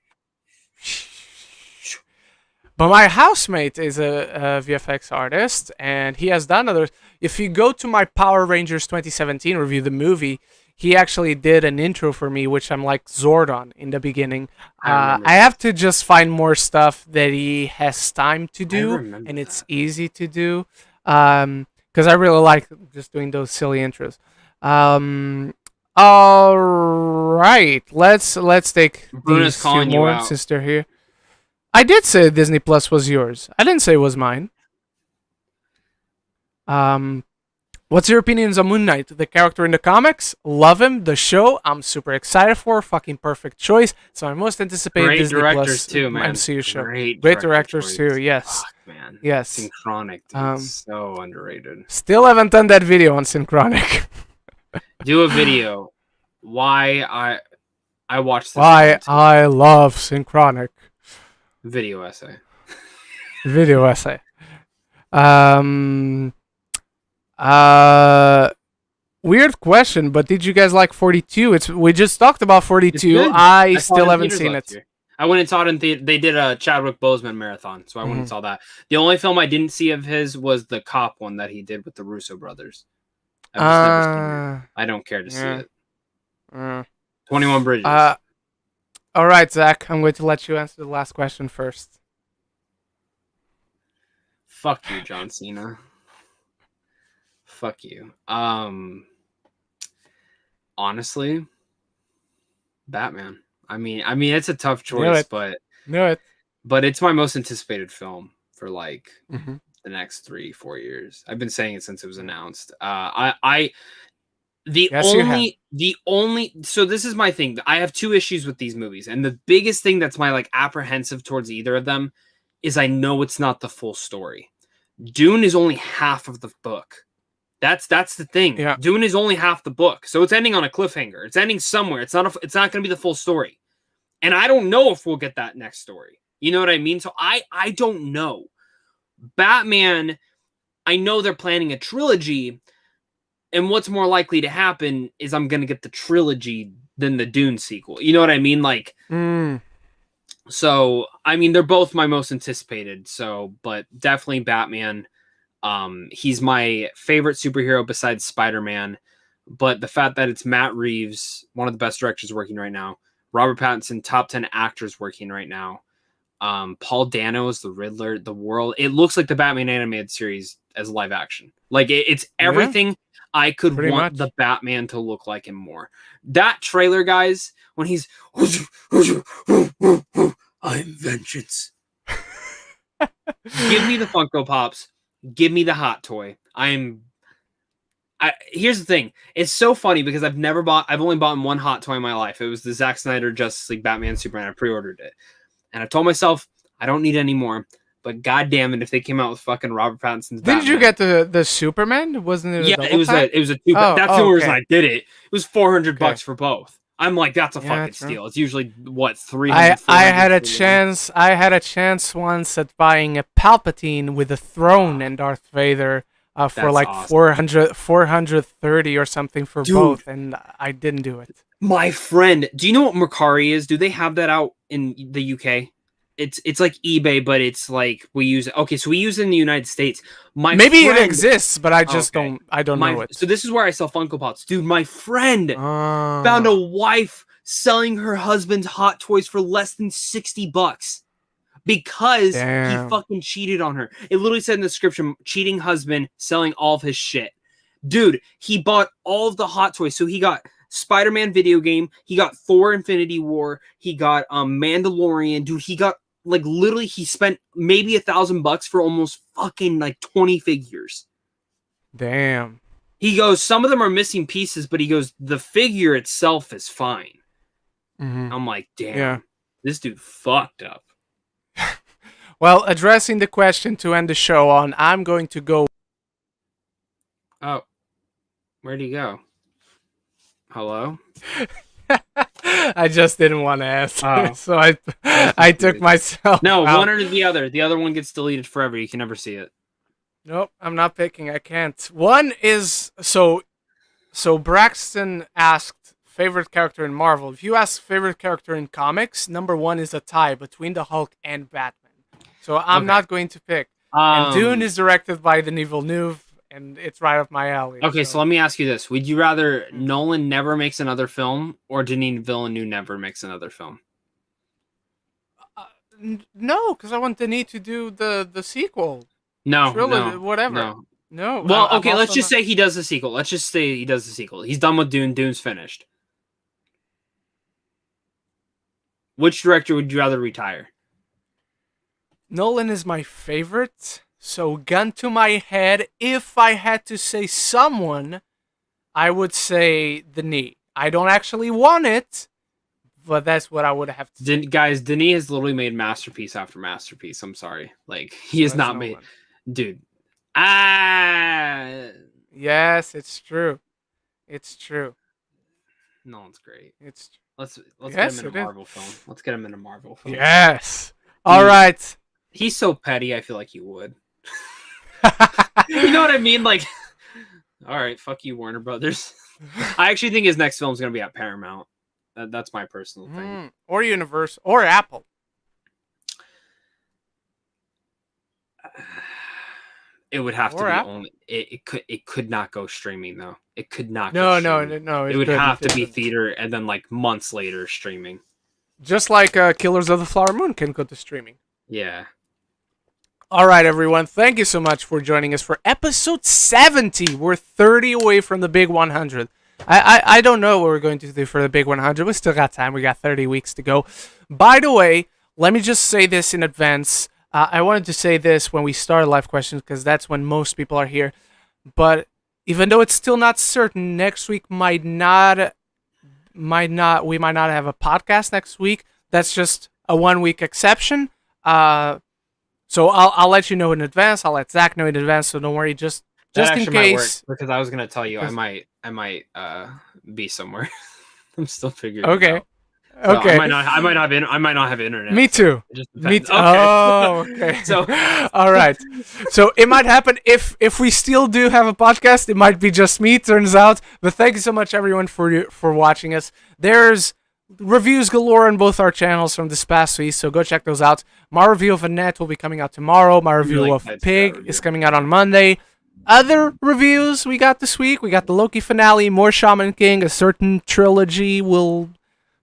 But my housemate is a VFX artist, and he has done others. If you go to my Power Rangers 2017 review, the movie, he actually did an intro for me, which I'm like Zordon in the beginning. remember I have to just find more stuff that he has time to do, remember and it's easy to do. Because I really like just doing those silly intros. All right, let's take Bruno's these two calling you more out. since they're here. I did say Disney Plus was yours. I didn't say it was mine. What's your opinions on Moon Knight? The character in the comics? Love him. The show? I'm super excited for. Fucking perfect choice. So my most anticipated Great Disney directors Plus too, man. MCU show. Great directors choice. too. Yes. Fuck, man. Yes. Synchronic, dude. So underrated. Still haven't done that video on Synchronic. Do a video. Why I watched this Why again, too. I love Synchronic. Video essay. Video essay. Weird question, but did you guys like 42? We just talked about 42. good. I saw still it in haven't theaters seen last it. year. I went and saw it in they did a Chadwick Boseman marathon, so I went and saw that. The only film I didn't see of his was the cop one that he did with the Russo brothers. I've just never seen it. I don't care to see it. 21 Bridges. All right, Zach, I'm going to let you answer the last question first. Fuck you, John Cena. Fuck you. Honestly, Batman. I mean, it's a tough choice, but it's my most anticipated film for like the next 3-4 years. I've been saying it since it was announced. So this is my thing. I have two issues with these movies, and the biggest thing that's my like apprehensive towards either of them is I know it's not the full story. Dune is only half of the book. That's the thing. Yeah. Dune is only half the book, so it's ending on a cliffhanger. It's ending somewhere. It's not going to be the full story, and I don't know if we'll get that next story. You know what I mean? So I don't know. Batman, I know they're planning a trilogy, and what's more likely to happen is I'm going to get the trilogy than the Dune sequel. You know what I mean? Like, so I mean, they're both my most anticipated. So, but definitely Batman. He's my favorite superhero besides Spider-Man, but the fact that it's Matt Reeves, one of the best directors working right now, Robert Pattinson, top 10 actors working right now, Paul Dano is the Riddler, the world. It looks like the Batman animated series as live action. Like it's everything I could pretty want much. the Batman to look like and more. That trailer, guys, when he's I'm vengeance. Give me the Funko Pops. Give me the hot toy. Here's the thing. It's so funny because I've only bought one hot toy in my life. It was the Zack Snyder Justice League Batman Superman. I pre-ordered it. And I told myself, I don't need any more. But goddamn it, if they came out with fucking Robert Pattinson's Batman. Didn't you get the Superman? Wasn't it? Yeah, it was a two. That's the only reason I did it. It was $400 for both. I'm like, that's a fucking steal. It's usually what, 300. I had a chance. I had a chance once at buying a Palpatine with a throne and Darth Vader for like awesome. 430 or something for both, and I didn't do it. My friend, do you know what Mercari is? Do they have that out in the UK? It's like eBay, but it's like we use it. Okay, so we use it in the United States. Maybe it exists, but I just don't know it. So this is where I sell Funko Pops. Dude, my friend found a wife selling her husband's hot toys for less than $60 because Damn. he fucking cheated on her. It literally said in the description, cheating husband selling all of his shit. Dude, he bought all of the hot toys. So he got Spider-Man video game, he got Thor Infinity War, he got Mandalorian. Dude, he got like literally he spent maybe $1,000 for almost fucking like 20 figures. Damn. He goes, some of them are missing pieces, but he goes, the figure itself is fine. Mm-hmm. I'm like, damn, this dude fucked up. Well, addressing the question to end the show on, I'm going to go. Oh, where'd he go? Hello? I just didn't want to ask, Oh. so I took myself. No, out. one or the other. The other one gets deleted forever. You can never see it. Nope, I'm not picking. I can't. One is so Braxton asked favorite character in Marvel. If you ask favorite character in comics, number one is a tie between the Hulk and Batman. So I'm not going to pick. And Dune is directed by Denis Villeneuve, and it's right up my alley. Okay, so let me ask you this. Would you rather Nolan never makes another film or Denis Villeneuve never makes another film? No, because I want Denis to do the sequel. No, Trilogy, whatever. No. Well, okay, let's just say he does the sequel. Let's just say he does the sequel. He's done with Dune. Dune's finished. Which director would you rather retire? Nolan is my favorite. So, gun to my head, if I had to say someone, I would say Denis. I don't actually want it, but that's what I would have to say. Guys, Denis has literally made masterpiece after masterpiece. I'm sorry. Like, he has not made... Dude. Yes, it's true. It's true. Nolan's great. It's Let's get him in a Marvel film. Let's get him in a Marvel film. Yes. All right. He's so petty, I feel like he would. You know what I mean? Like, all right, fuck you, Warner Brothers. I actually think his next film is going to be at Paramount. That's my personal thing. Or Universal. Or Apple. It would have to be Apple? only. It could not go streaming though. It could not. No. It would have to be theater, and then like months later streaming. Just like Killers of the Flower Moon can go to streaming. Yeah. All right, everyone. Thank you so much for joining us for episode 70. We're 30 away from the big 100. I don't know what we're going to do for the big 100. We still got time. We got 30 weeks to go. By the way, let me just say this in advance. I wanted to say this when we start live questions because that's when most people are here. But even though it's still not certain, next week we might not have a podcast next week. That's just a 1 week exception. So I'll let you know in advance. I'll let Zach know in advance. So don't worry. Just in case. Because I was gonna tell you, I might be somewhere. I'm still figuring. Okay. It out. Okay. So I might not have internet. Me too. It just Me depends. too. Oh, okay. So all right. So it might happen if we still do have a podcast. It might be just me. Turns out. But thank you so much, everyone, for watching us. There's reviews galore on both our channels from this past week, so go check those out. My review of Annette will be coming out tomorrow. My review of Pig is coming out on Monday. Other reviews we got this week, we got the Loki finale, more Shaman King, a certain trilogy will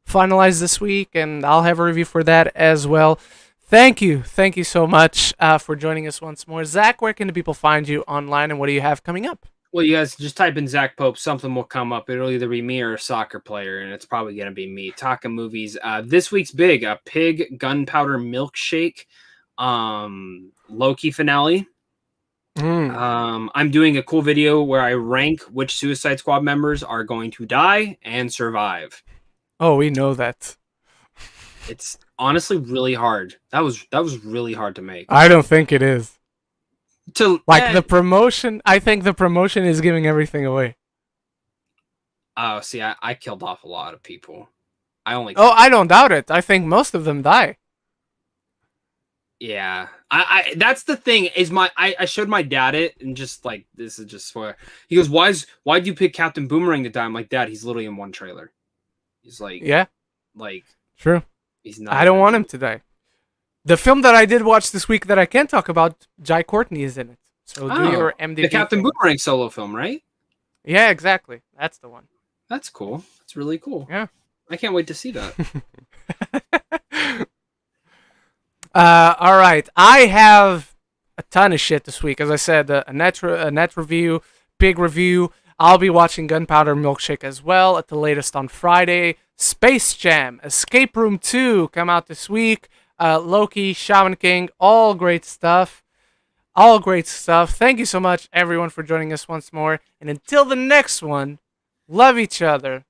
finalize this week, and I'll have a review for that as well. Thank you so much for joining us once more. Zach, where can the people find you online, and what do you have coming up? Well, you guys just type in Zach Pope, something will come up. It'll either be me or a soccer player, and it's probably going to be me. Talking movies. This week's big, a Pig Gunpowder Milkshake, Loki finale. I'm doing a cool video where I rank which Suicide Squad members are going to die and survive. Oh, we know that. It's honestly really hard. That was really hard to make. I don't think it is. The promotion, I think the promotion is giving everything away. Oh, see, I killed off a lot of people. I don't doubt it. I think most of them die. Yeah, I that's the thing is I showed my dad it and just like this is just spoiler. He goes, why'd you pick Captain Boomerang to die? I'm like, Dad, he's literally in one trailer. He's like, yeah, like true. He's not. I don't want him to die. The film that I did watch this week that I can't talk about, Jai Courtney is in it. So do your MDB. The Captain Boomerang solo film, right? Yeah, exactly. That's the one. That's cool. That's really cool. Yeah. I can't wait to see that. All right. I have a ton of shit this week. As I said, a net review, big review. I'll be watching Gunpowder Milkshake as well at the latest on Friday. Space Jam, Escape Room 2 come out this week. Loki, Shaman King, all great stuff. All great stuff. Thank you so much, everyone, for joining us once more. And until the next one, love each other.